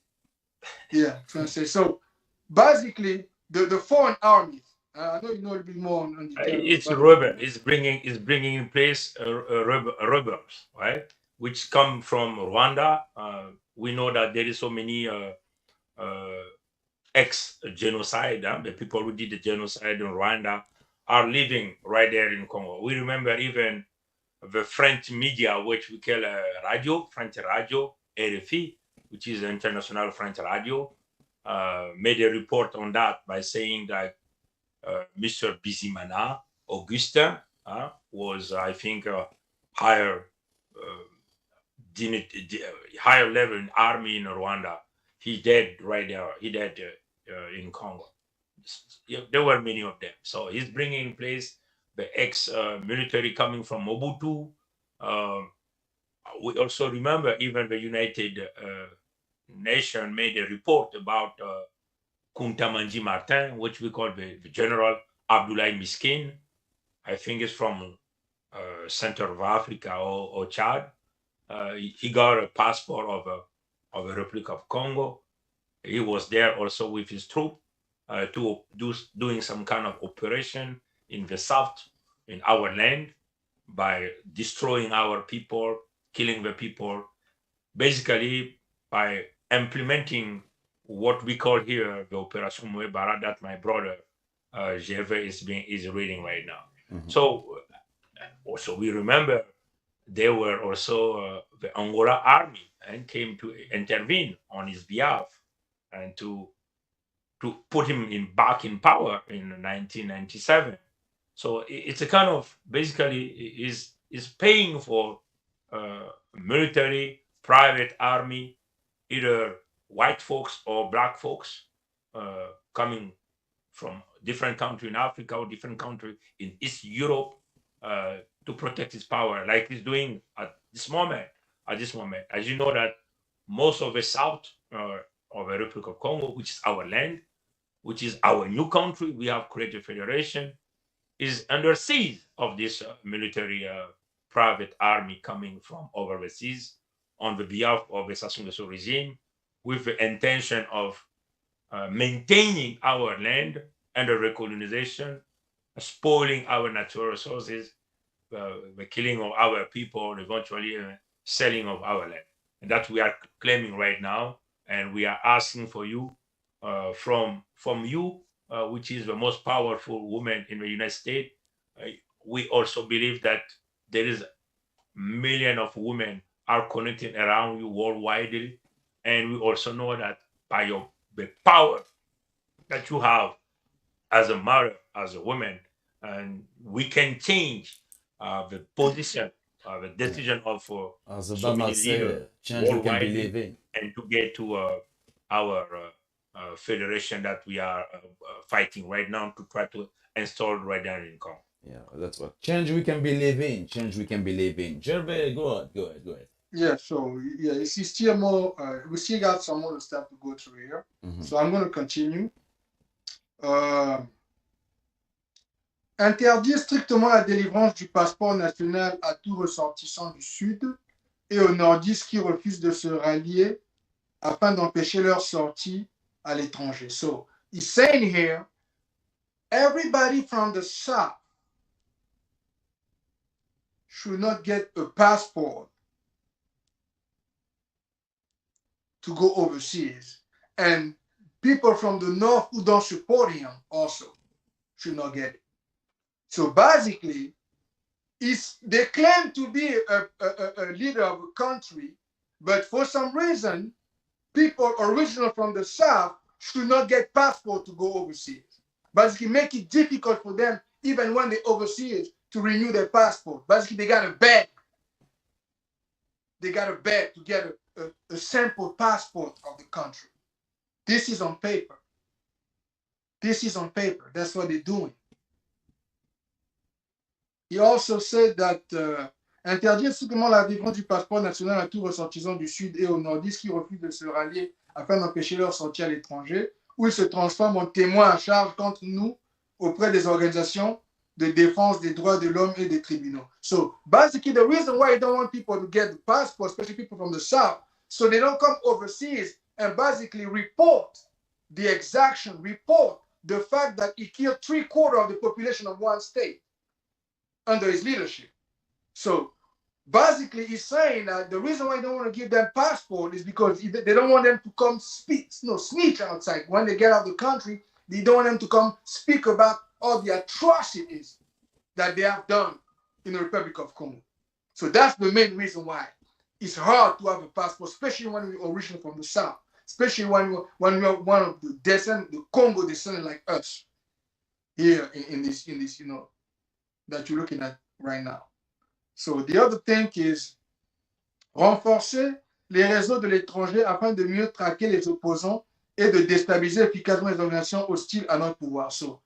Yeah, translate. So, basically, the foreign armies. I know you know a little bit more on detail. It's rebel. It's bringing in place rebels, right? Which come from Rwanda. We know that there is so many ex-genocide. The people who did the genocide in Rwanda are living right there in Congo. We remember even the French media, which we call French radio, RFI, which is international French radio, made a report on that by saying that Mr. Bizimana, Augustin, was, I think, higher level in army in Rwanda. He died right there. He died in Congo. There were many of them. So he's bringing in place the ex-military coming from Mobutu. We also remember even the United Nations made a report about Kuntamanji Martin, which we call the General Abdoulaye Miskin. I think it's from Center of Africa or Chad. He got a passport of the Republic of Congo. He was there also with his troop doing some kind of operation in the south, in our land, by destroying our people, killing the people, basically by implementing what we call here the Operation Muebara that my brother Gervais is reading right now. Mm-hmm. So also we remember there were also the Angola army and came to intervene on his behalf and to put him back in power in 1997. So it's a kind of basically is paying for military, private army, either white folks or black folks coming from different country in Africa or different country in East Europe to protect his power, like he's doing at this moment. As you know that most of the south of the Republic of Congo, which is our land, which is our new country, we have created a federation, is under siege of this military private army coming from overseas on the behalf of the Sassou Nguesso regime, with the intention of maintaining our land under recolonization, spoiling our natural resources, the killing of our people, eventually selling of our land. And that we are claiming right now, and we are asking for you, from you, which is the most powerful woman in the United States. We also believe that there is millions of women are connected around you worldwide, and we also know that by the power that you have as a mother, as a woman, and we can change the position, the decision of so many leaders worldwide, and to get to our federation that we are fighting right now to try to install right now in Congo. Yeah, that's what change we can believe in. Change we can believe in. Gervais, go ahead. Yeah, so yeah, you see still more. We still got some more stuff to go through here. Mm-hmm. So I'm going to continue. Interdire strictement la délivrance du passeport national à tout ressortissant du Sud et aux nordistes qui refusent de se rallier afin d'empêcher leur sortie à l'étranger. So he's saying here, everybody from the South should not get a passport to go overseas. And people from the North who don't support him also should not get it. So basically, they claim to be a leader of a country, but for some reason, people original from the South should not get passport to go overseas. Basically, make it difficult for them, even when they overseas, to renew their passport. Basically, they got to beg. they got to beg to get a simple passport of the country. This is on paper. This is on paper. That's what they're doing. He also said that interdire strictement la délivrance du passeport national à tous ressortissants du Sud et au Nordiste qui refusent de se rallier afin d'empêcher leur sortie à l'étranger, où ils se transforment en témoins à charge contre nous auprès des organisations de défense des droits de l'homme et des tribunaux. So basically, the reason why you don't want people to get the passport, especially people from the South, so they don't come overseas and basically report the exaction, report the fact that he killed 3/4 of the population of one state under his leadership. So basically, he's saying that the reason why they don't want to give them passport is because they don't want them to come snitch outside. When they get out of the country, they don't want them to come speak about all the atrocities that they have done in the Republic of Congo. So that's the main reason why it's hard to have a passport, especially when you're originally from the South, especially when you're one of the Congo descendant like us here in this, that you're looking at right now. So the other thing is renforcer les réseaux de l'étranger afin de mieux traquer les opposants et de déstabiliser efficacement les organisations hostiles à notre pouvoir. So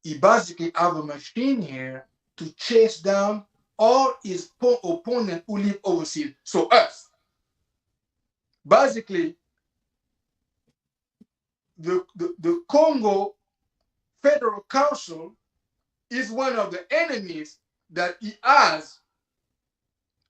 he basically have a machine here to chase down all his opponents who live overseas. So us. Basically, the Congo Federal Council is one of the enemies that he has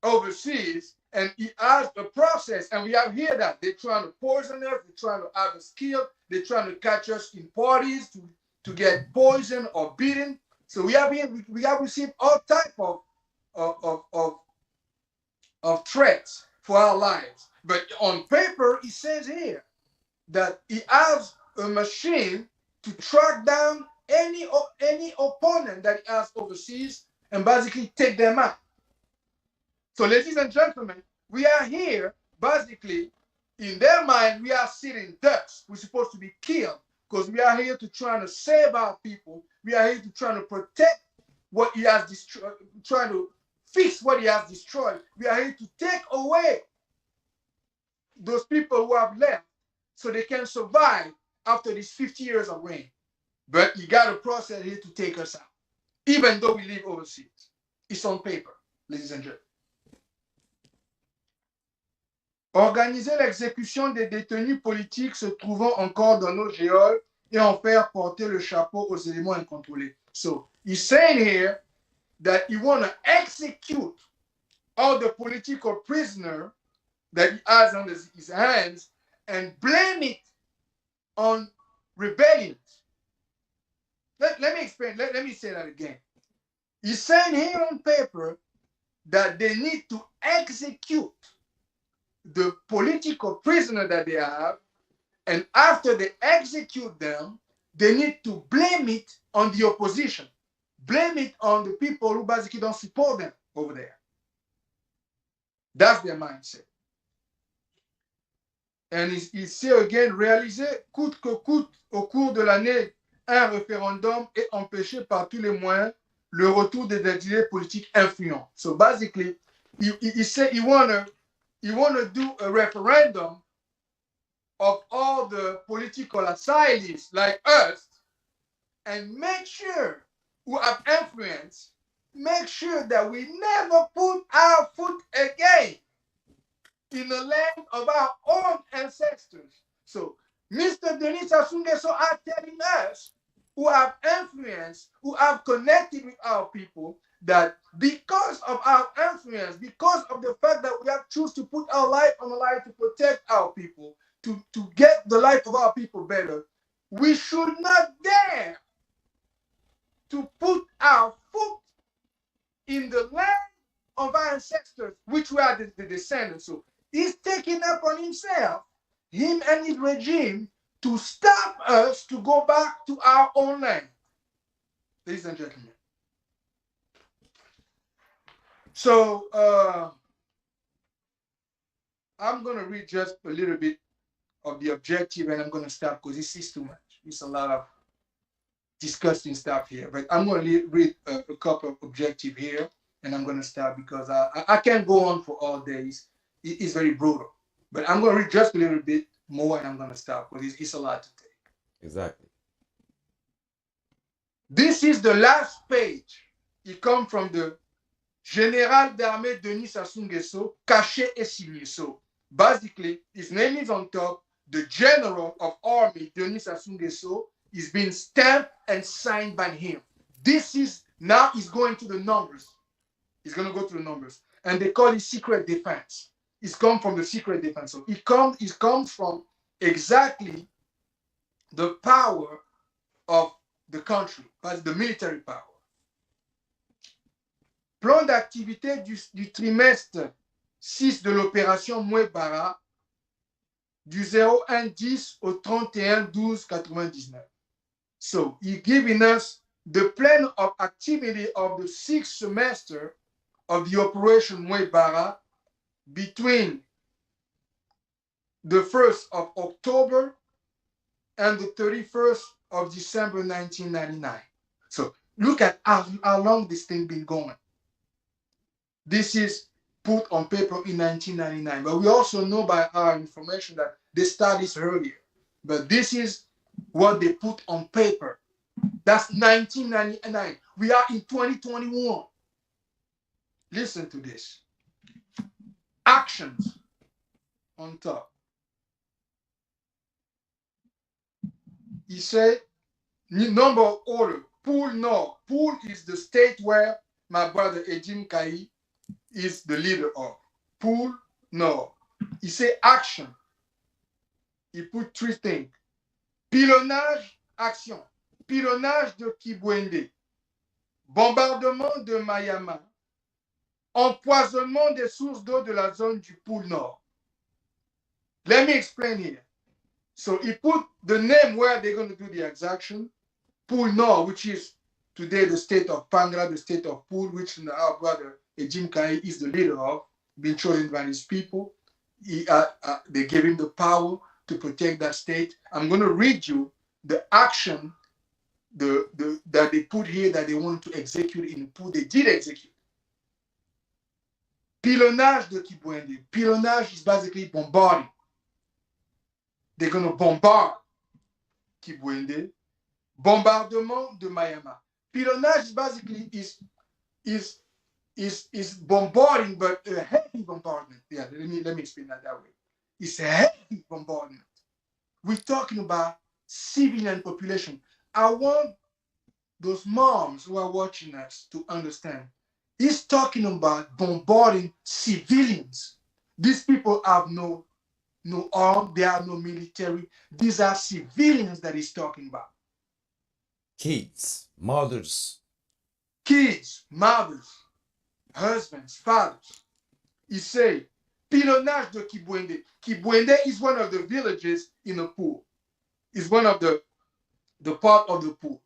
overseas, and he has a process, and we have here that they're trying to poison us, they're trying to have us killed, they're trying to catch us in parties to get poisoned or beaten. So we have received all type of threats for our lives. But on paper, he says here that he has a machine to track down any opponent that he has overseas and basically take them out. So, ladies and gentlemen, we are here basically, in their mind, we are sitting ducks. We're supposed to be killed because we are here to try to save our people. We are here to try to protect what he has destroyed, trying to fix what he has destroyed. We are here to take away those people who have left so they can survive after these 50 years of reign. But you got a process here to take us out, even though we live overseas. It's on paper, ladies and gentlemen. Organiser l'exécution des détenus politiques se trouvant encore dans nos géoles et en faire porter le chapeau aux éléments incontrôlés. So he's saying here that he want to execute all the political prisoners that he has under his hands and blame it on rebellions. Let me explain. Let me say that again. He's saying here on paper that they need to execute the political prisoner that they have, and after they execute them, they need to blame it on the opposition. Blame it on the people who basically don't support them over there. That's their mindset. And ici again, réaliser coûte que coûte au cours de l'année un référendum et empêcher par tous les moyens le retour des exilés politiques influents. So basically, he said he wanna do a referendum of all the political asylees like us and make sure who have influence, make sure that we never put our foot again in the land of our own ancestors. So Mr. Denis Sassou Nguesso are telling us who have influence, who have connected with our people, that because of our influence, because of the fact that we have chosen to put our life on the line to protect our people, to get the life of our people better, we should not dare to put our foot in the land of our ancestors, which we are the descendants. So he's taking upon himself, him and his regime, to stop us to go back to our own land. Ladies and gentlemen. So I'm going to read just a little bit of the objective and I'm going to stop because this is too much. It's a lot of disgusting stuff here. But I'm going to read a couple of objectives here and I'm going to stop because I can't go on for all days. is very brutal. But I'm going to read just a little bit more and I'm going to stop because it's a lot to take. Exactly. This is the last page. It comes from the Général d'armée Denis Sassou Nguesso, caché et signé. So basically, his name is on top. The General of Army Denis Sassou Nguesso is being stamped and signed by him. This is now he's going to the numbers. He's going to go to the numbers. And they call it secret defense. It's come from the secret defense. So it comes from exactly the power of the country, but the military power. Plan d'activité du trimestre 6 de l'opération Mouebara du 01-10 au 31-12-99. So he's giving us the plan of activity of the 6th semester of the operation Mouebara between the 1st of October and the 31st of December 1999. So look at how long this thing been going. This is put on paper in 1999, but we also know by our information that they started this earlier. But this is what they put on paper. That's 1999. We are in 2021. Listen to this. Actions on top. He said, number of order, Pool Nord. Pool is the state where my brother Edim Kai is the leader of. Pool Nord. He said action. He put 3 things. Pilonnage, action. Pilonnage de Kibwende. Bombardement de Mayama. Empoisonnement des sources d'eau de la zone du Pool Nord. Let me explain here. So he put the name where they're going to do the exaction. Pool Nord, which is today the state of Pangra, the state of Pool, which our brother Ejim Kai is the leader of, being chosen by his people. They gave him the power to protect that state. I'm going to read you the action that they put here that they want to execute in Pool. They did execute. Pilonnage de Kibwende. Pilonnage is basically bombarding. They're going to bombard Kibwende. Bombardement de Mayama. Pilonnage basically is bombarding, but a heavy bombardment. Yeah, let me explain that way. It's a heavy bombardment. We're talking about civilian population. I want those moms who are watching us to understand. He's talking about bombarding civilians. These people have no arm, they are no military. These are civilians that he's talking about. Kids, mothers, husbands, fathers. He say, pilonnage de Kibwende. Kibwende is one of the villages in the Pool. It's one of the part of the Pool,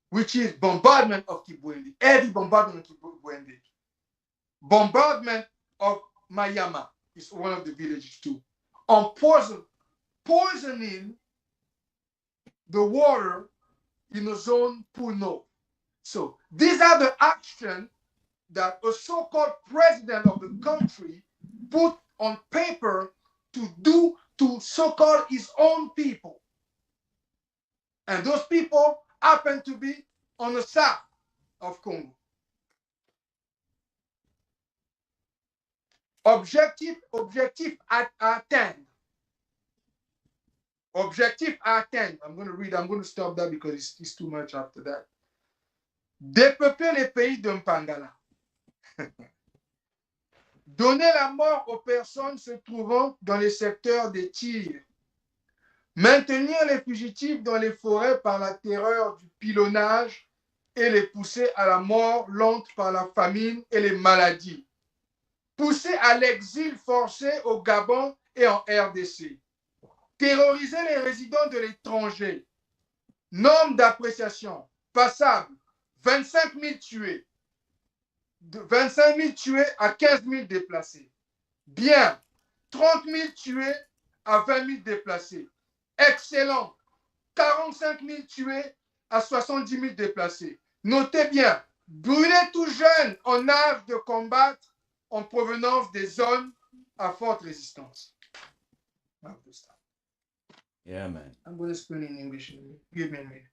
which is bombardment of Kibwende. Heavy bombardment of Kibwende. Bombardment of Mayama is one of the villages too. On poisoning the water in the zone Pool Nord. So these are the actions that a so-called president of the country put on paper to do to so-called his own people. And those people happen to be on the south of Congo. Objectif à atteindre. Objectif à atteindre. I'm going to stop that because it's too much after that. Dépeupler les pays de Mpangala. Donner la mort aux personnes se trouvant dans les secteurs des tirs. Maintenir les fugitifs dans les forêts par la terreur du pilonnage et les pousser à la mort lente par la famine et les maladies. Pousser à l'exil forcé au Gabon et en RDC. Terroriser les résidents de l'étranger. Norme d'appréciation passable, 25 000 tués. De 25 000 tués à 15 000 déplacés. Bien, 30 000 tués à 20 000 déplacés. Excellent, 45 000 tués à 70 000 déplacés. Notez bien, brûler tout jeune en âge de combattre en provenance des zones à forte résistance. Yeah, man. I'm going to explain in English. Give me a minute.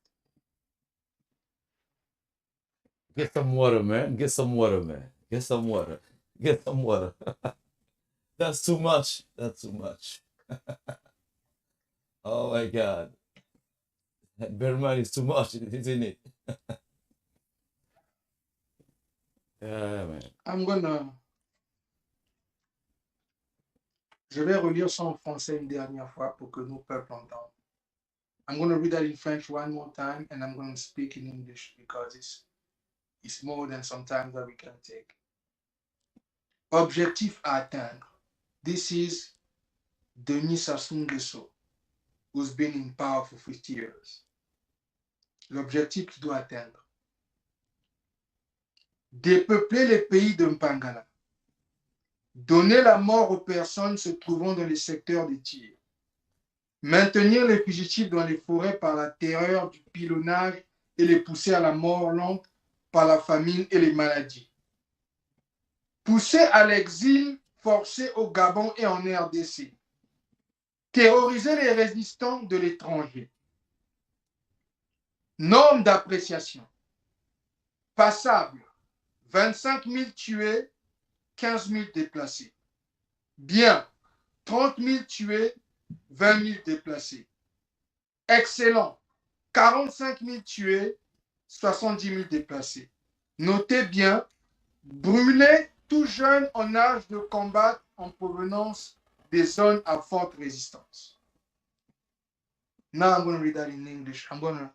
Get some water, man. Get some water, man. Get some water. Get some water. That's too much. That's too much. Oh my God. Berman is too much, isn't it? Yeah, man. Je vais relire ça en français une dernière fois pour que nos peuples entendent. I'm going to read that in French one more time, and I'm going to speak in English because it's more than sometimes that we can take. Objectif à atteindre. This is Denis Sassou Nguesso, who's been in power for 50 years. L'objectif qu'il doit atteindre. Dépeupler les pays de Mpangala. Donner la mort aux personnes se trouvant dans les secteurs de tir. Maintenir les fugitifs dans les forêts par la terreur du pilonnage et les pousser à la mort lente par la famine et les maladies. Pousser à l'exil forcé au Gabon et en RDC. Terroriser les résistants de l'étranger. Norme d'appréciation. Passable. 25 000 tués, 15 000 déplacés. Bien. 30 000 tués, 20 000 déplacés. Excellent. 45 000 tués, 70 000 déplacés. Notez bien, brûlés tout jeunes en âge de combattre en provenance des zones à forte résistance. Now I'm going to read that in English. I'm going to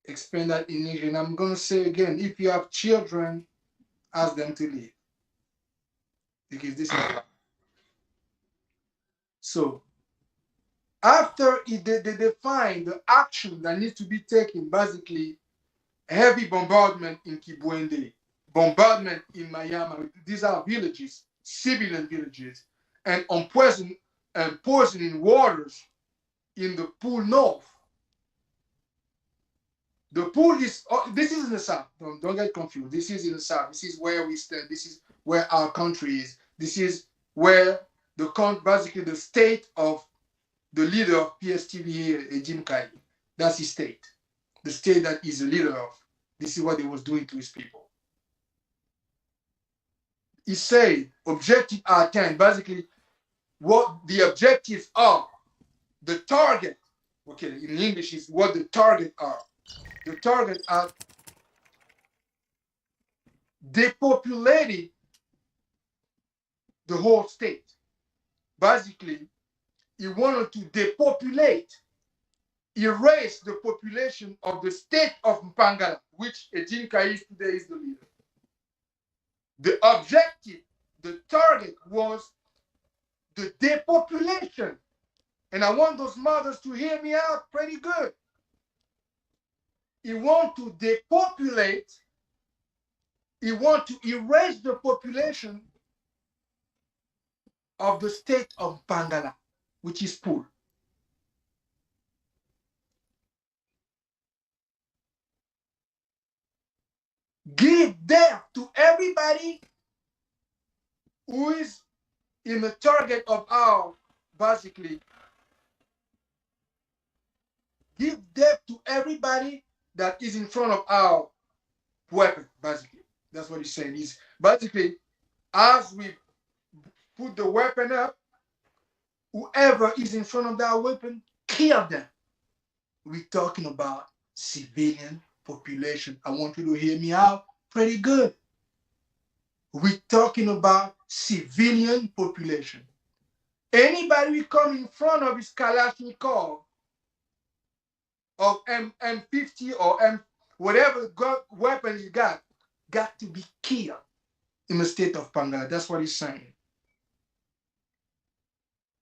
explain that in English. And I'm going to say again, if you have children, ask them to leave. Because this is... So, after they define the action that needs to be taken, basically, heavy bombardment in Kibwende, bombardment in Miami. These are villages, civilian villages, and poisoning waters in the pool north. The pool is, this is in the south. Don't get confused. This is in the south. This is where we stand. This is where our country is. This is where basically the state of the leader of PSTV here, Jim Kai. That's his state. The state that he's the leader of. This is what he was doing to his people. He said, objective are attained. Basically, what the objectives are. The target, okay, in English is what the target are. The target are depopulating the whole state. Basically, he wanted to depopulate, erase the population of the state of Mpangala, which Etienne Kais today is the leader. The objective, the target was the depopulation. And I want those mothers to hear me out pretty good. He wants to depopulate, he wants to erase the population of the state of Mpangala, which is poor. Give death to everybody who is in the target of our, basically, give death to everybody that is in front of our weapon, basically. That's what he's saying. He's basically, as we put the weapon up, whoever is in front of that weapon, kill them. We're talking about civilian population. I want you to hear me out pretty good. We're talking about civilian population. Anybody we come in front of his Kalashnikov, of M50 or whatever weapon he got to be killed in the state of Mpangala. That's what he's saying.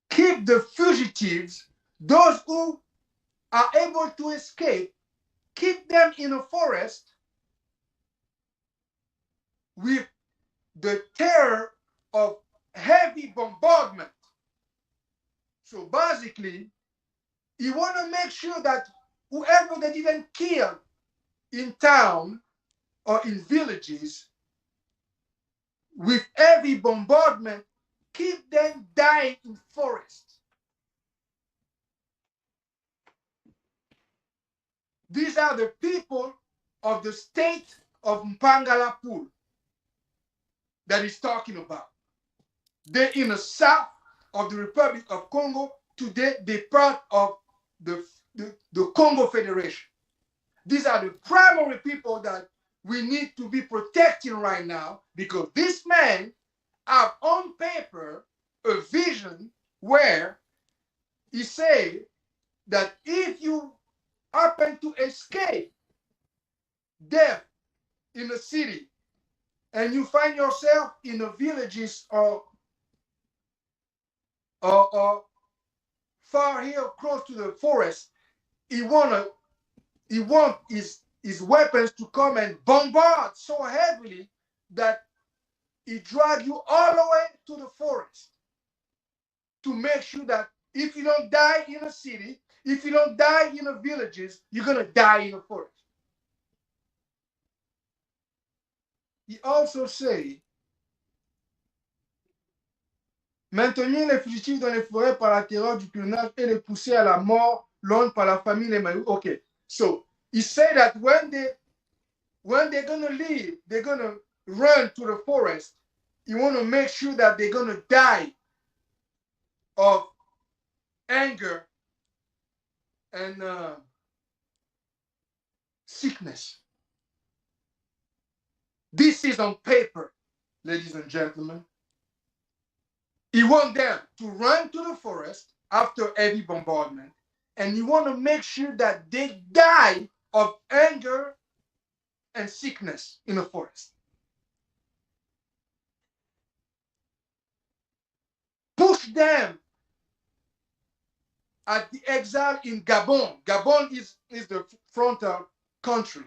Keep the fugitives, those who are able to escape, keep them in a forest with the terror of heavy bombardment. So basically, you want to make sure that whoever they didn't kill in town or in villages with heavy bombardment, keep them dying in forests. These are the people of the state of Mpangalapool that he's talking about. They're in the south of the Republic of Congo. Today, they're part of the Kongo Federation. These are the primary people that we need to be protecting right now, because this man have on paper a vision where he say that if you happen to escape death in a city and you find yourself in the villages or far here close to the forest, he want his weapons to come and bombard so heavily that he drag you all the way to the forest to make sure that if you don't die in a city, if you don't die in the villages, you're gonna die in the forest. He also say, maintenir les fugitifs dans les forêts par la terreur du pilonnage et les pousser à la mort l'un par la famine les maillots. Okay, so he said that when they're gonna leave, they're gonna run to the forest. You want to make sure that they're gonna die of anger and sickness. This is on paper, ladies and gentlemen. You want them to run to the forest after heavy bombardment, and you want to make sure that they die of anger and sickness in the forest. Push them at the exile in Gabon. Gabon is the frontal country,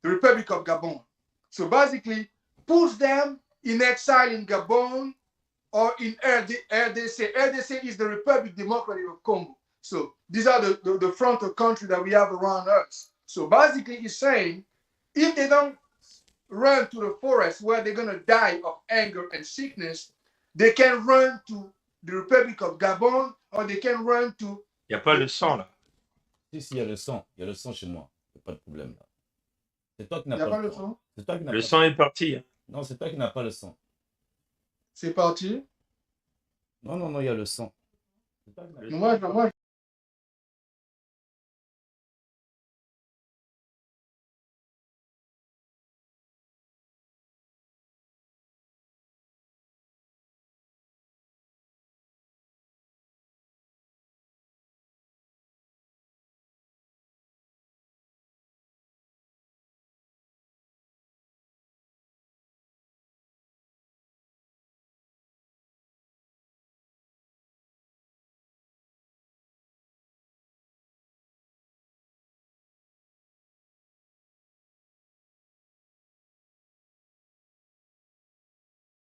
the Republic of Gabon. So basically, push them in exile in Gabon or in RDC. RDC is the Republic Democratic of Congo. So these are the frontal country that we have around us. So basically, he's saying, if they don't run to the forest where they're going to die of anger and sickness, they can run to the Republic of Gabon, or they can run to... Il n'y a pas le sang, là. Si, il y a le sang. Il y a le sang chez moi. Il n'y a pas de problème, là. C'est toi qui n'as Il n'y a pas pas le le sang. sang? C'est toi qui n'as Le pas sang est parti. Hein. Non, c'est toi qui n'as pas le sang. C'est parti. Non, non, non, il y a le sang. C'est toi qui n'as le sang. Moi,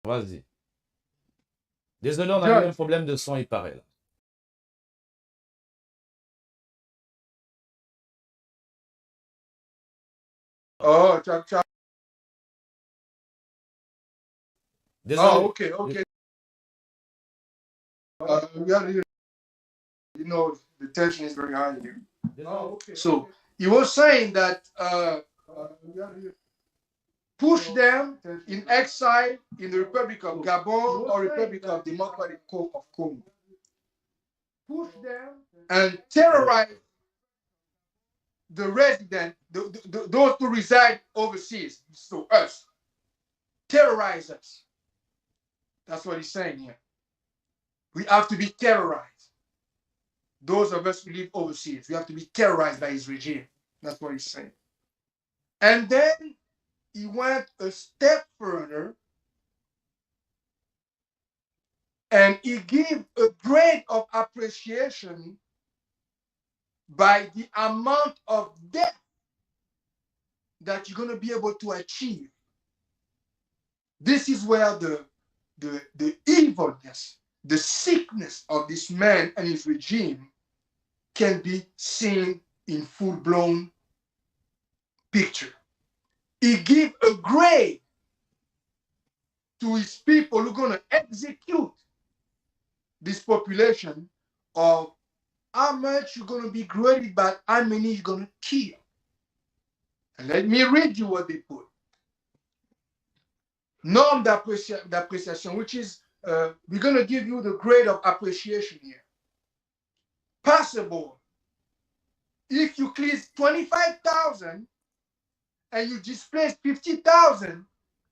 Vas-y. Désolé, on a eu un problème de son, il paraît, là. Oh, ciao. Désolé. Oh, okay. You know, the tension is very high here. Désolé. So he was saying that push them in exile in the Republic of Gabon or Republic of Democratic of Congo. Push them and terrorize the resident, those who reside overseas. So us, terrorize us. That's what he's saying here. We have to be terrorized. Those of us who live overseas, we have to be terrorized by his regime. That's what he's saying. And then he went a step further and he gave a grade of appreciation by the amount of death that you're going to be able to achieve. This is where the evilness, the sickness of this man and his regime can be seen in full-blown picture. He gave a grade to his people who are going to execute this population of how much you're going to be graded by how many you're going to kill. And let me read you what they put. Norm d'appreciation, which is, we're going to give you the grade of appreciation here. Passable. If you clear 25,000 and you displace 50,000,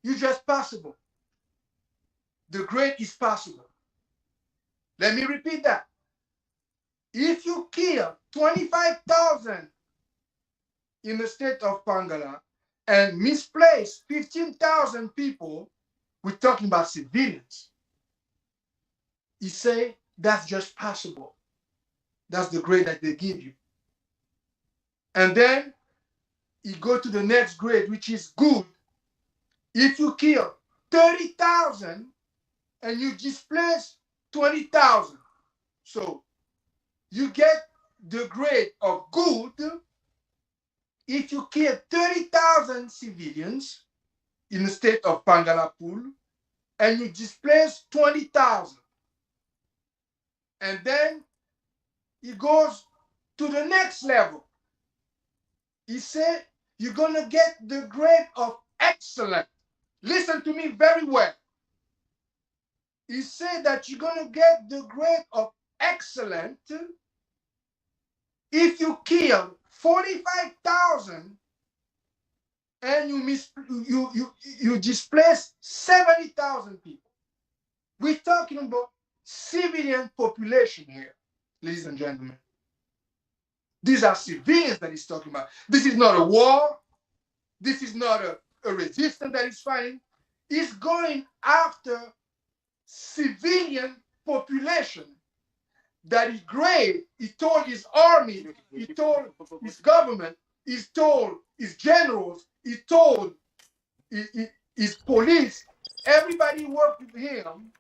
you just passable. The grade is passable. Let me repeat that. If you kill 25,000 in the state of Pangala and misplace 15,000 people, we're talking about civilians. He say that's just passable. That's the grade that they give you. And then you go to the next grade, which is good. If you kill 30,000 and you displace 20,000, so you get the grade of good if you kill 30,000 civilians in the state of Pangalapool and you displace 20,000. And then it goes to the next level. He said, you're going to get the grade of excellent. Listen to me very well. He said that you're going to get the grade of excellent if you kill 45,000 and you displace 70,000 people. We're talking about civilian population here, ladies and gentlemen. These are civilians that he's talking about. This is not a war. This is not a resistance that he's fighting. He's going after civilian population that is great. He told his army, he told his government, he told his generals, he told his police, everybody worked with him,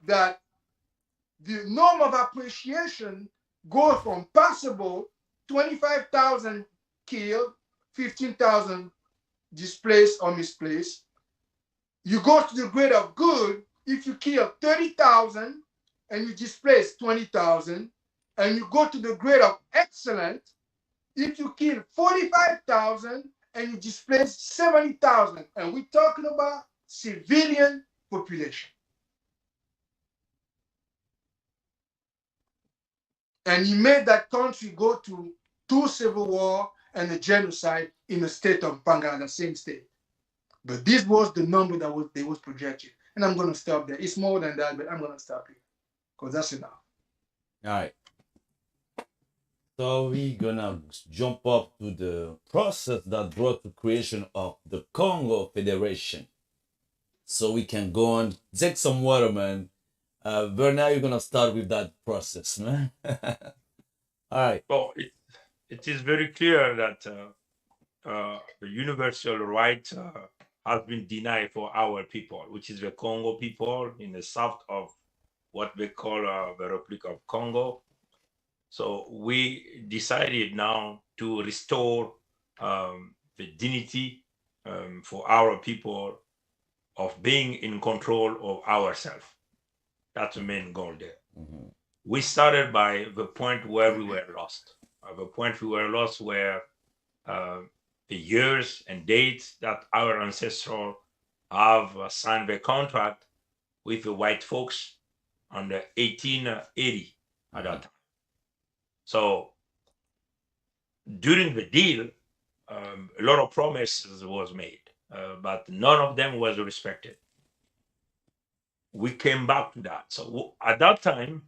that the norm of appreciation goes from passable, 25,000 killed, 15,000 displaced or misplaced. You go to the grade of good if you kill 30,000 and you displace 20,000, and you go to the grade of excellent if you kill 45,000 and you displace 70,000. And we're talking about civilian population. And he made that country go to 2 civil wars and a genocide in the state of Pangala, the same state. But this was the number that they was projected. And I'm going to stop there. It's more than that, but I'm going to stop here because that's enough. All right. So we're gonna jump up to the process that brought the creation of the Kongo Federation. So we can go on, take some water, man. Bernard, you're gonna start with that process, man. All right. Well, it is very clear that the universal right has been denied for our people, which is the Congo people in the south of what we call the Republic of Congo. So we decided now to restore the dignity for our people of being in control of ourselves. That's the main goal there. Mm-hmm. We started by the point where we were lost. The point we were lost were the years and dates that our ancestors have signed the contract with the white folks on the 1880 at that time. So during the deal, a lot of promises was made, but none of them was respected. We came back to that. So at that time,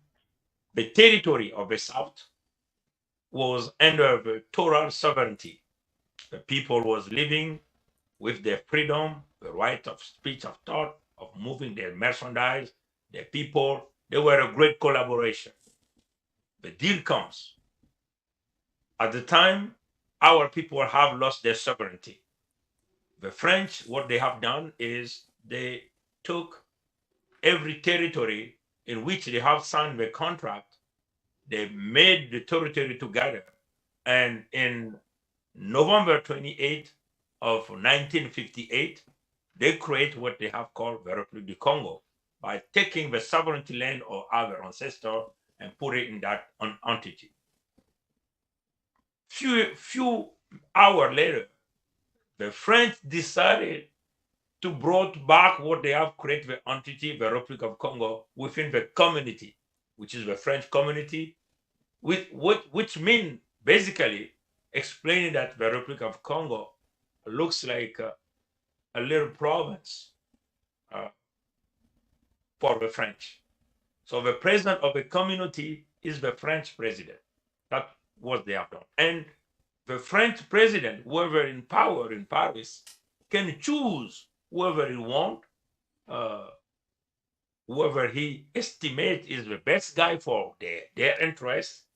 the territory of the South was under the total sovereignty. The people was living with their freedom, the right of speech, of thought, of moving their merchandise, their people. They were a great collaboration. The deal comes. At the time, our people have lost their sovereignty. The French, what they have done is they took every territory in which they have signed the contract, they made the territory together. And in November 28th of 1958, they create what they have called the Republic of Congo by taking the sovereignty land of our ancestor and put it in that entity. Few hours later, the French decided to brought back what they have created the entity, the Republic of Congo, within the community, which is the French community, which means basically explaining that the Republic of Congo looks like a little province for the French. So the president of the community is the French president. That's what they have done. And the French president, whoever in power in Paris, can choose whoever he wants, whoever he estimates is the best guy for their interests,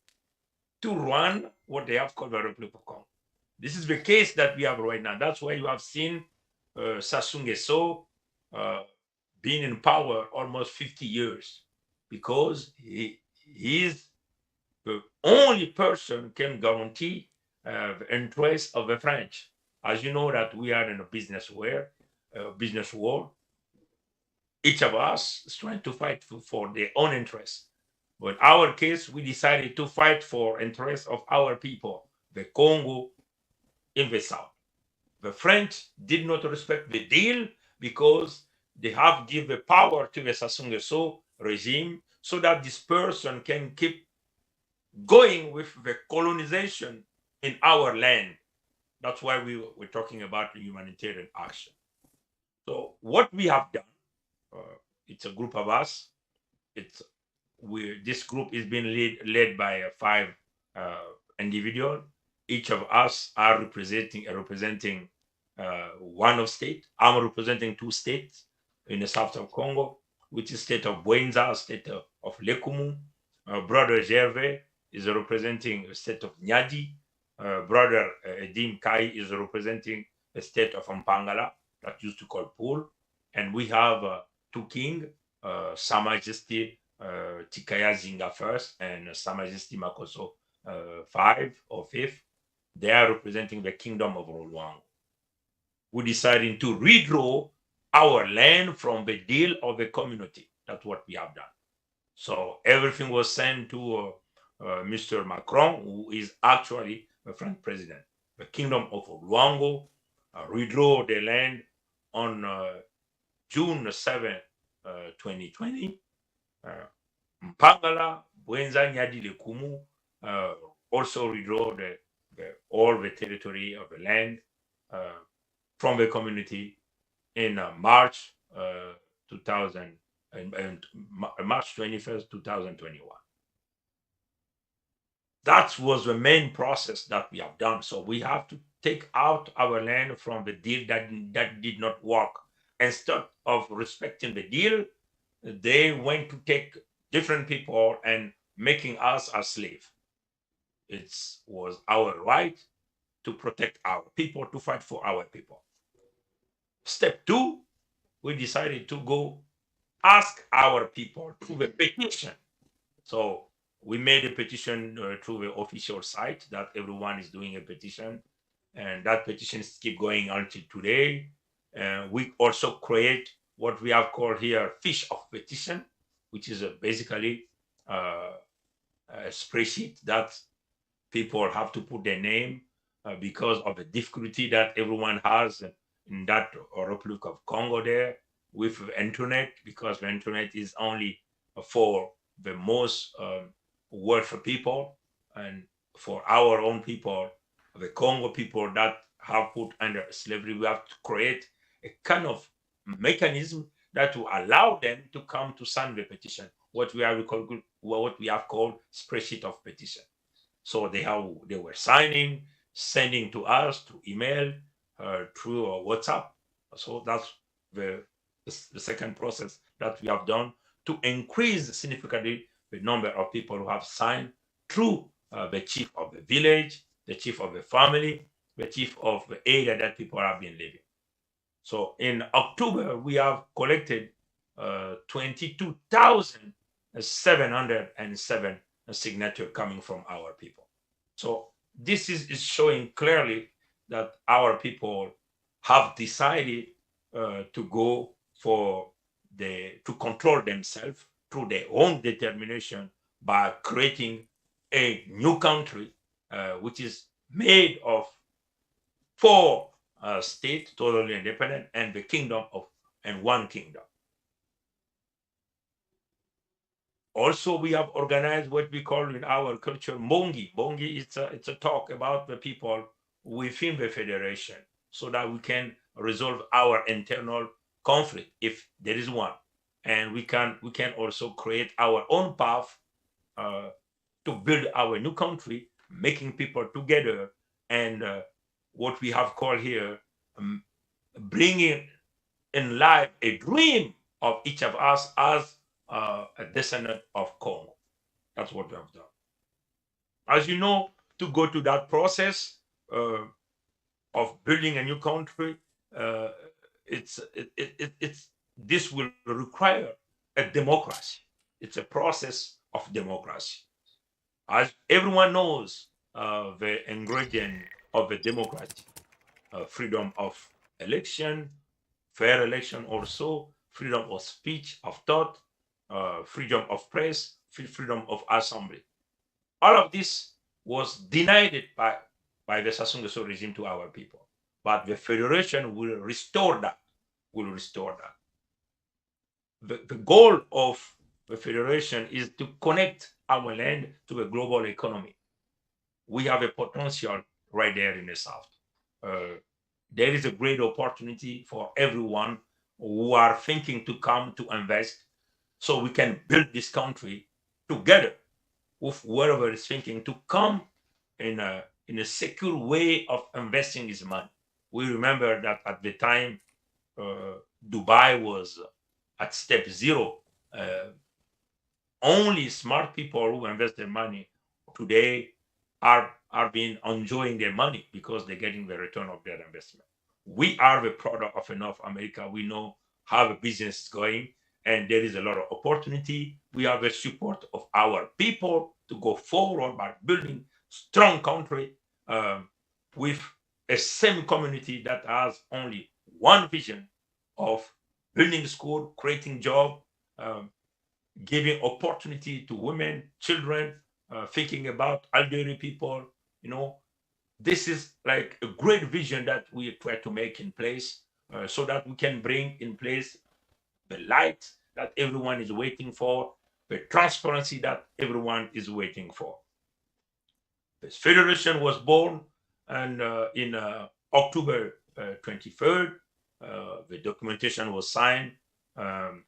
to run what they have called the Republic of Congo. This is the case that we have right now. That's why you have seen Sassou Nguesso being in power almost 50 years, because he is the only person can guarantee the interests of the French. As you know that we are in a business world. Each of us is trying to fight for their own interests. But in our case, we decided to fight for interests of our people, the Congo in the south. The French did not respect the deal because they have given the power to the Sassou Nguesso regime so that this person can keep going with the colonization in our land. That's why we're talking about the humanitarian action. So what we have done, it's a group of us. This group is being led by 5 individuals. Each of us are representing one of state. I'm representing 2 states in the south of Congo, which is state of Bwenza, state of Lekumu. Brother Gervais is representing the state of Nyadi. Brother Edim Kai is representing the state of Mpangala, that used to call Pool. And we have 2 kings, Sa Majesty Tikaya Zinga first and Sa Majesty Makoso 5 or 5th. They are representing the kingdom of Luango. We decided to redraw our land from the deal of the community. That's what we have done. So everything was sent to Mr. Macron, who is actually the French president. The kingdom of Luango redraw the land on June 7, 2020. Mpangala, Bwenza, Nyadi, Lekumu also redraw all the territory of the land from the community in March 21st, 2021. That was the main process that we have done. So we have to take out our land from the deal that did not work. Instead of respecting the deal, they went to take different people and making us a slave. It was our right to protect our people, to fight for our people. Step 2, we decided to go ask our people through the petition. So we made a petition through the official site that everyone is doing a petition, and that petitions keep going until today. We also create what we have called here fish of petition, which is basically a spreadsheet that people have to put their name because of the difficulty that everyone has in that Republic of Congo there with the internet, because the internet is only for the most worthy people, and for our own people, the Congo people that have put under slavery, we have to create a kind of mechanism that will allow them to come to sign the petition, what we have called spreadsheet of petition. So they were signing, sending to us through email, through WhatsApp. So that's the second process that we have done to increase significantly the number of people who have signed through the chief of the village, the chief of the family, the chief of the area that people have been living. So in October, we have collected 22,707 signatures coming from our people. So this is showing clearly that our people have decided to go for to control themselves through their own determination by creating a new country, which is made of 4 states, totally independent, and the kingdom of and one kingdom. Also, we have organized what we call in our culture Bongi. Bongi it's a talk about the people within the federation, so that we can resolve our internal conflict if there is one, and we can also create our own path to build our new country, making people together, and what we have called here bringing in life a dream of each of us as a descendant of Congo. That's what we have done. As you know, to go to that process of building a new country, this will require a democracy. It's a process of democracy. As everyone knows, the ingredient of a democracy, freedom of election, fair election also, freedom of speech, of thought, freedom of press, freedom of assembly. All of this was denied by the Sassou Nguesso regime to our people. But the federation will restore that, The goal of the federation is to connect our land to a global economy. We have a potential right there in the South. There is a great opportunity for everyone who are thinking to come to invest, so we can build this country together with whoever is thinking to come in a secure way of investing his money. We remember that at the time Dubai was at step 0. Only smart people who invest their money today are being enjoying their money because they're getting the return of their investment. We are the product of North America. We know how the business is going, and there is a lot of opportunity. We have the support of our people to go forward by building strong country with a same community that has only one vision of building school, creating job, giving opportunity to women, children, thinking about elderly people. This is like a great vision that we try to make in place, so that we can bring in place the light that everyone is waiting for, the transparency that everyone is waiting for. This federation was born, and in October 23rd, the documentation was signed.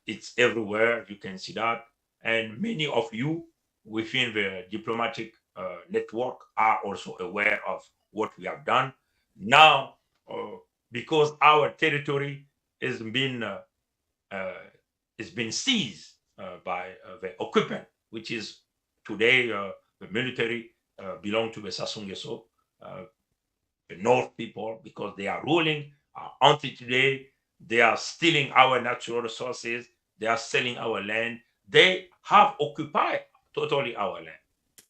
It's everywhere. You can see that. And many of you within the diplomatic network are also aware of what we have done. Now, because our territory is been seized by the occupant, which is today the military belong to the Sassou Nguesso, the North people, because they are ruling, are anti today. They are stealing our natural resources. They are selling our land. They have occupied totally our land.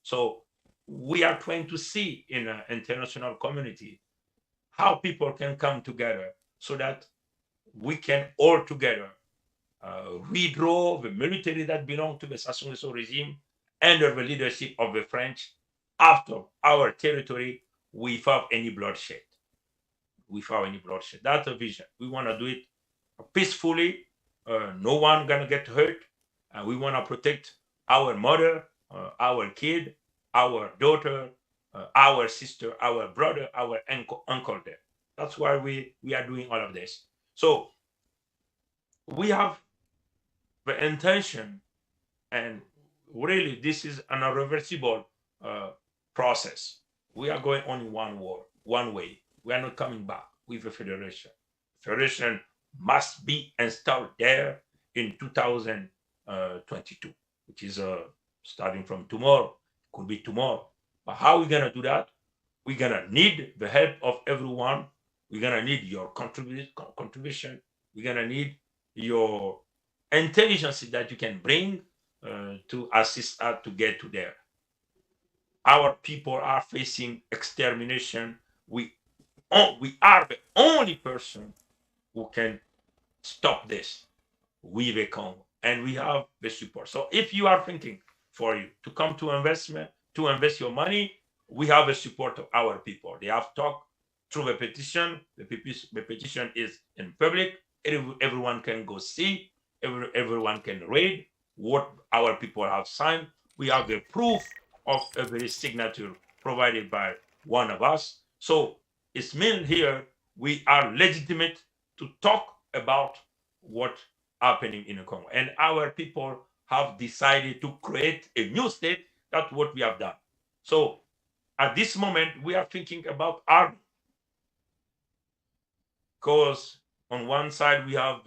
So we are trying to see in an international community how people can come together so that we can all together redraw the military that belonged to the Sassou Nguesso regime under the leadership of the French after our territory without any bloodshed. That's a vision. We want to do it peacefully. No one gonna get hurt. We want to protect our mother, our kid, our daughter, our sister, our brother, our uncle there. That's why we are doing all of this. So we have the intention, and really this is an irreversible process. We are going only one way. We are not coming back with the federation. Federation must be installed there in 2022, which is starting from tomorrow. Could be tomorrow. But how are we gonna do that? We're gonna need the help of everyone. We're gonna need your contribution. We're gonna need your intelligence that you can bring to assist us to get to there. Our people are facing extermination. We are the only person who can stop this with the Congo, and we have the support. So if you are thinking for you to come to invest your money, we have the support of our people. They have talked through the petition. The petition is in public. Everyone can go see. Everyone can read what our people have signed. We have the proof of every signature provided by one of us. So it's mean here we are legitimate to talk about what happening in the Congo. And our people have decided to create a new state. That's what we have done. So at this moment, we are thinking about army. Because on one side, we have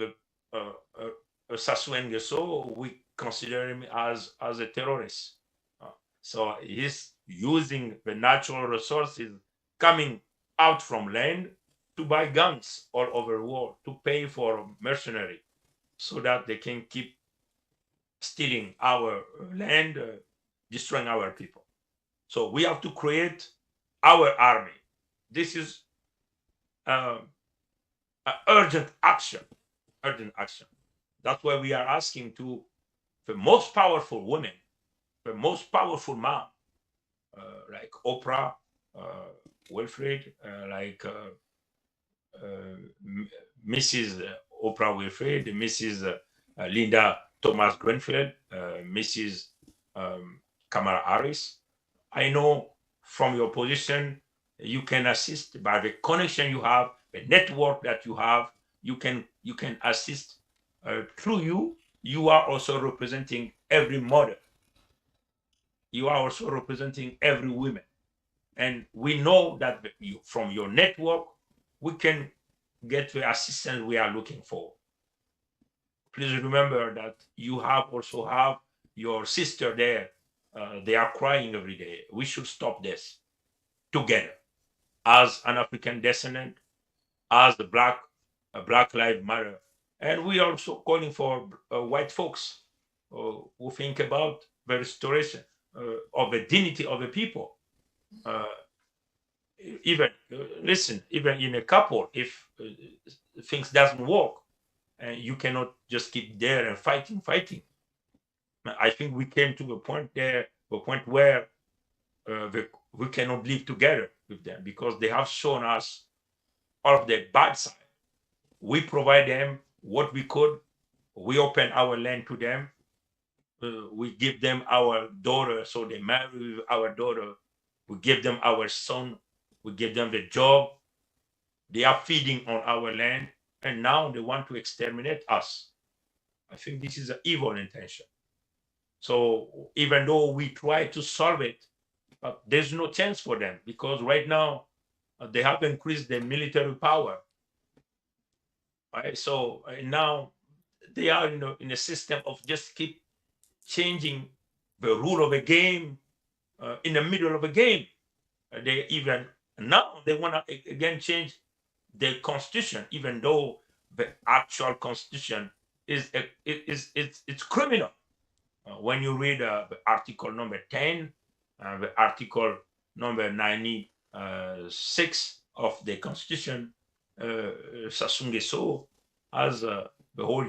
Sassou Nguesso, we consider him as a terrorist. So he's using the natural resources coming out from land to buy guns all over the world, to pay for mercenary, so that they can keep stealing our land, destroying our people. So we have to create our army. This is urgent action. That's why we are asking to the most powerful women, the most powerful man, like Oprah, Wilfred, like Mrs. Oprah Wilfred, Mrs. Linda Thomas Greenfield, Mrs. Kamala Harris. I know from your position, you can assist by the connection you have, the network that you have. You can assist through you. You are also representing every mother. You are also representing every woman. And we know that from your network, we can get the assistance we are looking for. Please remember that you also have your sister there. They are crying every day. We should stop this together as an African descendant, as the Black Lives Matter. And we are also calling for white folks who think about the restoration of the dignity of the people. Even in a couple, if things doesn't work, and you cannot just keep there and fighting. I think we came to a point where we cannot live together with them, because they have shown us all of their bad side. We provide them what we could. We open our land to them. We give them our daughter, so they marry with our daughter. We give them our son. We give them the job. They are feeding on our land, and now they want to exterminate us. I think this is an evil intention. So even though we try to solve it, there's no chance for them, because right now they have increased their military power. Right? So now they are in a system of just keep changing the rule of the game in the middle of a game. They even now they want to again change the constitution, even though the actual constitution is it's criminal. When you read the article number 10 and the article number 96 of the constitution, Sassou Nguesso has the whole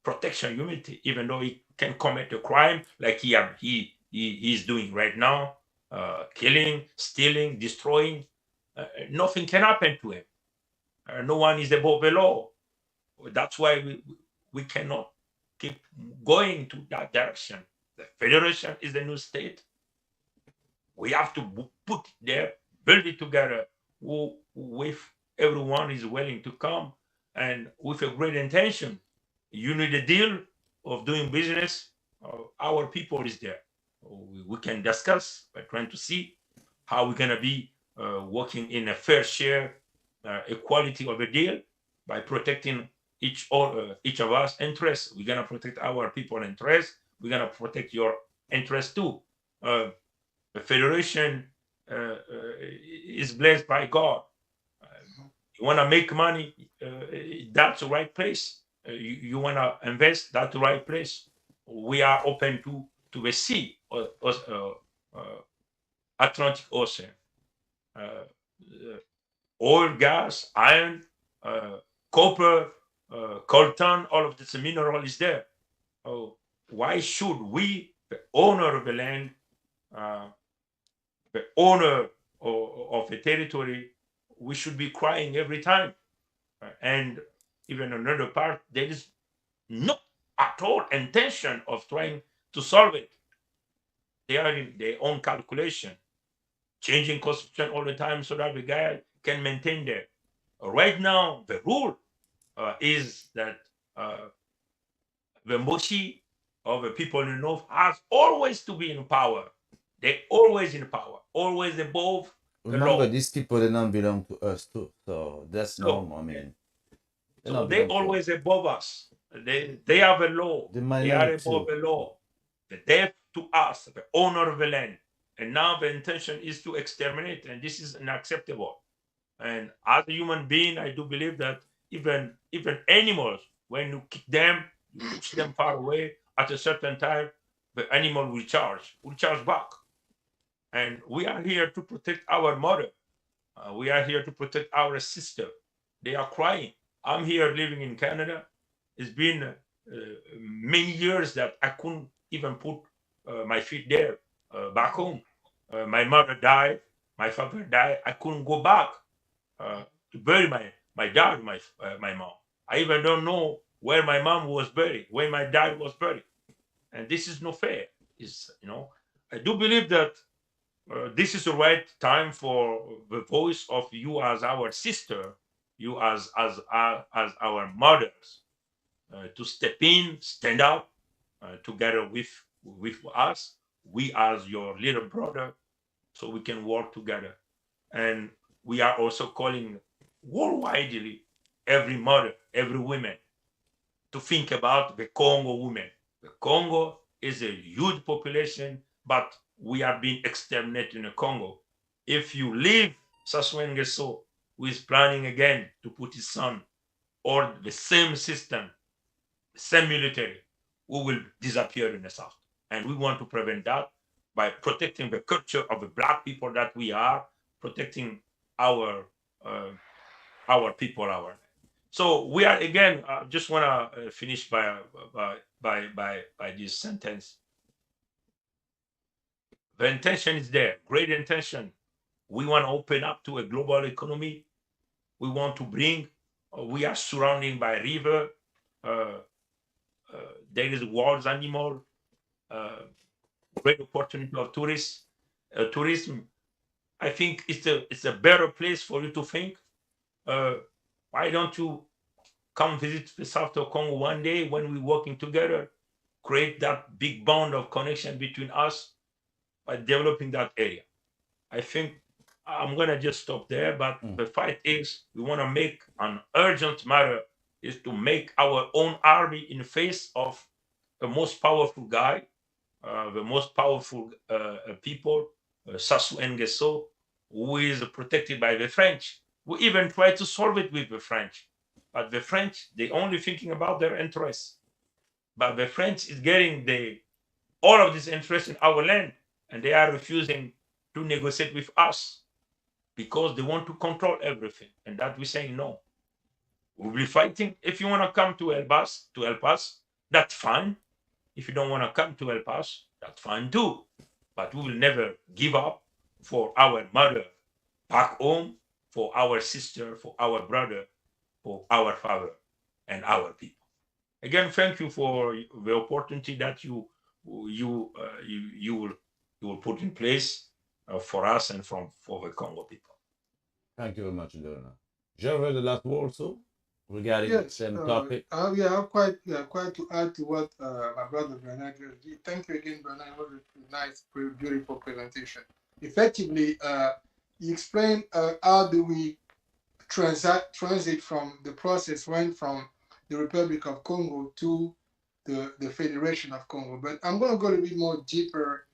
protection humanity, even though he can commit a crime like he's doing right now, killing, stealing, destroying. Nothing can happen to him. No one is above the law. That's why we cannot keep going to that direction. The federation is the new state. We have to put it there, build it together with everyone is willing to come and with a great intention. You need a deal of doing business. Our people is there. We can discuss by trying to see how we're going to be working in a fair share, equality of a deal by protecting each of us interests. We're going to protect our people interests. We're going to protect your interests too. The federation is blessed by God. You want to make money, that's the right place. You want to invest, that's the right place. We are open to the sea, Atlantic Ocean, oil, gas, iron, copper, coltan, all of this mineral is there. Why should we, the owner of the land, the owner of the territory, we should be crying every time? And even another part, there is no at all intention of trying to solve it. They are in their own calculation, changing constitution all the time so that the guy can maintain there. Right now, the rule is that the Moshi of the people in the north has always to be in power. They're always in power, always above the Remember, law. these people, they don't belong to us too. So that's So, normal. I mean, they So don't they belong to us. always above us. They have a law. The They are minority above too. the law. The death to us, the owner of the land. And now the intention is to exterminate, and this is unacceptable. And as a human being, I do believe that even animals, when you kick them, you push them far away, at a certain time, the animal will charge back. And we are here to protect our mother. We are here to protect our sister. They are crying. I'm here living in Canada. It's been many years that I couldn't even put my feet there back home. My mother died. My father died. I couldn't go back to bury my dad, my mom. I even don't know where my mom was buried, where my dad was buried, and this is no fair. I do believe that this is the right time for the voice of you as our sister, you as our mothers, to step in, stand up together with us. We as your little brother, so we can work together. And we are also calling worldwidely every mother, every woman to think about the Congo women. The Congo is a huge population, but we are being exterminated in the Congo. If you leave Sassou Nguesso, who is planning again to put his son or the same system, the same military, we will disappear in the South. And we want to prevent that by protecting the culture of the Black people that we are, protecting our people, So we are again. Just want to finish by this sentence. The intention is there, great intention. We want to open up to a global economy. We want to bring. We are surrounded by river. There is wild animal. Great opportunity of tourism. I think it's a better place for you to think. Why don't you come visit the South of Congo one day when we're working together, create that big bond of connection between us by developing that area? I think I'm going to just stop there, but the fight is we want to make an urgent matter is to make our own army in the face of the most powerful guy, the most powerful people, Sassou Nguesso, who is protected by the French. We even try to solve it with the French. But the French, they only thinking about their interests. But the French is getting all of this interest in our land, and they are refusing to negotiate with us because they want to control everything. And that we're saying no. We'll be fighting. If you want to come to help us, that's fine. If you don't want to come to help us, that's fine too. But we will never give up for our mother back home, for our sister, for our brother, for our father, and our people. Again, thank you for the opportunity that you will put in place for us and for the Congo people. Thank you very much, Ndona. Gervais, the last word also regarding the same topic. I'm quite to add to what my brother Bernard just did. Thank you again, Bernard. It was a nice, beautiful presentation. Effectively, you explained how do we transit from the process went from the Republic of Congo to the Federation of Congo. But I'm going to go a little bit more deeper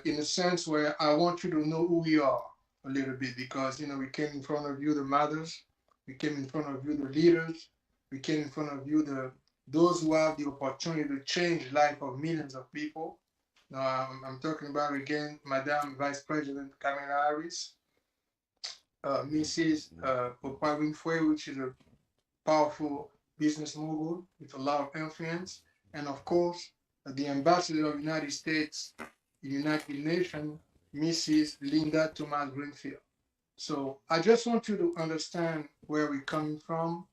in a sense where I want you to know who we are a little bit, because we came in front of you, the mothers, we came in front of you, the leaders, we came in front of you, those who have the opportunity to change the life of millions of people. Now I'm talking about again, Madame Vice President Kamala Harris, Mrs. Oprah Winfrey, which is a powerful business mogul with a lot of influence, and of course, the ambassador of the United States in the United Nations, Mrs. Linda Thomas Greenfield. So I just want you to understand where we're coming from,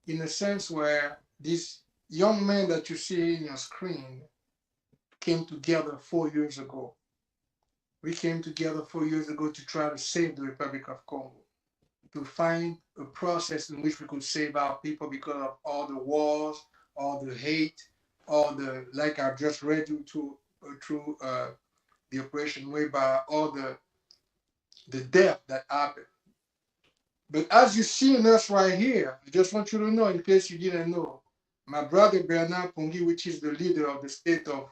in a sense where this young man that you see in your screen came together 4 years ago. We came together 4 years ago to try to save the Republic of Congo, to find a process in which we could save our people because of all the wars, all the hate, all the, like I just read you through the operation whereby all the death that happened. But as you see in us right here, I just want you to know, in case you didn't know, my brother Bernard Pongi, which is the leader of the state of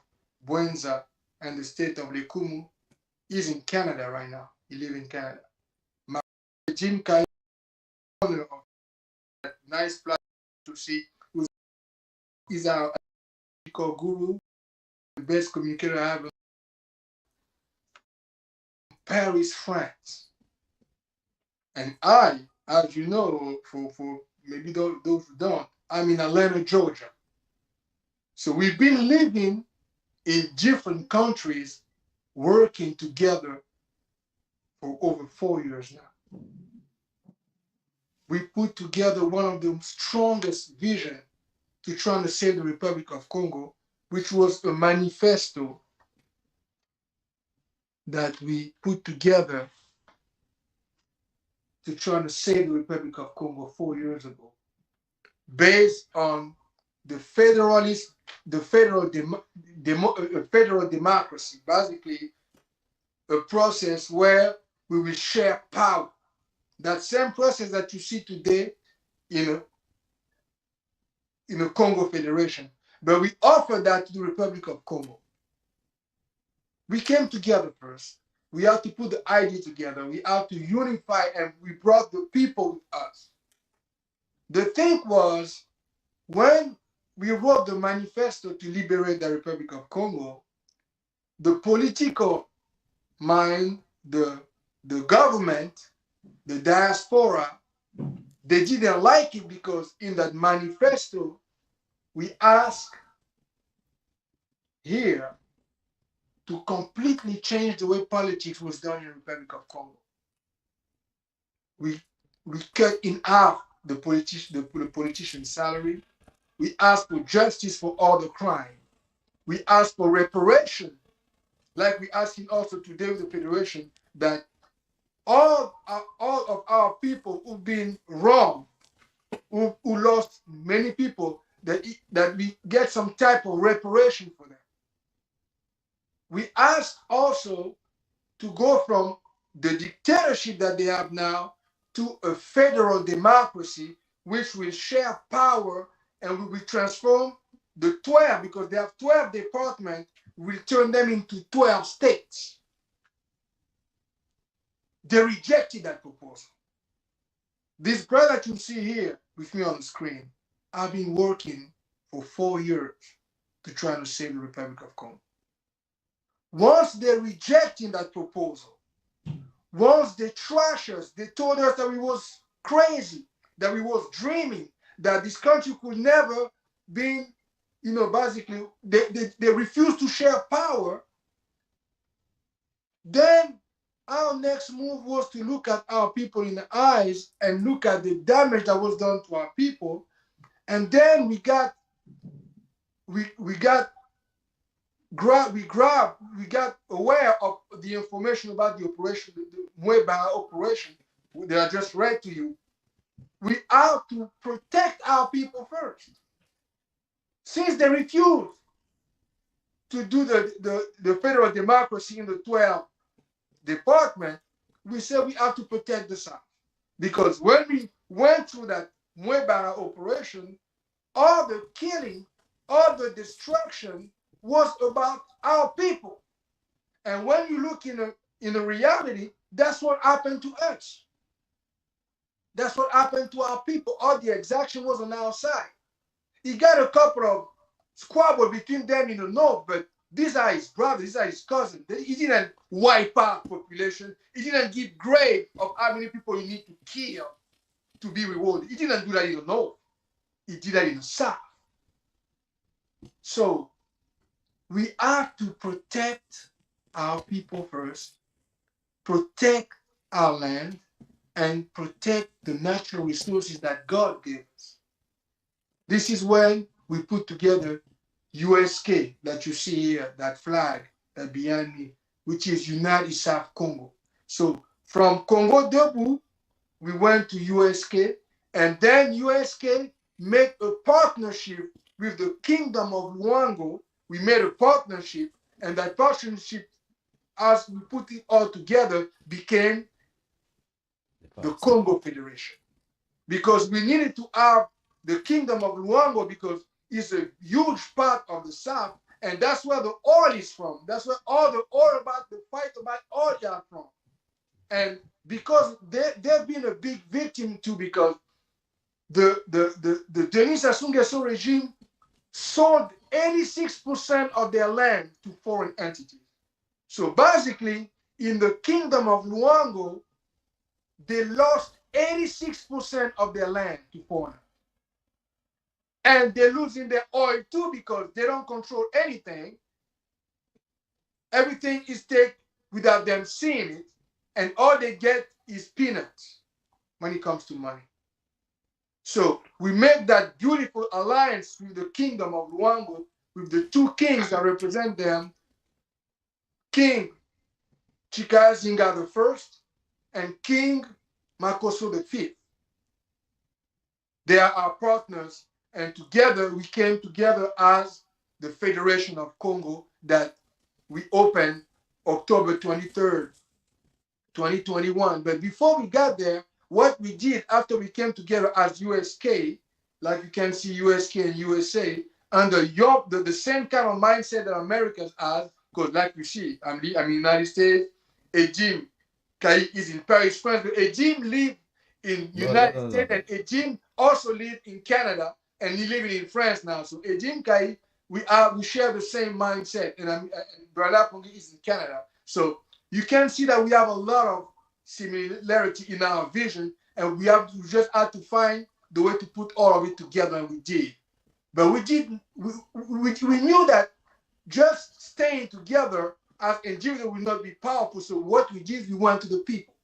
Buenza and the state of Lekumu, is in Canada right now. He lives in Canada. My brother Jim Kai, owner of that nice place to see, is our guru, the best communicator I have in Paris, France. And I, as you know, for maybe those who don't, I'm in Atlanta, Georgia. So we've been living in different countries, working together for over 4 years now. We put together one of the strongest visions to try to save the Republic of Congo, which was a manifesto that we put together to try to save the Republic of Congo 4 years ago, based on the federal democracy, basically a process where we will share power. That same process that you see today in a Kongo Federation, but we offer that to the Republic of Congo. We came together first. We have to put the idea together. We have to unify, and we brought the people with us. The thing was, when we wrote the manifesto to liberate the Republic of Congo, the political mind, the government, the diaspora, they didn't like it because in that manifesto, we asked here to completely change the way politics was done in the Republic of Congo. We cut in half the politician's salary. We asked for justice for all the crime. We asked for reparation, like we asking also today with the Federation, that all of our people who've been wronged, who lost many people, that we get some type of reparation for them. We asked also to go from the dictatorship that they have now to a federal democracy, which will share power and we will transform the 12, because they have 12 departments, we'll turn them into 12 states. They rejected that proposal. This brother that you see here with me on the screen, I've been working for 4 years to try to save the Republic of Congo. Once they rejected that proposal, once they trashed us, they told us that we was crazy, that we was dreaming, that this country could never be, basically, they refused to share power. Then our next move was to look at our people in the eyes and look at the damage that was done to our people. And then we got aware of the information about the operation, the Mweba operation that I just read to you. We have to protect our people first. Since they refused to do the federal democracy in the 12 department, we said we have to protect the South. Because when we went through that Mweba operation, all the killing, all the destruction was about our people. And when you look in the reality, that's what happened to us. That's what happened to our people. All the exaction was on our side. He got a couple of squabbles between them in the north, but these are his brothers, these are his cousins. He didn't wipe out population. He didn't give grade of how many people you need to kill to be rewarded. He didn't do that in the north. he did that in the South. So we have to protect our people first, protect our land, and protect the natural resources that God gave us. This is when we put together USK that you see here, that flag that behind me, which is United South Congo. So from Congo Debout, we went to USK, and then USK made a partnership with the Kingdom of Luango. We made a partnership, and that partnership, as we put it all together, became the Kongo Federation. Because we needed to have the Kingdom of Luango because it's a huge part of the South, and that's where the oil is from. That's where all the oil about the fight about oil are from. And because they've been a big victim too, because the Denis Sassou Nguesso regime sold 86% of their land to foreign entities. So basically, in the Kingdom of Luango, they lost 86% of their land to foreigners. And they're losing their oil too because they don't control anything. Everything is taken without them seeing it, and all they get is peanuts when it comes to money. So we make that beautiful alliance with the Kingdom of Luango, with the two kings that represent them, King Chikazinga I and King Makoso V. They are our partners, and together we came together as the Federation of Congo that we opened October 23rd, 2021. But before we got there, what we did after we came together as USK, like you can see USK and USA, under the same kind of mindset that Americans has, because like you see, I'm in United States, Ejim Kai is in Paris, France, but Ejim live in United States, and Ejim also live in Canada, and he living in France now. So Ejim Kai, we share the same mindset, and Brother Pongi is in Canada. So you can see that we have a lot of similarity in our vision, and we just had to find the way to put all of it together, and we did. But we knew that just staying together as individuals will not be powerful. So what we did, we went to the people.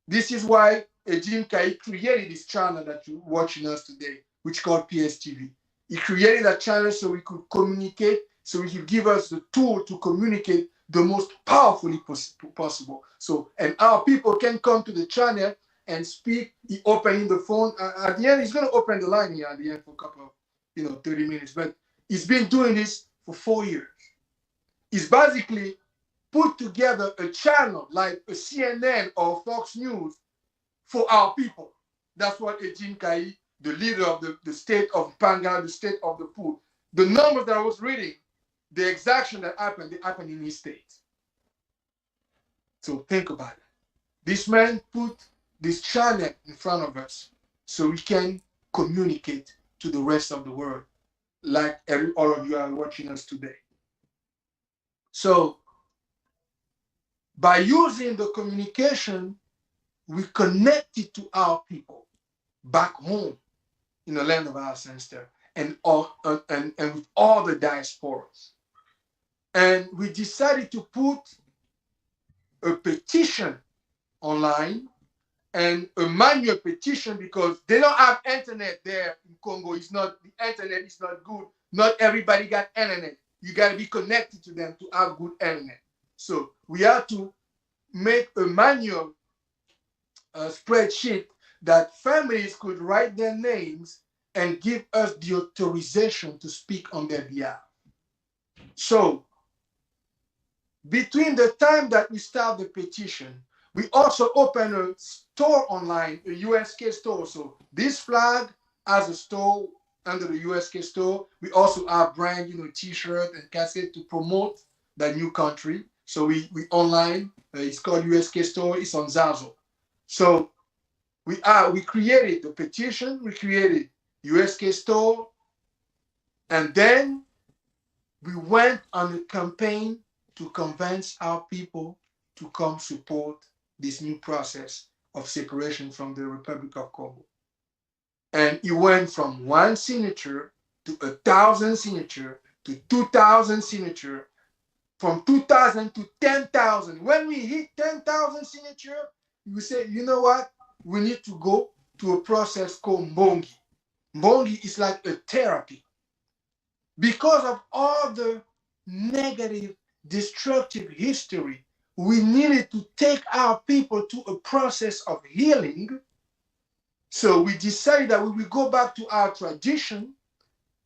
This is why Ejim Kai created this channel that you're watching us today, which is called PSTV. He created that channel so we could communicate, so he could give us the tool to communicate the most powerfully possible. So, and our people can come to the channel and speak. He opening the phone. At the end, he's going to open the line here at the end for a couple of, 30 minutes. But he's been doing this for 4 years. He's basically put together a channel like a CNN or Fox News for our people. That's what Ejim Kai, the leader of the state of Panga, the state of the poor, the numbers that I was reading, the exaction that happened, they happened in his state. So think about it. This man put this channel in front of us so we can communicate to the rest of the world, like all of you are watching us today. So by using the communication, we connected to our people back home in the land of our ancestors and with all the diasporas. And we decided to put a petition online and a manual petition because they don't have internet there in Congo. The internet is not good. Not everybody got internet. You got to be connected to them to have good internet. So we had to make a manual spreadsheet that families could write their names and give us the authorization to speak on their behalf. So between the time that we start the petition, we also open a store online, a USK store. So this flag has a store under the USK store. We also have brand, t-shirt and casket to promote the new country. So we online, it's called USK store, it's on Zazo. So we created the petition, we created USK store, and then we went on a campaign to convince our people to come support this new process of separation from the Republic of Congo. And it went from 1 signature to 1,000 signature to 2,000 signature, from 2,000 to 10,000. When we hit 10,000 signature, we say, you know what? We need to go to a process called Mbongi. Mbongi is like a therapy. Because of all the negative, destructive history, we needed to take our people to a process of healing. So we decided that we will go back to our tradition,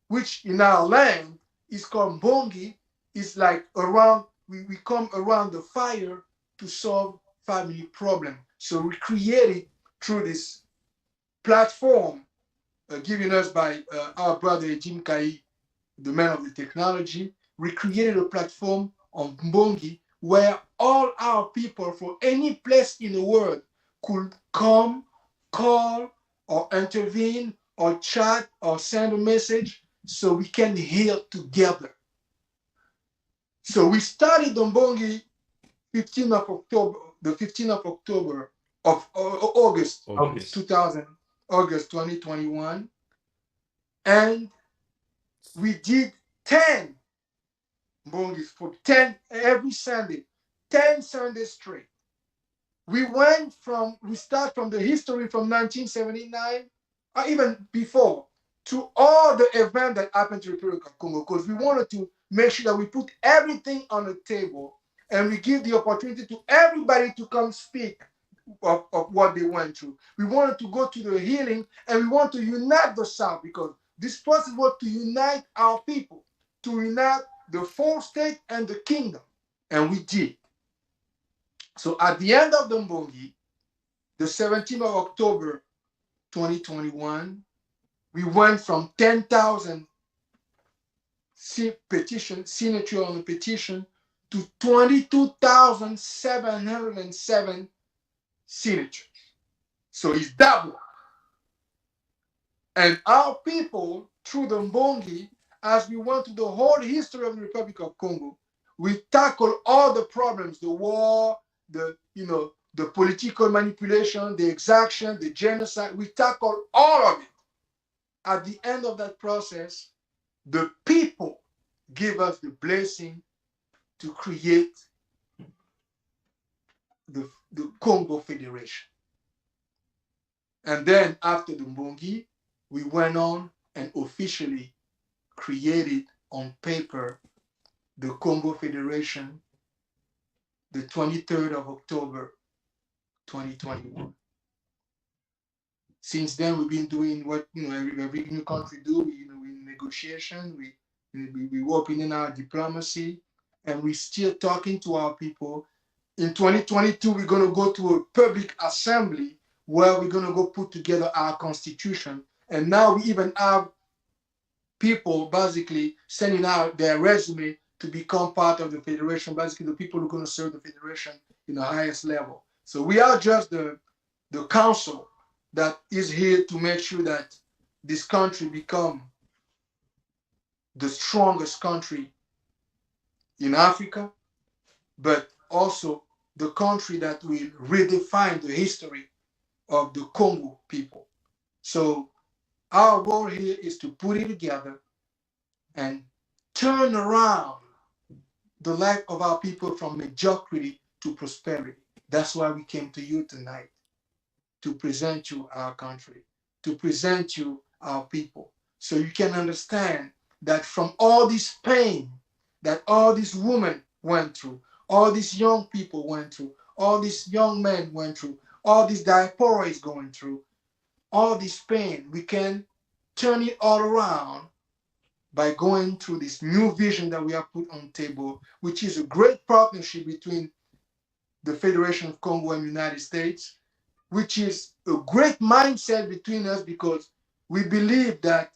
which in our land is called Mbongi. It's like around, we come around the fire to solve family problem. So we created through this platform given us by our brother Jim Kai, the man of the technology. We created a platform on Mbongi where all our people from any place in the world could come, call, or intervene, or chat, or send a message, so we can heal together. So we started on Mbongi 15th of October, the 15th of October of August 2021, and we did 10 Mbongis for 10 every Sunday, 10 Sundays straight. We start from the history from 1979, or even before, to all the events that happened to the Republic of Congo, because we wanted to make sure that we put everything on the table and we give the opportunity to everybody to come speak of what they went through. We wanted to go to the healing, and we want to unite the South, because this process was to unite our people, to unite the 4 states and the kingdom, and we did. So at the end of the Mbongi, the 17th of October 2021, we went from 10,000 signature on the petition to 22,707 signatures. So it's double. And our people, through the Mbongi, as we went through the whole history of the Republic of Congo, we tackled all the problems, the war, the political manipulation, the exaction, the genocide. We tackled all of it. At the end of that process, the people give us the blessing to create the Kongo Federation. And then after the Mbongi, we went on and officially created on paper the Kongo Federation the 23rd of October 2021. Since then, we've been doing what every new country do. We negotiation, we working in our diplomacy, and we're still talking to our people. In 2022, we're going to go to a public assembly where we're going to go put together our constitution. And now we even have people basically sending out their resume to become part of the federation, basically the people who are going to serve the federation in the highest level. So we are just the council that is here to make sure that this country become the strongest country in Africa, but also the country that will redefine the history of the Congo people. So our role here is to put it together and turn around the life of our people from mediocrity to prosperity. That's why we came to you tonight, to present you our country, to present you our people, so you can understand that from all this pain that all these women went through, all these young people went through, all these young men went through, all these diaspora is going through, all this pain, we can turn it all around by going through this new vision that we have put on the table, which is a great partnership between the Federation of Congo and the United States, which is a great mindset between us, because we believe that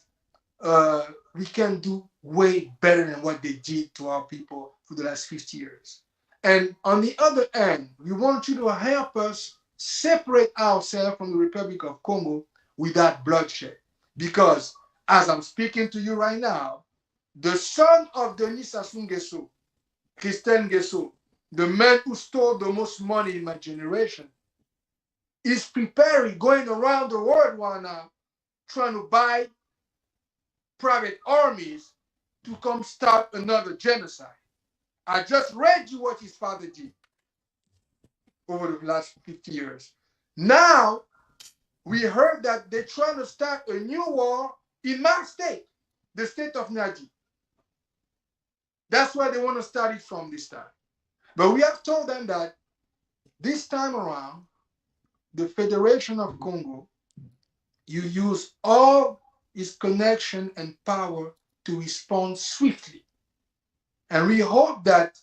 we can do way better than what they did to our people for the last 50 years. And on the other end, we want you to help us separate ourselves from the Republic of Congo without bloodshed. Because as I'm speaking to you right now, the son of Denis Sassou Nguesso, Christian Nguesso, the man who stole the most money in my generation, is preparing, going around the world right now, trying to buy private armies to come start another genocide. I just read you what his father did over the last 50 years. Now, we heard that they're trying to start a new war in my state, the state of Niger. That's where they want to start it from this time. But we have told them that this time around, the Federation of Congo, you use all its connection and power to respond swiftly. And we hope that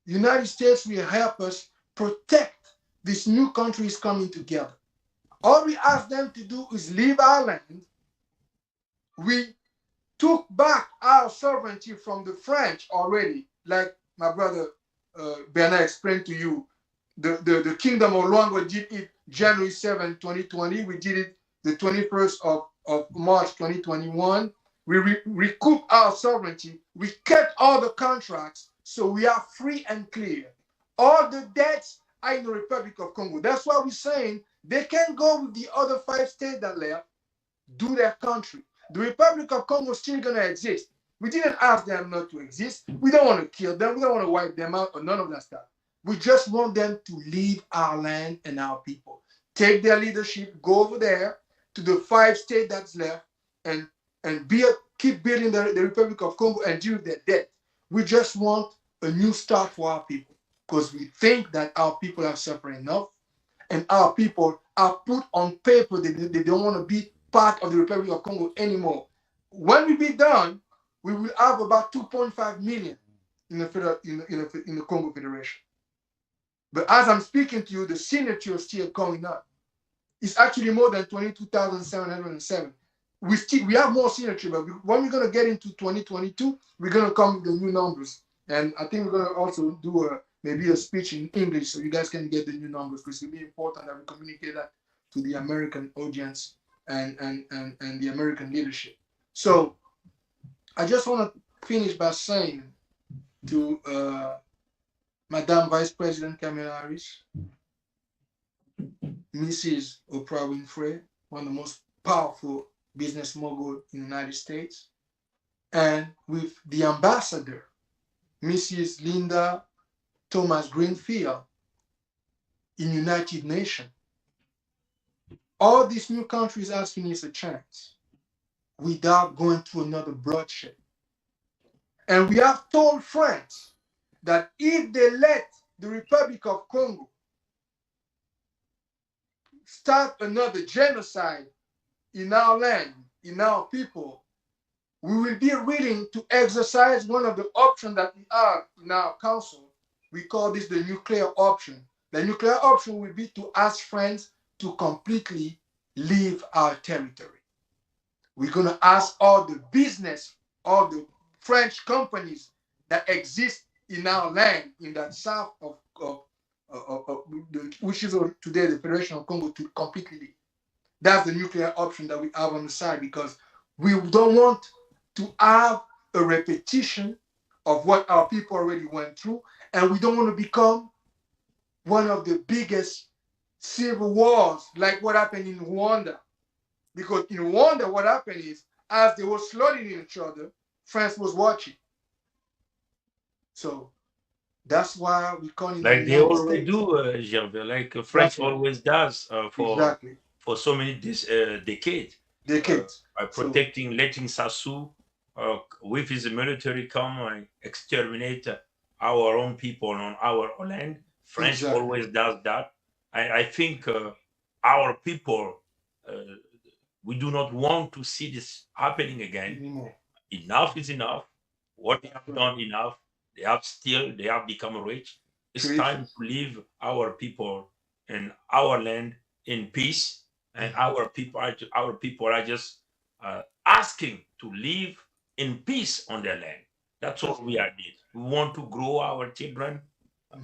the United States will help us protect these new countries coming together. All we ask them to do is leave our land. We took back our sovereignty from the French already, like my brother Bernard explained to you. The Kingdom of Luango did it January 7, 2020. We did it the 21st of March 2021. We recouped our sovereignty. We kept all the contracts, so we are free and clear. All the debts are in the Republic of Congo. That's why we're saying they can go with the other 5 states that left, do their country. The Republic of Congo is still going to exist. We didn't ask them not to exist. We don't want to kill them. We don't want to wipe them out or none of that stuff. We just want them to leave our land and our people. Take their leadership, go over there to the 5 states that's left and keep building the Republic of Congo and deal with their debt. We just want a new start for our people because we think that our people have suffered enough and our people are put on paper. They don't want to be part of the Republic of Congo anymore. When we be done, we will have about 2.5 million in the Kongo Federation. But as I'm speaking to you, the signature is still going up. It's actually more than 22,707. We have more signature, but when we're going to get into 2022, we're going to come with the new numbers. And I think we're going to also do maybe a speech in English so you guys can get the new numbers because it's really important that we communicate that to the American audience and the American leadership. So I just want to finish by saying to Madame Vice President Kamala Harris, Mrs. Oprah Winfrey, one of the most powerful business mogul in the United States, and with the ambassador, Mrs. Linda Thomas Greenfield in United Nations. All these new countries asking us a chance without going through another bloodshed. And we have told France that if they let the Republic of Congo start another genocide in our land, in our people, we will be willing to exercise one of the options that we have in our council. We call this the nuclear option. The nuclear option will be to ask France to completely leave our territory. We're going to ask all the business, all the French companies that exist in our land, in that south of which is today the Federation of Congo, to completely leave. That's the nuclear option that we have on the side because we don't want to have a repetition of what our people already went through, and we don't want to become one of the biggest civil wars like what happened in Rwanda. Because in Rwanda, what happened is, as they were slaughtering each other, France was watching. So that's why we call it like the they United always States. do, Gervais, like French Right. always does Exactly. for so many decades. Decades. By protecting, letting Sassou with his military come and exterminate our own people on our land. French always does that. I think our people, we do not want to see this happening again. Anymore. Enough is enough. What they have done enough. They have become rich. It's time to leave our people and our land in peace. And our people are just asking to live in peace on their land. That's all we are need. We want to grow our children.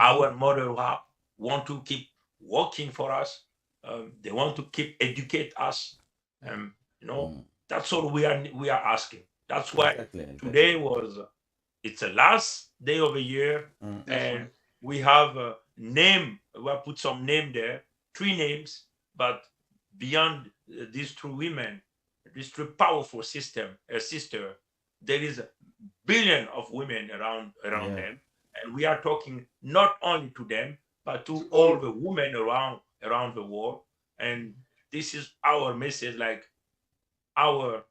Our mother want to keep working for us. They want to keep educate us. That's all we are asking. That's why today it's the last day of the year, and we have a name. We have put some name there, 3 names, but beyond these 2 women, this very powerful system, sister, there is a billion of women around Yeah. them, and we are talking not only to them but to To all all. the women around the world. And this is our message, like our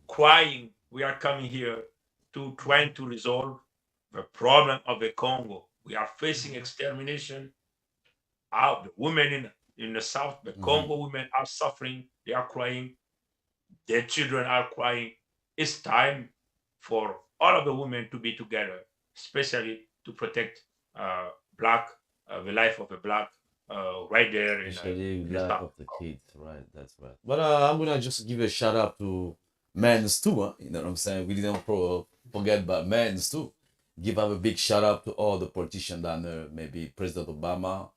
crying. We are coming here to trying to resolve the problem of the Congo. We are facing extermination. The women in the south, the Congo women are suffering. They are crying. Their children are crying. It's time for all of the women to be together, especially to protect black, the life of the black, right there Especially in the life south. of the kids, right? That's right. But I'm gonna just give a shout out to men's too. Huh? You know what I'm saying? We didn't forget about men's too. Give up a big shout out to all the politicians down there, maybe President Obama,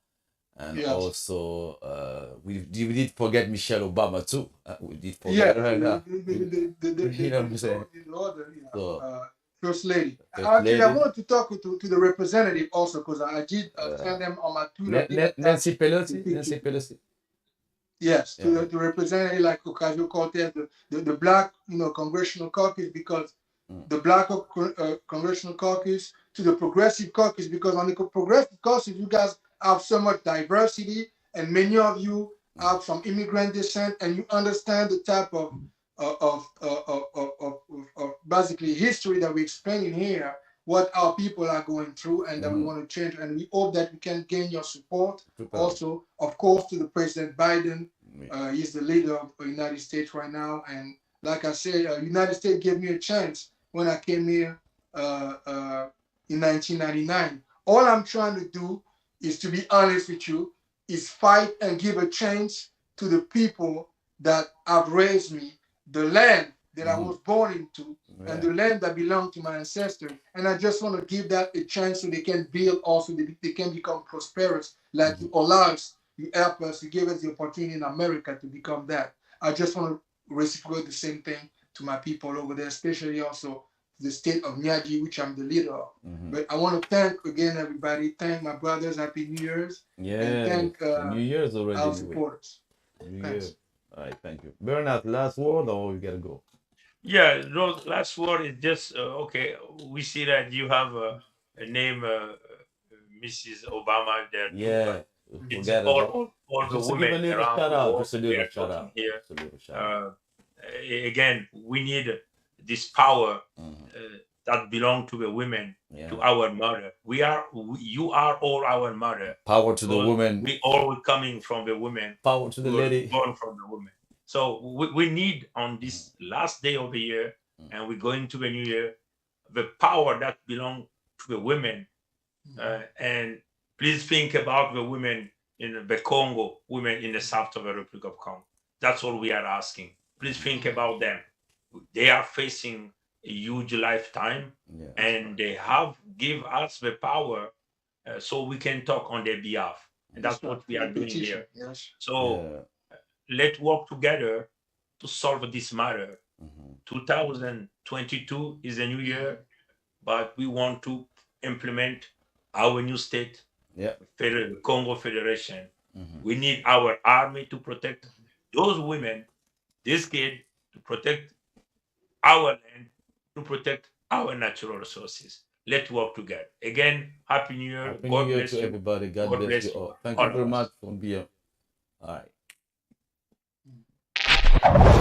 and Yes. also we did forget Michelle Obama too. We did Yeah, forget her. Huh? the You know what I'm saying? So First lady. First Actually, I lady, wanted to talk to the representative also because I did send them on my Twitter. Nancy The Pelosi, picture. Nancy Pelosi. Yes, to Yeah. the representative like Ocasio-Cortez, the black, congressional caucus, because the black congressional caucus, to the progressive caucus, because on the progressive caucus you guys have so much diversity, and many of you have some immigrant descent, and you understand the type of basically history that we explain in here, what our people are going through, and that we want to change, and we hope that we can gain your support. Also, of course, to the President Biden. He's the leader of the United States right now, and like I said, United States gave me a chance when I came here in 1999. All I'm trying to do is, to be honest with you, is fight and give a chance to the people that have raised me, the land that I was born into, and the land that belonged to my ancestors. And I just want to give that a chance so they can build also, they can become prosperous, like you allow us, you help us, you give us the opportunity in America to become that. I just want to reciprocate the same thing to my people over there, especially also the state of Nyaji, which I'm the leader of. But I want to thank again everybody, thank my brothers, Happy New Year's. Yeah, And thank New Year's already. our Anyway. supporters. New Thanks. Year. All right, thank you. Bernard, last word or we gotta go? Yeah, no, last word is just okay. We see that you have a name, Mrs. Obama there too. Yeah, It's forget all about. the Just give women a little around shout the out. world. Just a We little are shout talking out. here. Just a little shout out. Again, we need this power that belong to the women, to our mother. You are all our mother. Power to the women. We all coming from the women. Power to the lady. Born from the women. So we need on this last day of the year, and we're going to the new year, the power that belongs to the women. And please think about the women in the Congo, women in the south of the Republic of Congo. That's all we are asking. Please think about them. They are facing a huge lifetime, and they have give us the power so we can talk on their behalf. And that's what we are doing here. Yes. So let's work together to solve this matter. 2022 is a new year, but we want to implement our new state, the Kongo Federation. We need our army to protect those women, this kid, to protect our land, to protect our natural resources. Let's work together. Again, Happy New Year. Happy God New Year bless to you. everybody. God bless you all. Thank you very much for being. All right.